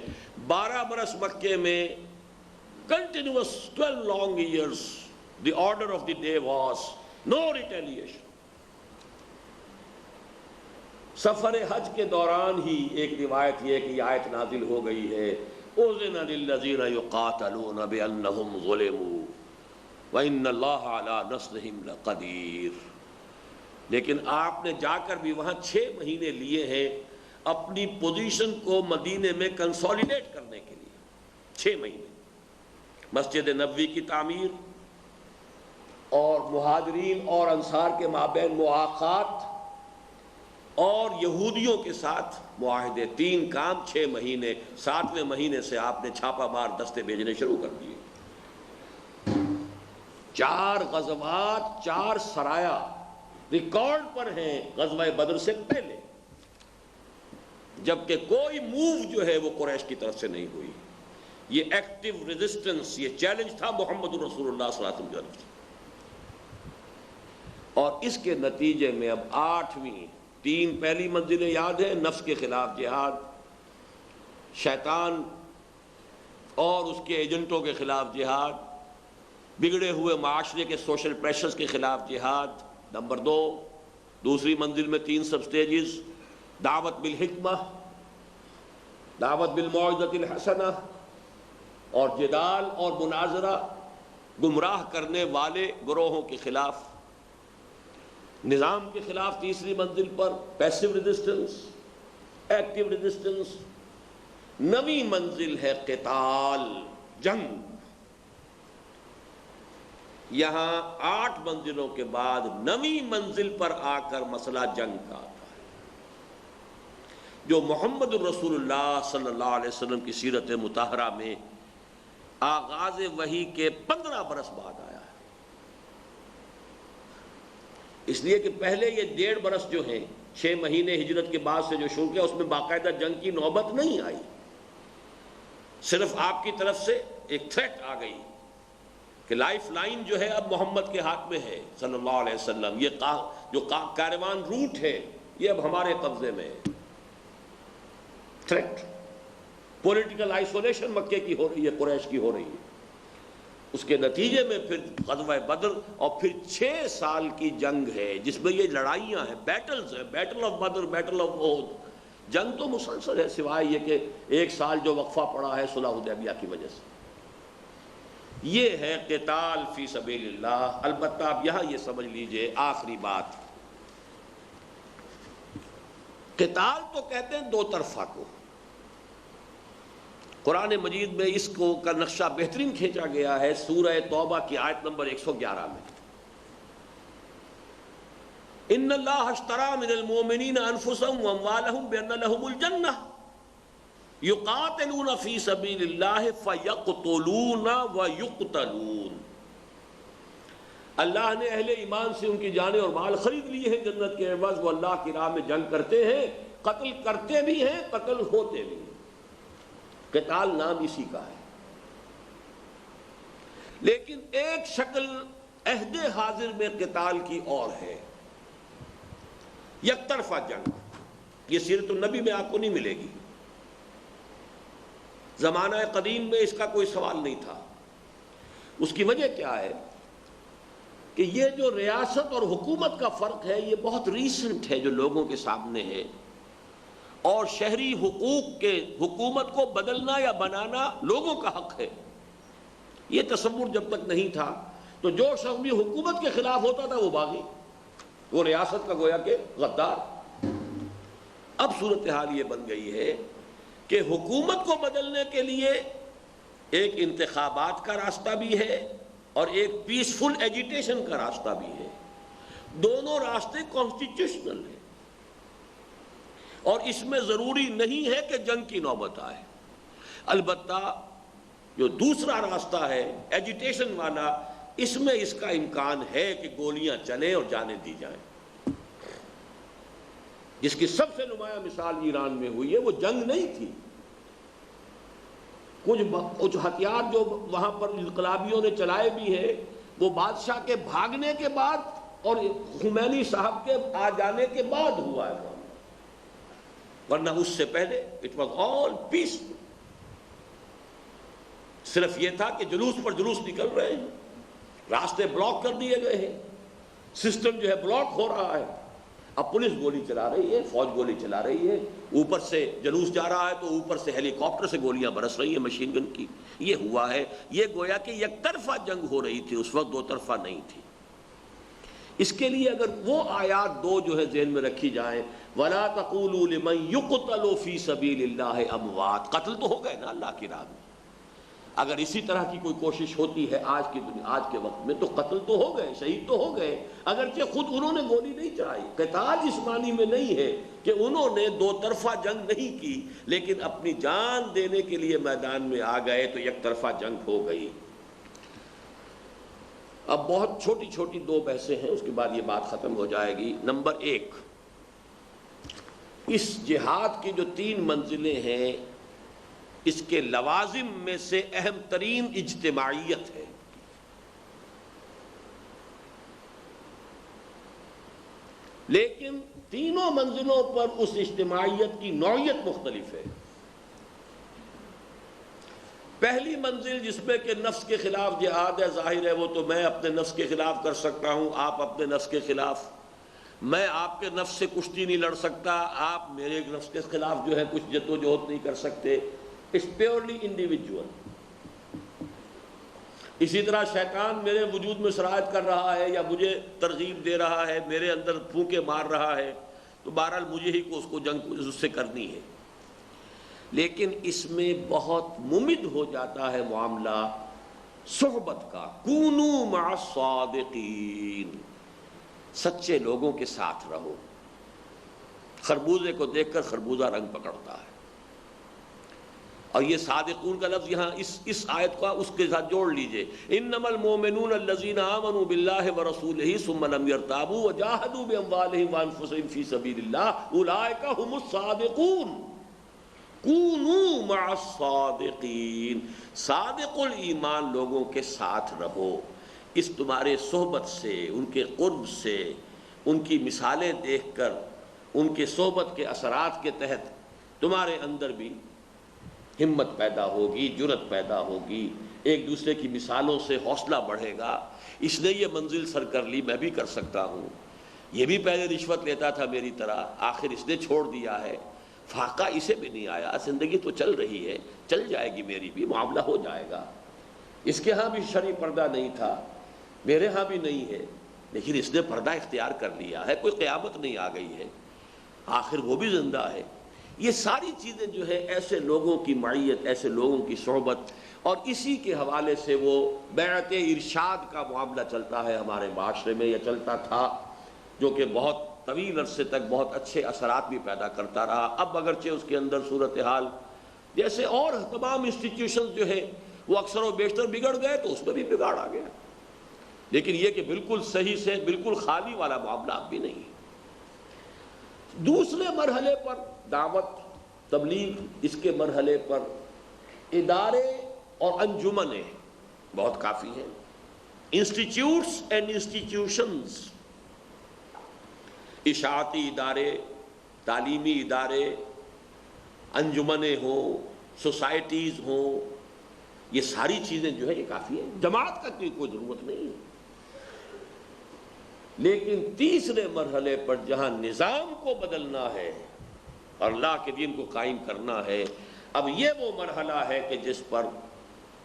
12 برس مکے میں continuous 12 long years, the order of the day was no retaliation. سفر حج کے دوران ہی ایک روایت یہ کہ آیت نازل ہو گئی ہے، اذن للذین یقاتلون بانہم ظلموا وان اللہ علی نصرہم لقدیر۔ لیکن آپ نے جا کر بھی وہاں 6 مہینے لیے ہیں اپنی پوزیشن کو مدینے میں کنسولیڈیٹ کرنے کے لیے، 6 مہینے۔ مسجد نبوی کی تعمیر اور مہاجرین اور انصار کے مابین مواخات اور یہودیوں کے ساتھ معاہدے، 3 کام 6 مہینے۔ 7ویں مہینے سے آپ نے چھاپا مار دستے بھیجنے شروع کر دیے۔ 4 غزوات، 4 سرایا ریکارڈ پر ہیں غزوہ بدر سے پہلے، جبکہ کوئی موو جو ہے وہ قریش کی طرف سے نہیں ہوئی۔ یہ ایکٹیو ریزسٹنس، یہ چیلنج تھا محمد الرسول اللہ صلی اللہ علیہ وسلم کی طرف سے، اور اس کے نتیجے میں اب 8ویں 3 پہلی منزلیں یاد ہے، نفس کے خلاف جہاد، شیطان اور اس کے ایجنٹوں کے خلاف جہاد، بگڑے ہوئے معاشرے کے سوشل پریشرز کے خلاف جہاد۔ نمبر 2، دوسری منزل میں 3 سب سٹیجز، دعوت بالحکمہ، دعوت بالموعظۃ الحسنہ، اور جدال اور مناظرہ گمراہ کرنے والے گروہوں کے خلاف۔ نظام کے خلاف تیسری منزل پر پیسو ریزسٹنس، ایکٹیو ریزسٹنس۔ 9ویں منزل ہے قتال، جنگ۔ یہاں 8 منزلوں کے بعد 9ویں منزل پر آ کر مسئلہ جنگ کا آتا ہے، جو محمد الرسول اللہ صلی اللہ علیہ وسلم کی سیرت مطہرہ میں آغاز وحی کے 15 برس بعد آیا ہے۔ اس لیے کہ پہلے یہ 1.5 برس جو ہیں، 6 مہینے ہجرت کے بعد سے جو شروع کیا، اس میں باقاعدہ جنگ کی نوبت نہیں آئی، صرف آپ کی طرف سے ایک تھریٹ آ گئی کہ لائف لائن جو ہے اب محمد کے ہاتھ میں ہے صلی اللہ علیہ وسلم، یہ جو کاروان روٹ ہے یہ اب ہمارے قبضے میں ہے۔ تھریٹ، پولیٹیکل آئسولیشن مکے کی ہو رہی ہے، قریش کی ہو رہی ہے۔ اس کے نتیجے میں پھر غزوہ بدر اور پھر 6 سال کی جنگ ہے جس میں یہ لڑائیاں ہیں، بیٹلز ہیں، battle of Badr, battle of Uhud. جنگ تو مسلسل ہے سوائے یہ کہ 1 سال جو وقفہ پڑا ہے صلح حدیبیہ کی وجہ سے۔ یہ ہے قتال فی سبیل اللہ۔ البتہ اب یہاں یہ سمجھ لیجئے آخری بات، قتال تو کہتے ہیں 2 طرفہ کو۔ قرآن مجید میں اس کو کا نقشہ بہترین کھینچا گیا ہے سورہ توبہ کی آیت نمبر 111 میں۔ ان اللہ اشتری من المؤمنین انفسهم واموالهم بان لهم الجنہ یقاتلون فی سبیل اللہ فیقتلون ویقتلون۔ اللہ نے اہل ایمان سے ان کی جانیں اور مال خرید لیے ہیں جنت کے عوض، وہ اللہ کی راہ میں جنگ کرتے ہیں، قتل کرتے بھی ہیں، قتل ہوتے بھی ہیں۔ قتال نام اسی کا ہے، لیکن ایک شکل عہد حاضر میں قتال کی اور ہے، یک طرفہ جنگ۔ یہ سیرت النبی میں آپ کو نہیں ملے گی، زمانہ قدیم میں اس کا کوئی سوال نہیں تھا۔ اس کی وجہ کیا ہے کہ یہ جو ریاست اور حکومت کا فرق ہے یہ بہت ریسنٹ ہے جو لوگوں کے سامنے ہے، اور شہری حقوق کے حکومت کو بدلنا یا بنانا لوگوں کا حق ہے۔ یہ تصور جب تک نہیں تھا تو جو شخص بھی حکومت کے خلاف ہوتا تھا وہ باغی، وہ ریاست کا گویا کہ غدار۔ اب صورتحال یہ بن گئی ہے کہ حکومت کو بدلنے کے لیے ایک انتخابات کا راستہ بھی ہے اور ایک پیسفل ایجیٹیشن کا راستہ بھی ہے، دونوں راستے کانسٹیٹیوشنل ہیں، اور اس میں ضروری نہیں ہے کہ جنگ کی نوبت آئے۔ البتہ جو دوسرا راستہ ہے ایجیٹیشن والا، اس میں اس کا امکان ہے کہ گولیاں چلیں اور جانیں دی جائیں، جس کی سب سے نمایاں مثال ایران میں ہوئی ہے۔ وہ جنگ نہیں تھی، کچھ ہتھیار جو وہاں پر انقلابیوں نے چلائے بھی ہیں وہ بادشاہ کے بھاگنے کے بعد اور خمینی صاحب کے آ جانے کے بعد ہوا ہے، ورنہ اس سے پہلے اٹ واز آل پیسفل۔ صرف یہ تھا کہ جلوس پر جلوس نکل رہے ہیں، راستے بلاک کر دیے گئے ہیں، سسٹم جو ہے بلاک ہو رہا ہے۔ اب پولیس گولی چلا رہی ہے، فوج گولی چلا رہی ہے، اوپر سے جلوس جا رہا ہے تو اوپر سے ہیلی کاپٹر سے گولیاں برس رہی ہیں مشین گن کی۔ یہ ہوا ہے، یہ گویا کہ یک طرفہ جنگ ہو رہی تھی، اس وقت 2 طرفہ نہیں تھی۔ اس کے لیے اگر وہ آیات 2 جو ہے ذہن میں رکھی جائیں، وَلَا تَقُولُوا لِمَنْ يُقْتَلُ فِي سَبِيلِ اللَّهِ أَمْوَاتٌ، قتل تو ہو گئے نا اللہ کی راہ میں۔ اگر اسی طرح کی کوئی کوشش ہوتی ہے آج کی دنیا، آج کے وقت میں، تو قتل تو ہو گئے، شہید تو ہو گئے، اگرچہ خود انہوں نے گولی نہیں چلائی۔ قتال اس معنی میں نہیں ہے کہ انہوں نے 2 طرفہ جنگ نہیں کی، لیکن اپنی جان دینے کے لیے میدان میں آ گئے تو یک طرفہ جنگ ہو گئی۔ اب بہت چھوٹی چھوٹی 2 بحثیں ہیں، اس کے بعد یہ بات ختم ہو جائے گی۔ نمبر 1، اس جہاد کی جو 3 منزلیں ہیں اس کے لوازم میں سے اہم ترین اجتماعیت ہے۔ لیکن تینوں منزلوں پر اس اجتماعیت کی نوعیت مختلف ہے۔ پہلی منزل جس میں کہ نفس کے خلاف جہاد ہے، ظاہر ہے وہ تو میں اپنے نفس کے خلاف کر سکتا ہوں، آپ اپنے نفس کے خلاف، میں آپ کے نفس سے کشتی نہیں لڑ سکتا، آپ میرے نفس کے خلاف جو ہے کچھ جدوجہد نہیں کر سکتے۔ It's purely individual. اسی طرح شیطان میرے وجود میں سرایت کر رہا ہے یا مجھے ترغیب دے رہا ہے، میرے اندر پھونکے مار رہا ہے، تو بہرحال مجھے ہی کو اس کو جنگ اس سے کرنی ہے۔ لیکن اس میں بہت ممد ہو جاتا ہے معاملہ صحبت کا، کونو مع الصادقین، سچے لوگوں کے ساتھ رہو۔ خربوزے کو دیکھ کر خربوزہ رنگ پکڑتا ہے، اور یہ صادقون کا لفظ یہاں اس آیت کا اس کے ساتھ جوڑ لیجئے، انما المؤمنون الذین آمنوا باللہ ورسولہ ثم لم یرتابوا وجاہدوا باموالہم وانفسہم فی سبیل اللہ اولئک هم الصادقون۔ کونوا مع الصادقین، صادق الایمان لوگوں کے ساتھ رہو۔ اس تمہارے صحبت سے، ان کے قرب سے، ان کی مثالیں دیکھ کر، ان کے صحبت کے اثرات کے تحت تمہارے اندر بھی ہمت پیدا ہوگی، جرت پیدا ہوگی، ایک دوسرے کی مثالوں سے حوصلہ بڑھے گا۔ اس نے یہ منزل سر کر لی، میں بھی کر سکتا ہوں۔ یہ بھی پہلے رشوت لیتا تھا میری طرح، آخر اس نے چھوڑ دیا ہے، فاقہ اسے بھی نہیں آیا، زندگی تو چل رہی ہے، چل جائے گی میری بھی، معاملہ ہو جائے گا۔ اس کے ہاں بھی شرعی پردہ نہیں تھا، میرے ہاں بھی نہیں ہے، لیکن اس نے پردہ اختیار کر لیا ہے، کوئی قیامت نہیں آ گئی ہے، آخر وہ بھی زندہ ہے۔ یہ ساری چیزیں جو ہے ایسے لوگوں کی معیت، ایسے لوگوں کی صحبت، اور اسی کے حوالے سے وہ بیعت ارشاد کا معاملہ چلتا ہے ہمارے معاشرے میں، یا چلتا تھا، جو کہ بہت طویل عرصے تک بہت اچھے اثرات بھی پیدا کرتا رہا۔ اب اگرچہ اس کے اندر صورتحال جیسے اور تمام انسٹیٹیوشنز جو ہے وہ اکثر و بیشتر بگڑ گئے، تو اس میں بھی بگاڑ آ گیا، لیکن یہ کہ بالکل صحیح سے بالکل خالی والا معاملہ اب بھی نہیں ہے۔ دوسرے مرحلے پر دعوت تبلیغ، اس کے مرحلے پر ادارے اور انجمنیں بہت کافی ہیں، انسٹیٹیوٹس اینڈ انسٹیٹیوشنز، اشاعتی ادارے، تعلیمی ادارے، انجمنیں ہوں، سوسائٹیز ہوں، یہ ساری چیزیں جو ہے یہ کافی ہیں، جماعت کا کوئی ضرورت نہیں ہے۔ لیکن تیسرے مرحلے پر جہاں نظام کو بدلنا ہے اور اللہ کے دین کو قائم کرنا ہے، اب یہ وہ مرحلہ ہے کہ جس پر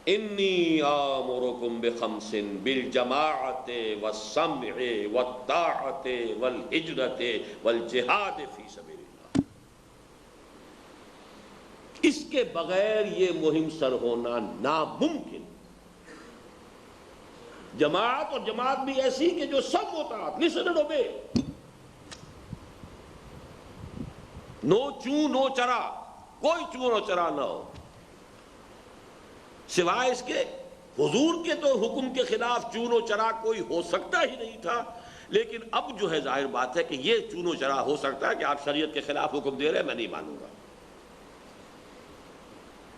انی آمرکم بخمس بالجماعت والسمع والطاعت والہجرت والجہاد فی سبیل اللہ۔ اس کے بغیر یہ مہم سر ہونا ناممکن۔ جماعت، اور جماعت بھی ایسی کہ جو سب مطاعت، لسن اینڈ اوبے، نو چوں نو چرا، کوئی چوں نو چرا نہ ہو، سوائے اس کے حضور کے تو حکم کے خلاف چون و چرا کوئی ہو سکتا ہی نہیں تھا، لیکن اب جو ہے ظاہر بات ہے کہ یہ چون و چرا ہو سکتا ہے کہ آپ شریعت کے خلاف حکم دے رہے ہیں، میں نہیں مانوں گا۔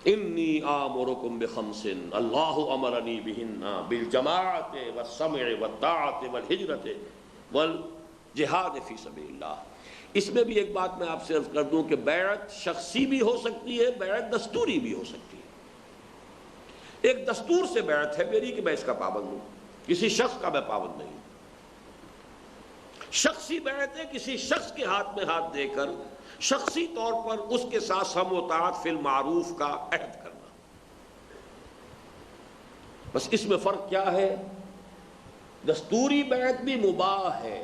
انی آمرکم بخمس اللہ امرنی بہن بالجماعت والسمع والطاعت والہجرت والجہاد فی سبیل اللہ۔ اس میں بھی ایک بات میں آپ سے عرض کر دوں کہ بیعت شخصی بھی ہو سکتی ہے، بیعت دستوری بھی ہو سکتی ہے۔ ایک دستور سے بیعت ہے میری کہ میں اس کا پابند ہوں، کسی شخص کا میں پابند نہیں۔ شخصی بیعت ہے کسی شخص کے ہاتھ میں ہاتھ دے کر شخصی طور پر اس کے ساتھ سم و طاعت فی المعروف کا عہد کرنا۔ بس اس میں فرق کیا ہے؟ دستوری بیعت بھی مباح ہے،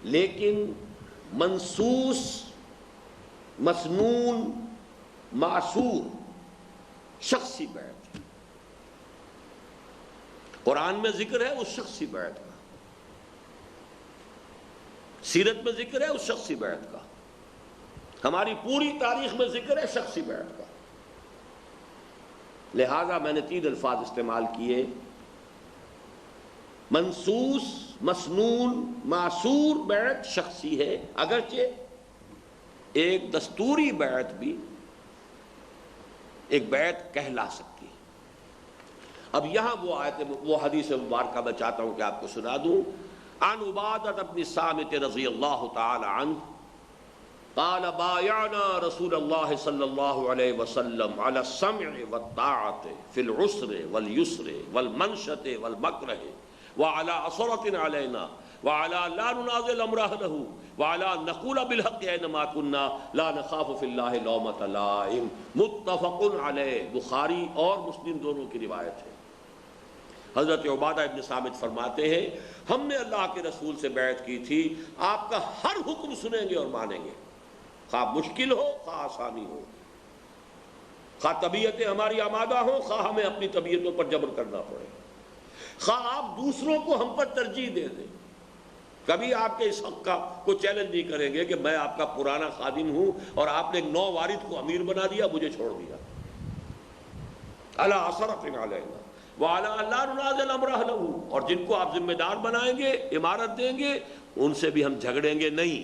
لیکن منصوص، مسنون، معصور شخصی بیعت ہے۔ قرآن میں ذکر ہے اس شخصی بیعت کا، سیرت میں ذکر ہے اس شخصی بیعت کا، ہماری پوری تاریخ میں ذکر ہے شخصی بیعت کا۔ لہذا میں نے 3 الفاظ استعمال کیے، منصوص، مسنون، معصور بیعت شخصی ہے، اگرچہ ایک دستوری بیعت بھی ایک بیعت کہلا سکتی ہے۔ اب یہاں وہ حدیث مبارکہ میں چاہتا ہوں کہ آپ کو سنا دوں۔ عن عبادہ بن الصامت رضی اللہ تعالی عنہ قال بایعنا رسول اللہ صلی اللہ علیہ وسلم علی السمع والطاعت فی العسر والیسر والمنشط والمکرہ وعلی عصرۃ علینا وعلی لا ننازل امر اہلہ وعلی نقول بالحق اینما کنا لا نخاف فی اللہ لومۃ لائم، متفق علیہ، بخاری اور مسلم دونوں کی روایت ہے۔ حضرت عبادہ ابن صامت فرماتے ہیں ہم نے اللہ کے رسول سے بیعت کی تھی، آپ کا ہر حکم سنیں گے اور مانیں گے، خواہ مشکل ہو خواہ آسانی ہو، خواہ طبیعتیں ہماری آمادہ ہوں، خواہ ہمیں اپنی طبیعتوں پر جبر کرنا پڑے، خواہ آپ دوسروں کو ہم پر ترجیح دے دیں، کبھی آپ کے اس حق کا کوئی چیلنج نہیں کریں گے کہ میں آپ کا پرانا خادم ہوں اور آپ نے ایک نو وارث کو امیر بنا دیا، مجھے چھوڑ دیا۔ الا اسرف علینا وعلی اللہ ننازل امرہ لہ، اور جن کو آپ ذمہ دار بنائیں گے، عمارت دیں گے، ان سے بھی ہم جھگڑیں گے نہیں،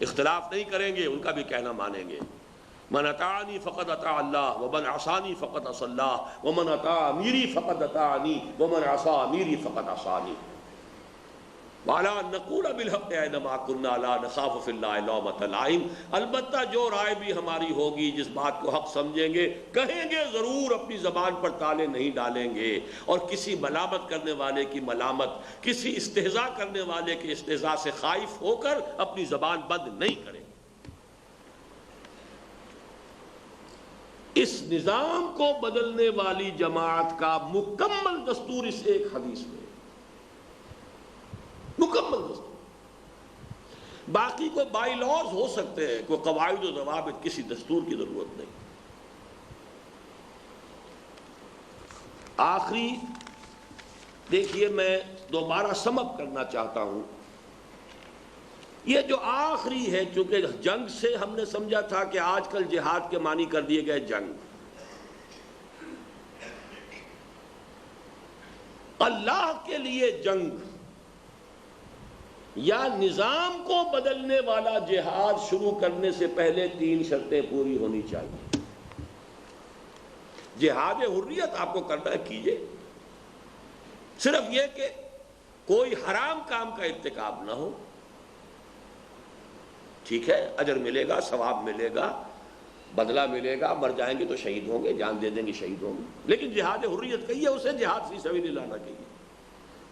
اختلاف نہیں کریں گے، ان کا بھی کہنا مانیں گے۔ من اطاعنی فقد اطاع اللہ ومن عصانی فقد عصى اللہ ومن اطاع امیری فقد اطاعنی ومن عصى امیری فقد عصانی۔ وَعَلَىٰ أَن نَّقُولَ بِالْحَقِّ أَيْنَمَا كُنَّا لَا نَخَافُ فِي اللَّهِ لَوْمَةَ لَائِمٍ، البتہ جو رائے بھی ہماری ہوگی، جس بات کو حق سمجھیں گے کہیں گے ضرور، اپنی زبان پر تالے نہیں ڈالیں گے، اور کسی ملامت کرنے والے کی ملامت، کسی استہزاء کرنے والے کے استہزاء سے خائف ہو کر اپنی زبان بند نہیں کریں گے۔ اس نظام کو بدلنے والی جماعت کا مکمل دستور اس ایک حدیث میں، مکمل دستور۔ باقی کوئی بائی لاز ہو سکتے ہیں، کوئی قواعد و ضوابط، کسی دستور کی ضرورت نہیں۔ آخری دیکھیے، میں دوبارہ سم اپ کرنا چاہتا ہوں، یہ جو آخری ہے، چونکہ جنگ سے ہم نے سمجھا تھا کہ آج کل جہاد کے معنی کر دیے گئے جنگ، اللہ کے لیے جنگ یا نظام کو بدلنے والا جہاد شروع کرنے سے پہلے 3 شرطیں پوری ہونی چاہیے۔ جہاد حریت آپ کو کرنا ہے، کیجئے، صرف یہ کہ کوئی حرام کام کا ارتکاب نہ ہو، ٹھیک ہے، اجر ملے گا، ثواب ملے گا، بدلہ ملے گا، مر جائیں گے تو شہید ہوں گے، جان دے دیں گے شہید ہوں گے، لیکن جہاد حریت کہیے اسے، جہاد فی سبیل اللہ نہ کہیے،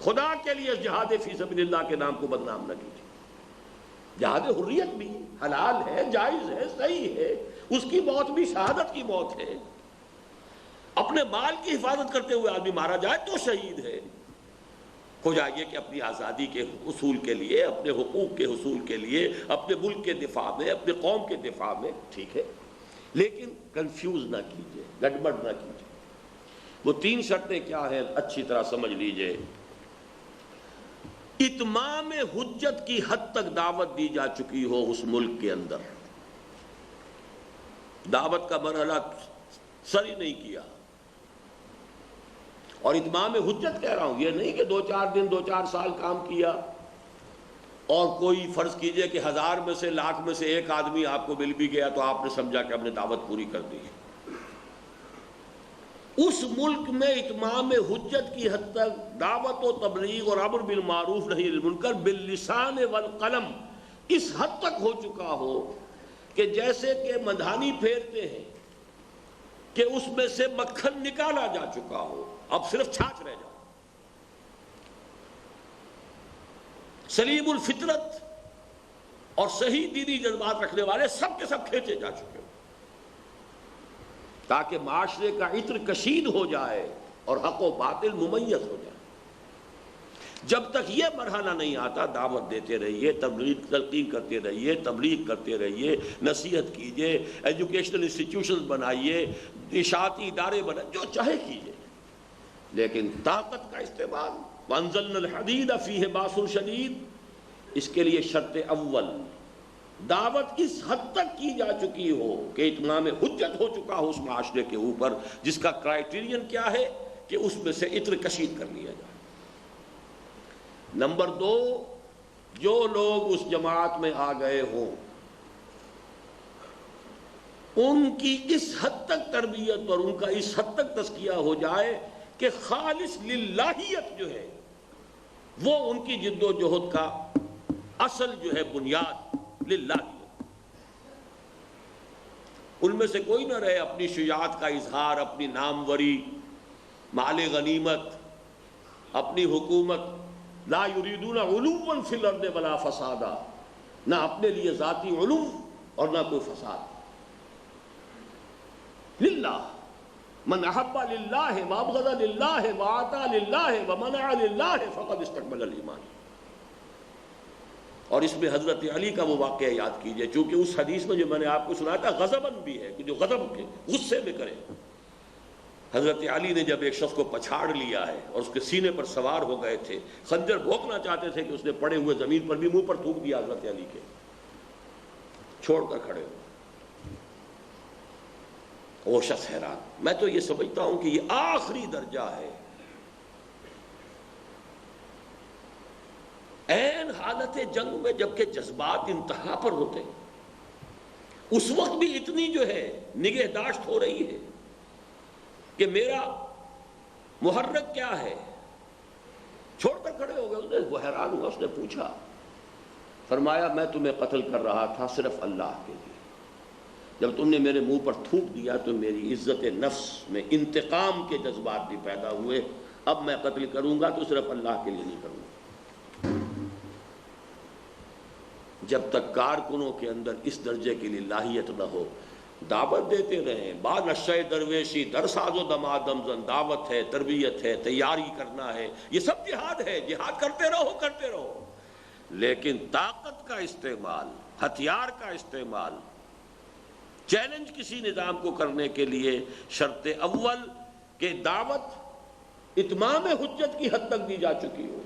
خدا کے لیے جہاد فی سبیل اللہ کے نام کو بدنام نہ کیجیے۔ جہاد حریت بھی حلال ہے، جائز ہے، صحیح ہے، اس کی موت بھی شہادت کی موت ہے، اپنے مال کی حفاظت کرتے ہوئے آدمی مارا جائے تو شہید ہے، ہو جائیے کہ اپنی آزادی کے حصول کے لیے، اپنے حقوق کے حصول کے لیے، اپنے ملک کے دفاع میں، اپنے قوم کے دفاع میں، ٹھیک ہے، لیکن کنفیوز نہ کیجیے، گڑبڑ نہ کیجیے۔ وہ 3 شرطیں کیا ہیں اچھی طرح سمجھ لیجیے۔ اتمام حجت کی حد تک دعوت دی جا چکی ہو اس ملک کے اندر، دعوت کا مرحلہ سر ہی نہیں کیا، اور اتمام حجت کہہ رہا ہوں، یہ نہیں کہ 2-4 دن 2-4 سال کام کیا اور کوئی فرض کیجئے کہ 1000 میں سے لاکھ میں سے 1 آدمی آپ کو مل بھی گیا تو آپ نے سمجھا کہ ہم نے دعوت پوری کر دی۔ اس ملک میں اتمام حجت کی حد تک دعوت و تبلیغ اور امر بالمعروف نہی عن المنکر باللسان والقلم اس حد تک ہو چکا ہو کہ جیسے کہ مدھانی پھیرتے ہیں کہ اس میں سے مکھن نکالا جا چکا ہو، اب صرف چھاچ رہ جائے۔ سلیم الفطرت اور صحیح دینی جذبات رکھنے والے سب کے سب کھینچے جا چکے ہو، تاکہ معاشرے کا عطر کشید ہو جائے اور حق و باطل ممیز ہو جائے۔ جب تک یہ مرحلہ نہیں آتا، دعوت دیتے رہیے، تلقین کرتے رہیے، تبلیغ کرتے رہیے، نصیحت کیجئے، ایجوکیشنل انسٹیٹیوشنز بنائیے، اشاعتی ادارے بنائیے، جو چاہے کیجئے، لیکن طاقت کا استعمال، وَأَنزَلْنَا الْحَدِيدَ فِيهِ بَأْسٌ شَدِيدٌ، اس کے لیے شرط اول دعوت اس حد تک کی جا چکی ہو کہ اتمام حجت ہو چکا ہو اس معاشرے کے اوپر، جس کا کرائیٹیرین کیا ہے کہ اس میں سے عطر کشید کر لیا جائے۔ نمبر 2، جو لوگ اس جماعت میں آ گئے ہوں ان کی اس حد تک تربیت اور ان کا اس حد تک تزکیہ ہو جائے کہ خالص للہیت جو ہے وہ ان کی جد و جہد کا اصل جو ہے بنیاد للہیت، ان میں سے کوئی نہ رہے اپنی شجاعت کا اظہار، اپنی ناموری، مال غنیمت، اپنی حکومت، لا یریدون علوا فی الارض ولا فسادا، نہ اپنے لیے ذاتی علو اور نہ کوئی فساد، للہ، من احب للہ وابغض للہ واعطى للہ ومنع للہ فقد استکمل الایمان۔ اور اس میں حضرت علی کا وہ واقعہ یاد کیجئے، چونکہ اس حدیث میں جو میں نے آپ کو سنایا تھا غضباً بھی ہے کہ جو غضب کے غصے میں کرے. حضرت علی نے جب ایک شخص کو پچھاڑ لیا ہے اور اس کے سینے پر سوار ہو گئے تھے، خنجر بھونکنا چاہتے تھے کہ اس نے پڑے ہوئے زمین پر بھی منہ پر تھوک دیا حضرت علی کے، چھوڑ کر کھڑے ہو. وہ شخص حیران. میں تو یہ سمجھتا ہوں کہ یہ آخری درجہ ہے. عین حالت جنگ میں جبکہ جذبات انتہا پر ہوتے ہیں، اس وقت بھی اتنی جو ہے نگہداشت ہو رہی ہے کہ میرا محرک کیا ہے، چھوڑ کر کھڑے ہو گئے. وہ حیران ہوا، اس نے پوچھا، فرمایا میں تمہیں قتل کر رہا تھا صرف اللہ کے لیے. جب تم نے میرے منہ پر تھوک دیا تو میری عزت نفس میں انتقام کے جذبات بھی پیدا ہوئے. اب میں قتل کروں گا تو صرف اللہ کے لیے نہیں کروں گا. جب تک کارکنوں کے اندر اس درجے کی لاہیت نہ ہو، دعوت دیتے رہیں. با نشہ درویشی در ساز و دمادم زن، دعوت ہے، تربیت ہے، تیاری کرنا ہے، یہ سب جہاد ہے. جہاد کرتے رہو، لیکن طاقت کا استعمال، ہتھیار کا استعمال، چیلنج کسی نظام کو کرنے کے لیے شرط اول کہ دعوت اتمام حجت کی حد تک دی جا چکی ہو،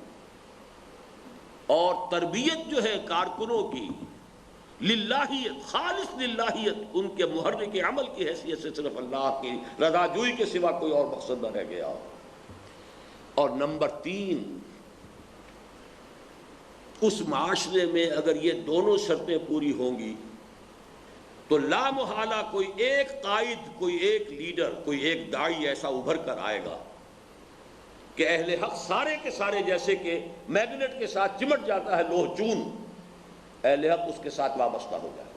اور تربیت جو ہے کارکنوں کی للہیت، خالص للہیت، ان کے محرک عمل کی حیثیت سے صرف اللہ کی رضا جوئی کے سوا کوئی اور مقصد نہ رہ گیا. اور نمبر 3، اس معاشرے میں اگر یہ دونوں شرطیں پوری ہوں گی تو لا محالہ کوئی ایک قائد، کوئی ایک لیڈر، کوئی ایک داعی ایسا ابھر کر آئے گا کہ اہل حق سارے کے سارے جیسے کہ میگنیٹ کے ساتھ چمٹ جاتا ہے لوہ چون، اہل حق اس کے ساتھ وابستہ ہو جائے،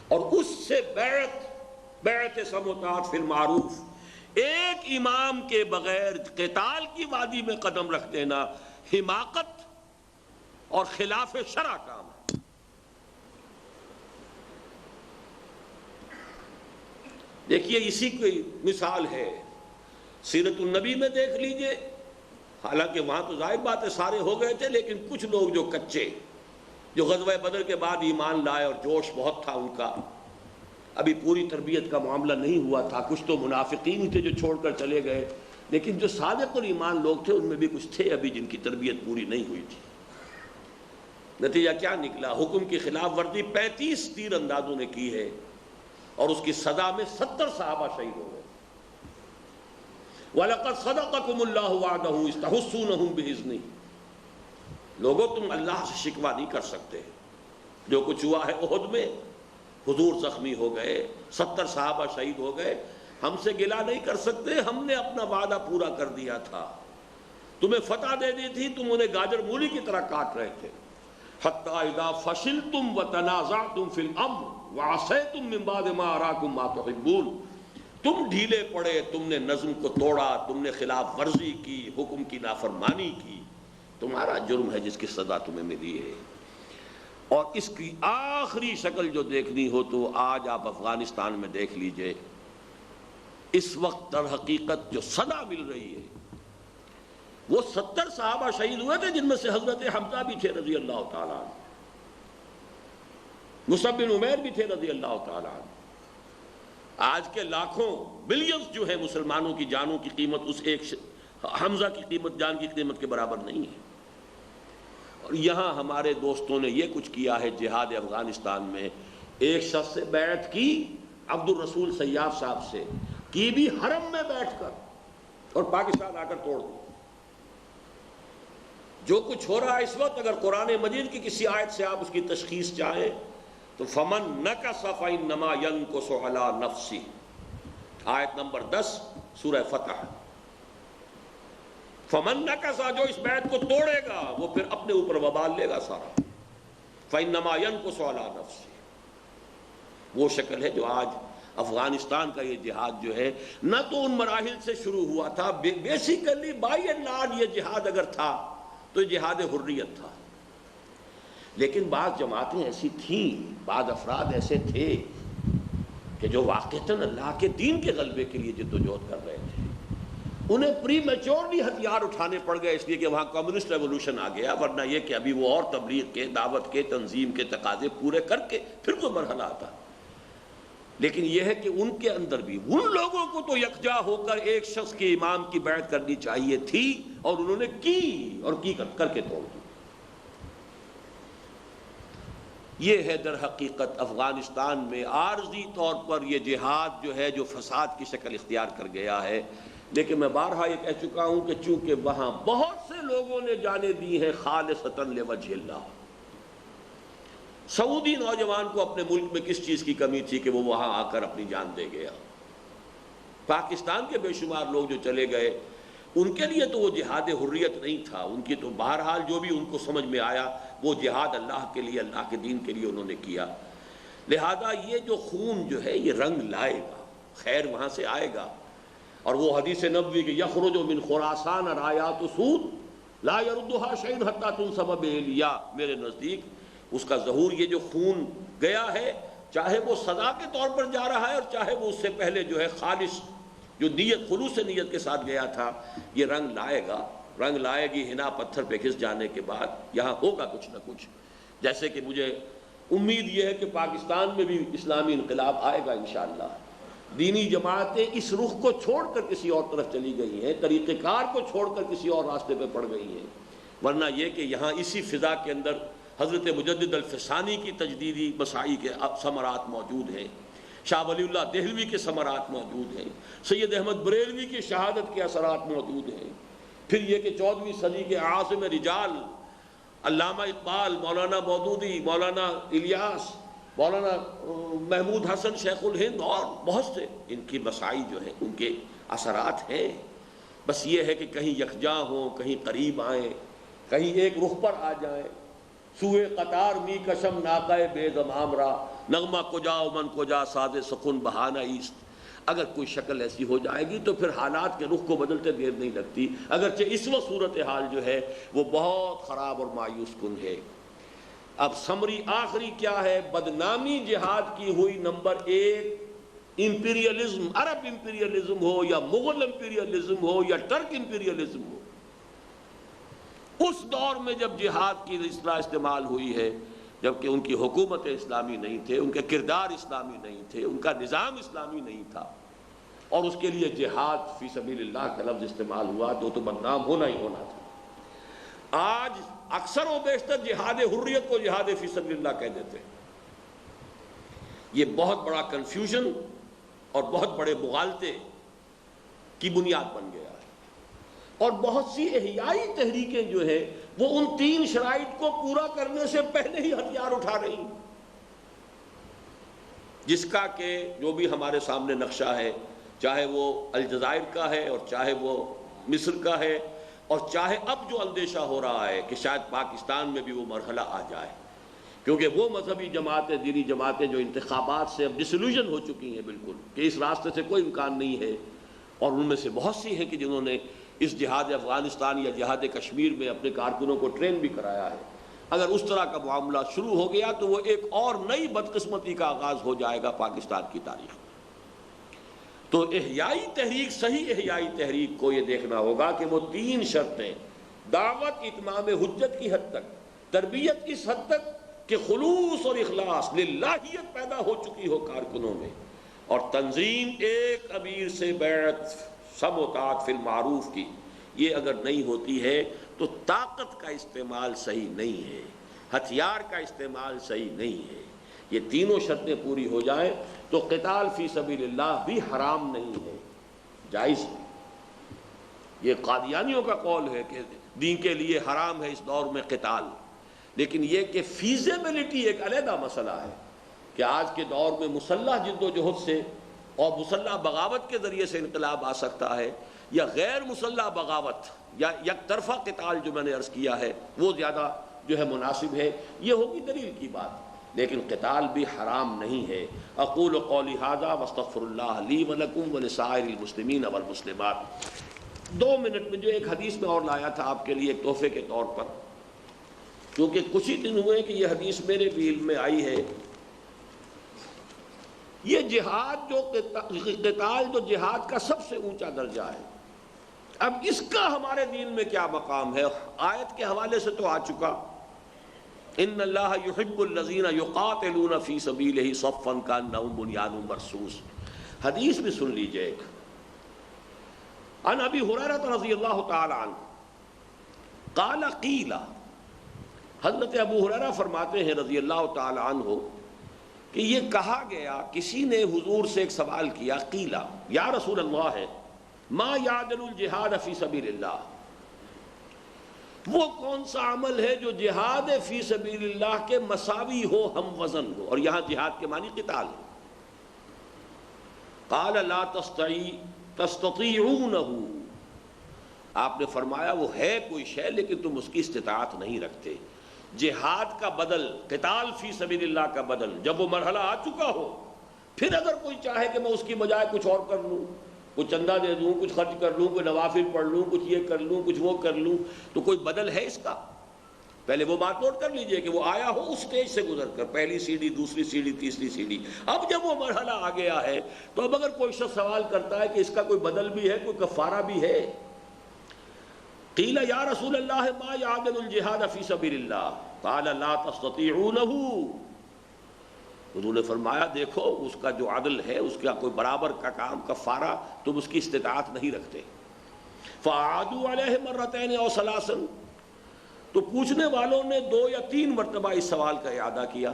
اور اس سے بیعت سموتات فی المعروف، ایک امام کے بغیر قتال کی وادی میں قدم رکھ دینا حماقت اور خلاف شرع کام ہے. دیکھیے اسی کی مثال ہے سیرت النبی میں، دیکھ لیجئے. حالانکہ وہاں تو ظاہر بات ہے سارے ہو گئے تھے، لیکن کچھ لوگ جو کچے، جو غزوہ بدر کے بعد ایمان لائے اور جوش بہت تھا ان کا، ابھی پوری تربیت کا معاملہ نہیں ہوا تھا. کچھ تو منافقین ہی تھے جو چھوڑ کر چلے گئے، لیکن جو صادق الایمان لوگ تھے ان میں بھی کچھ تھے ابھی جن کی تربیت پوری نہیں ہوئی تھی. نتیجہ کیا نکلا؟ حکم کی خلاف ورزی 35 تیر اندازوں نے کی ہے، اور اس کی سزا میں 70 صحابہ شہید ہو گئے. وَلَقَدْ صَدَقَكُمُ اللَّهُ وَعْدَهُ إِذْ تَحُسُّونَهُم بِإِذْنِهِ. لوگوں تم اللہ سے شکوہ نہیں کر سکتے. جو کچھ ہوا ہے احد میں، حضور زخمی ہو گئے، 70 صحابہ شہید ہو گئے، ہم سے گلہ نہیں کر سکتے. ہم نے اپنا وعدہ پورا کر دیا تھا، تمہیں فتح دے دی تھی، تم انہیں گاجر مولی کی طرح کاٹ رہے تھے. حَتَّى إِذَا فَشِلْتُمْ وَتَنَازَعْتُمْ فِي الْأَمْرِ وَعَصَيْتُمْ مِنْ بَعْدِ مَا أَرَاكُمْ مَا تُحِبُّونَ. تم ڈھیلے پڑے، تم نے نظم کو توڑا، تم نے خلاف ورزی کی، حکم کی نافرمانی کی. تمہارا جرم ہے جس کی سزا تمہیں ملی ہے. اور اس کی آخری شکل جو دیکھنی ہو تو آج آپ افغانستان میں دیکھ لیجئے. اس وقت در حقیقت جو سزا مل رہی ہے، وہ 70 صحابہ شہید ہوئے تھے جن میں سے حضرت حمزہ بھی تھے رضی اللہ تعالیٰ عنہ، مصعب بن عمیر بھی تھے رضی اللہ تعالیٰ عنہ. آج کے لاکھوں بلینز جو ہے مسلمانوں کی جانوں کی قیمت اس ایک حمزہ کی قیمت، جان کی قیمت کے برابر نہیں ہے. اور یہاں ہمارے دوستوں نے یہ کچھ کیا ہے جہاد افغانستان میں. ایک شخص سے بیعت کی، عبد الرسول سیاف صاحب سے کی بھی حرم میں بیٹھ کر، اور پاکستان آ کر توڑ دی. جو کچھ ہو رہا ہے اس وقت، اگر قرآن مجید کی کسی آیت سے آپ اس کی تشخیص چاہیں تو فمن نکث فانما ینکث علی نفسہ، آیت نمبر 10 سورہ فتح. فمن نکث، جو اس بیعت کو توڑے گا وہ پھر اپنے اوپر وبال لے گا سارا. فانما ینکث علی نفسہ، وہ شکل ہے جو آج افغانستان کا یہ جہاد جو ہے، نہ تو ان مراحل سے شروع ہوا تھا. بیسیکلی بائی اینڈ لارج یہ جہاد اگر تھا تو جہاد حریت تھا. لیکن بعض جماعتیں ایسی تھیں، بعض افراد ایسے تھے کہ جو واقعتاً اللہ کے دین کے غلبے کے لیے جدوجہد کر رہے تھے. انہیں پری میچورلی ہتھیار اٹھانے پڑ گئے اس لیے کہ وہاں کمیونسٹ ریولوشن آ گیا، ورنہ یہ کہ ابھی وہ اور تبلیغ کے، دعوت کے، تنظیم کے تقاضے پورے کر کے پھر کوئی مرحلہ آتا۔ لیکن یہ ہے کہ ان کے اندر بھی ان لوگوں کو تو یکجا ہو کر ایک شخص کے امام کی بیعت کرنی چاہیے تھی، اور انہوں نے کی، اور کی کر کے توڑ دی۔ یہ ہے در حقیقت افغانستان میں عارضی طور پر یہ جہاد جو ہے جو فساد کی شکل اختیار کر گیا ہے۔ لیکن میں بارہا یہ کہہ چکا ہوں کہ چونکہ وہاں بہت سے لوگوں نے جانیں دی ہیں خالصتاً لوجہ اللہ۔ سعودی نوجوان کو اپنے ملک میں کس چیز کی کمی تھی کہ وہ وہاں آ کر اپنی جان دے گیا؟ پاکستان کے بے شمار لوگ جو چلے گئے ان کے لیے تو وہ جہاد حریت نہیں تھا، ان کی تو بہرحال جو بھی ان کو سمجھ میں آیا وہ جہاد اللہ کے لیے، اللہ کے دین کے لیے انہوں نے کیا۔ لہذا یہ جو خون جو ہے یہ رنگ لائے گا، خیر وہاں سے آئے گا۔ اور وہ حدیث نبوی کہ یخرج من خراسان رایات سود لا یردھا شیء حتی تنصب بإیلیا، میرے نزدیک اس کا ظہور یہ جو خون گیا ہے، چاہے وہ سزا کے طور پر جا رہا ہے اور چاہے وہ اس سے پہلے جو ہے خالص جو نیت، خلوص نیت کے ساتھ گیا تھا، یہ رنگ لائے گا، رنگ لائے گی ہنا پتھر پہ گھس جانے کے بعد۔ یہاں ہوگا کچھ نہ کچھ، جیسے کہ مجھے امید یہ ہے کہ پاکستان میں بھی اسلامی انقلاب آئے گا انشاءاللہ۔ دینی جماعتیں اس رخ کو چھوڑ کر کسی اور طرف چلی گئی ہیں، طریقہ کار کو چھوڑ کر کسی اور راستے پہ پڑ گئی ہیں، ورنہ یہ کہ یہاں اسی فضا کے اندر حضرت مجدد الفسانی کی تجدیدی مساعی کے ثمرات موجود ہیں، شاہ ولی اللہ دہلوی کے ثمرات موجود ہیں، سید احمد بریلوی کی شہادت کے اثرات موجود ہیں، پھر یہ کہ 14ویں صدی کے اعاظم رجال علامہ اقبال، مولانا مودودی، مولانا الیاس، مولانا محمود حسن شیخ الہند اور بہت سے ان کی مساعی جو ہیں ان کے اثرات ہیں۔ بس یہ ہے کہ کہیں یکجا ہوں، کہیں قریب آئیں، کہیں ایک رخ پر آ جائیں۔ سوئے قطار می کشم ناقہ بے زمام را، نغمہ کجا و من کجا ساز سخن بہانہ ایست۔ اگر کوئی شکل ایسی ہو جائے گی تو پھر حالات کے رخ کو بدلتے دیر نہیں لگتی، اگرچہ اس وقت صورتحال جو ہے وہ بہت خراب اور مایوس کن ہے۔ اب سمری آخری کیا ہے؟ بدنامی جہاد کی ہوئی نمبر 1 امپیریلزم، عرب امپیریلزم ہو یا مغل امپیریلزم ہو یا ٹرک امپیریلزم ہو، اس دور میں جب جہاد کی اصطلاح استعمال ہوئی ہے، جبکہ ان کی حکومت اسلامی نہیں تھے، ان کے کردار اسلامی نہیں تھے، ان کا نظام اسلامی نہیں تھا، اور اس کے لیے جہاد فی سبیل اللہ کا لفظ استعمال ہوا تو بدنام ہونا ہی ہونا تھا۔ آج اکثر و بیشتر جہاد حریت کو جہاد فی سبیل اللہ کہہ دیتے ہیں۔ یہ بہت بڑا کنفیوژن اور بہت بڑے مغالطے کی بنیاد بن گیا ہے، اور بہت سی احیائی تحریکیں جو ہیں وہ ان 3 شرائط کو پورا کرنے سے پہلے ہی ہتھیار اٹھا رہی ہیں، جس کا کہ جو بھی ہمارے سامنے نقشہ ہے، چاہے وہ الجزائر کا ہے اور چاہے وہ مصر کا ہے، اور چاہے اب جو اندیشہ ہو رہا ہے کہ شاید پاکستان میں بھی وہ مرحلہ آ جائے، کیونکہ وہ مذہبی جماعتیں، دینی جماعتیں جو انتخابات سے اب ڈسلوژن ہو چکی ہیں بالکل کہ اس راستے سے کوئی امکان نہیں ہے، اور ان میں سے بہت سی ہیں کہ جنہوں نے اس جہاد افغانستان یا جہاد کشمیر میں اپنے کارکنوں کو ٹرین بھی کرایا ہے۔ اگر اس طرح کا معاملہ شروع ہو گیا تو وہ ایک اور نئی بدقسمتی کا آغاز ہو جائے گا پاکستان کی تاریخ میں۔ تو احیائی تحریک، صحیح احیائی تحریک کو یہ دیکھنا ہوگا کہ وہ 3 شرطیں، دعوت اتمام حجت کی حد تک، تربیت اس حد تک کہ خلوص اور اخلاص، للہیت پیدا ہو چکی ہو کارکنوں میں، اور تنظیم ایک امیر سے بیعت سب و طاعت فی المعروف کی، یہ اگر نہیں ہوتی ہے تو طاقت کا استعمال صحیح نہیں ہے، ہتھیار کا استعمال صحیح نہیں ہے۔ یہ تینوں شرطیں پوری ہو جائیں تو قتال فی سبیل اللہ بھی حرام نہیں ہے، جائز ہے۔ یہ قادیانیوں کا قول ہے کہ دین کے لیے حرام ہے اس دور میں قتال، لیکن یہ کہ فیزیبلٹی ایک علیحدہ مسئلہ ہے کہ آج کے دور میں مسلح جد و جہد سے اور مسلح بغاوت کے ذریعے سے انقلاب آ سکتا ہے، یا غیر مسلح بغاوت یا یک طرفہ قتال جو میں نے عرض کیا ہے وہ زیادہ جو ہے مناسب ہے، یہ ہوگی دلیل کی بات، لیکن قتال بھی حرام نہیں ہے۔ اقول قولی ھذا واستغفر اللہ لی ولکم ولسائر المسلمین والمسلمات۔ 2 منٹ میں جو ایک حدیث میں اور لایا تھا آپ کے لیے ایک تحفے کے طور پر، کیونکہ کچھ ہی دن ہوئے کہ یہ حدیث میرے بھی علم میں آئی ہے۔ یہ جہاد جو قتال جو جہاد کا سب سے اونچا درجہ ہے، اب اس کا ہمارے دین میں کیا مقام ہے؟ آیت کے حوالے سے تو آ چکا، ان اللہ یحب الذین یقاتلون فی سبیلہ صفا کانہم بنیان مرصوص۔ حدیث بھی سن لیجئے ایک، عن ابی ہریرہ رضی اللہ تعالی عنہ قال قیل، حضرت ابو ہریرہ فرماتے ہیں رضی اللہ تعالی عنہ کہ یہ کہا گیا، کسی نے حضور سے ایک سوال کیا، قیلا یا رسول اللہ ہے، ما یعدل الجہاد فی سبیل اللہ، وہ کون سا عمل ہے جو جہاد فی سبیل اللہ کے مساوی ہو، ہم وزن ہو؟ اور یہاں جہاد کے معنی قتال ہے۔ قال لا تستطيعونه، آپ نے فرمایا وہ ہے کوئی شے لیکن تم اس کی استطاعت نہیں رکھتے۔ جہاد کا بدل، قتال فی سبیل اللہ کا بدل جب وہ مرحلہ آ چکا ہو، پھر اگر کوئی چاہے کہ میں اس کی بجائے کچھ اور کر لوں، کچھ چندہ دے دوں، کچھ خرچ کر لوں، کوئی نوافل پڑھ لوں، کچھ یہ کر لوں، کچھ وہ کر لوں، تو کوئی بدل ہے اس کا؟ پہلے وہ بات نوٹ کر لیجئے کہ وہ آیا ہو اس سٹیج سے گزر کر، پہلی سیڑھی، دوسری سیڑھی، تیسری سیڑھی، اب جب وہ مرحلہ آ گیا ہے تو اب اگر کوئی شخص سوال کرتا ہے کہ اس کا کوئی بدل بھی ہے، کوئی کفارہ بھی ہے، قیل یا رسول اللہ ما یعدل الجہاد فی سبیل اللہ، قال لا تستطيعونه، حضور نے فرمایا دیکھو اس کا جو عدل ہے، اس کا کوئی برابر کا کام، کفارہ تم اس کی استطاعت نہیں رکھتے۔ فاعادوا علیہ مرتين او ثلاثا، تو پوچھنے والوں نے 2 یا 3 مرتبہ اس سوال کا اعادہ کیا۔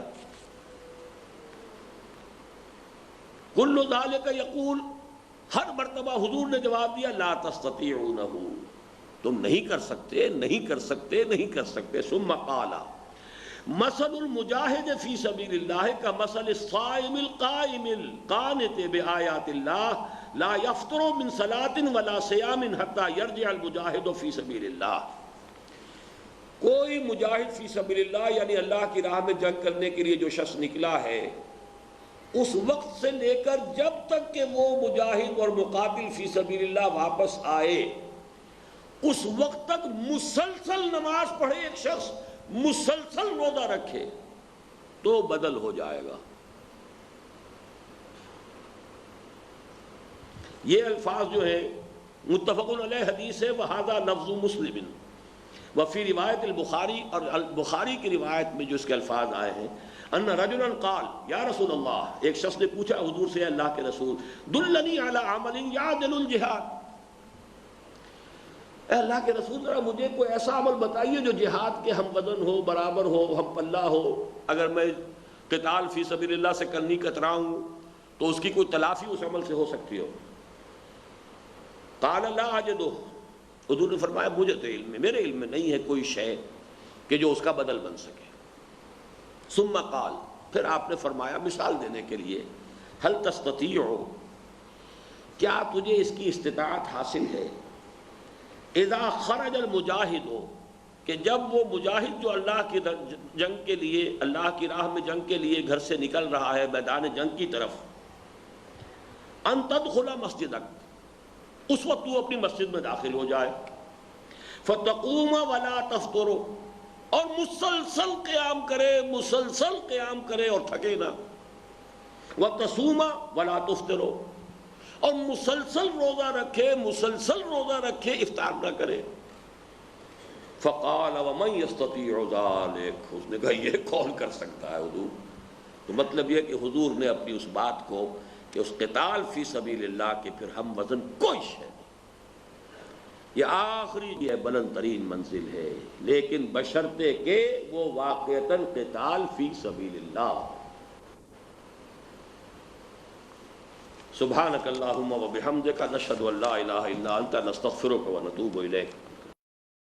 کل ذالک یقول، ہر مرتبہ حضور نے جواب دیا لا تستطيعونه، تم نہیں کر سکتے، نہیں کر سکتے، نہیں کر سکتے۔ ثم قال مثل المجاہد فی سبیل اللہ کمثل الصائم القائم القانت بآیات اللہ لا یفطر من صلاۃ ولا صیام حتی یرجع المجاہد فی سبیل اللہ، کوئی مجاہد فی سبیل اللہ یعنی اللہ کی راہ میں جنگ کرنے کے لیے جو شخص نکلا ہے، اس وقت سے لے کر جب تک کہ وہ مجاہد اور مقاتل فی سبیل اللہ واپس آئے، اس وقت تک مسلسل نماز پڑھے ایک شخص، مسلسل روزہ رکھے تو بدل ہو جائے گا۔ یہ الفاظ جو ہیں متفق علیہ حدیث ہے، وہذا لفظ مسلم، وفی روایت البخاری، اور البخاری کی روایت میں جو اس کے الفاظ آئے ہیں، ان رجلا قال یا رسول اللہ، ایک شخص نے پوچھا حضور سے اللہ کے رسول، دلنی علی عمل یعدل الجہاد، اے اللہ کے رسول ذرا مجھے کوئی ایسا عمل بتائیے جو جہاد کے ہم وزن ہو، برابر ہو، ہم پلہ ہو، اگر میں قتال فی سبیل اللہ سے کرنی کتراؤں تو اس کی کوئی تلافی اس عمل سے ہو سکتی ہو۔ قال لا اجدہ، حضور نے فرمایا مجھے تو علم ہے، میرے علم میں نہیں ہے کوئی شے کہ جو اس کا بدل بن سکے۔ ثم قال، پھر آپ نے فرمایا مثال دینے کے لیے، هل تستطيع، کیا تجھے اس کی استطاعت حاصل ہے، اذا خرج المجاہد، کہ جب وہ مجاہد جو اللہ کی جنگ کے لیے، اللہ کی راہ میں جنگ کے لیے گھر سے نکل رہا ہے میدان جنگ کی طرف، ان تدخل مسجدک، اس وقت تو اپنی مسجد میں داخل ہو جائے، فتقوم ولا تفطر، اور مسلسل قیام کرے، مسلسل قیام کرے اور تھکے نہ، وتصوم ولا تفطر، اور مسلسل روزہ رکھے، مسلسل روزہ رکھے، افطار نہ کرے۔ فقال ومن يستطيع ذلك، اس نے کہا یہ کون کر سکتا ہے حضور؟ تو مطلب یہ کہ حضور نے اپنی اس بات کو کہ اس قتال فی سبیل اللہ کے پھر ہم وزن کوئی شے نہیں، یہ آخری یہ بلند ترین منزل ہے، لیکن بشرطے کہ وہ واقعتاً قتال فی سبیل اللہ۔ سبحانک اللہم و بحمدک، نشہد ان لا الہ الا انت، نستغفرک و نتوب الیک۔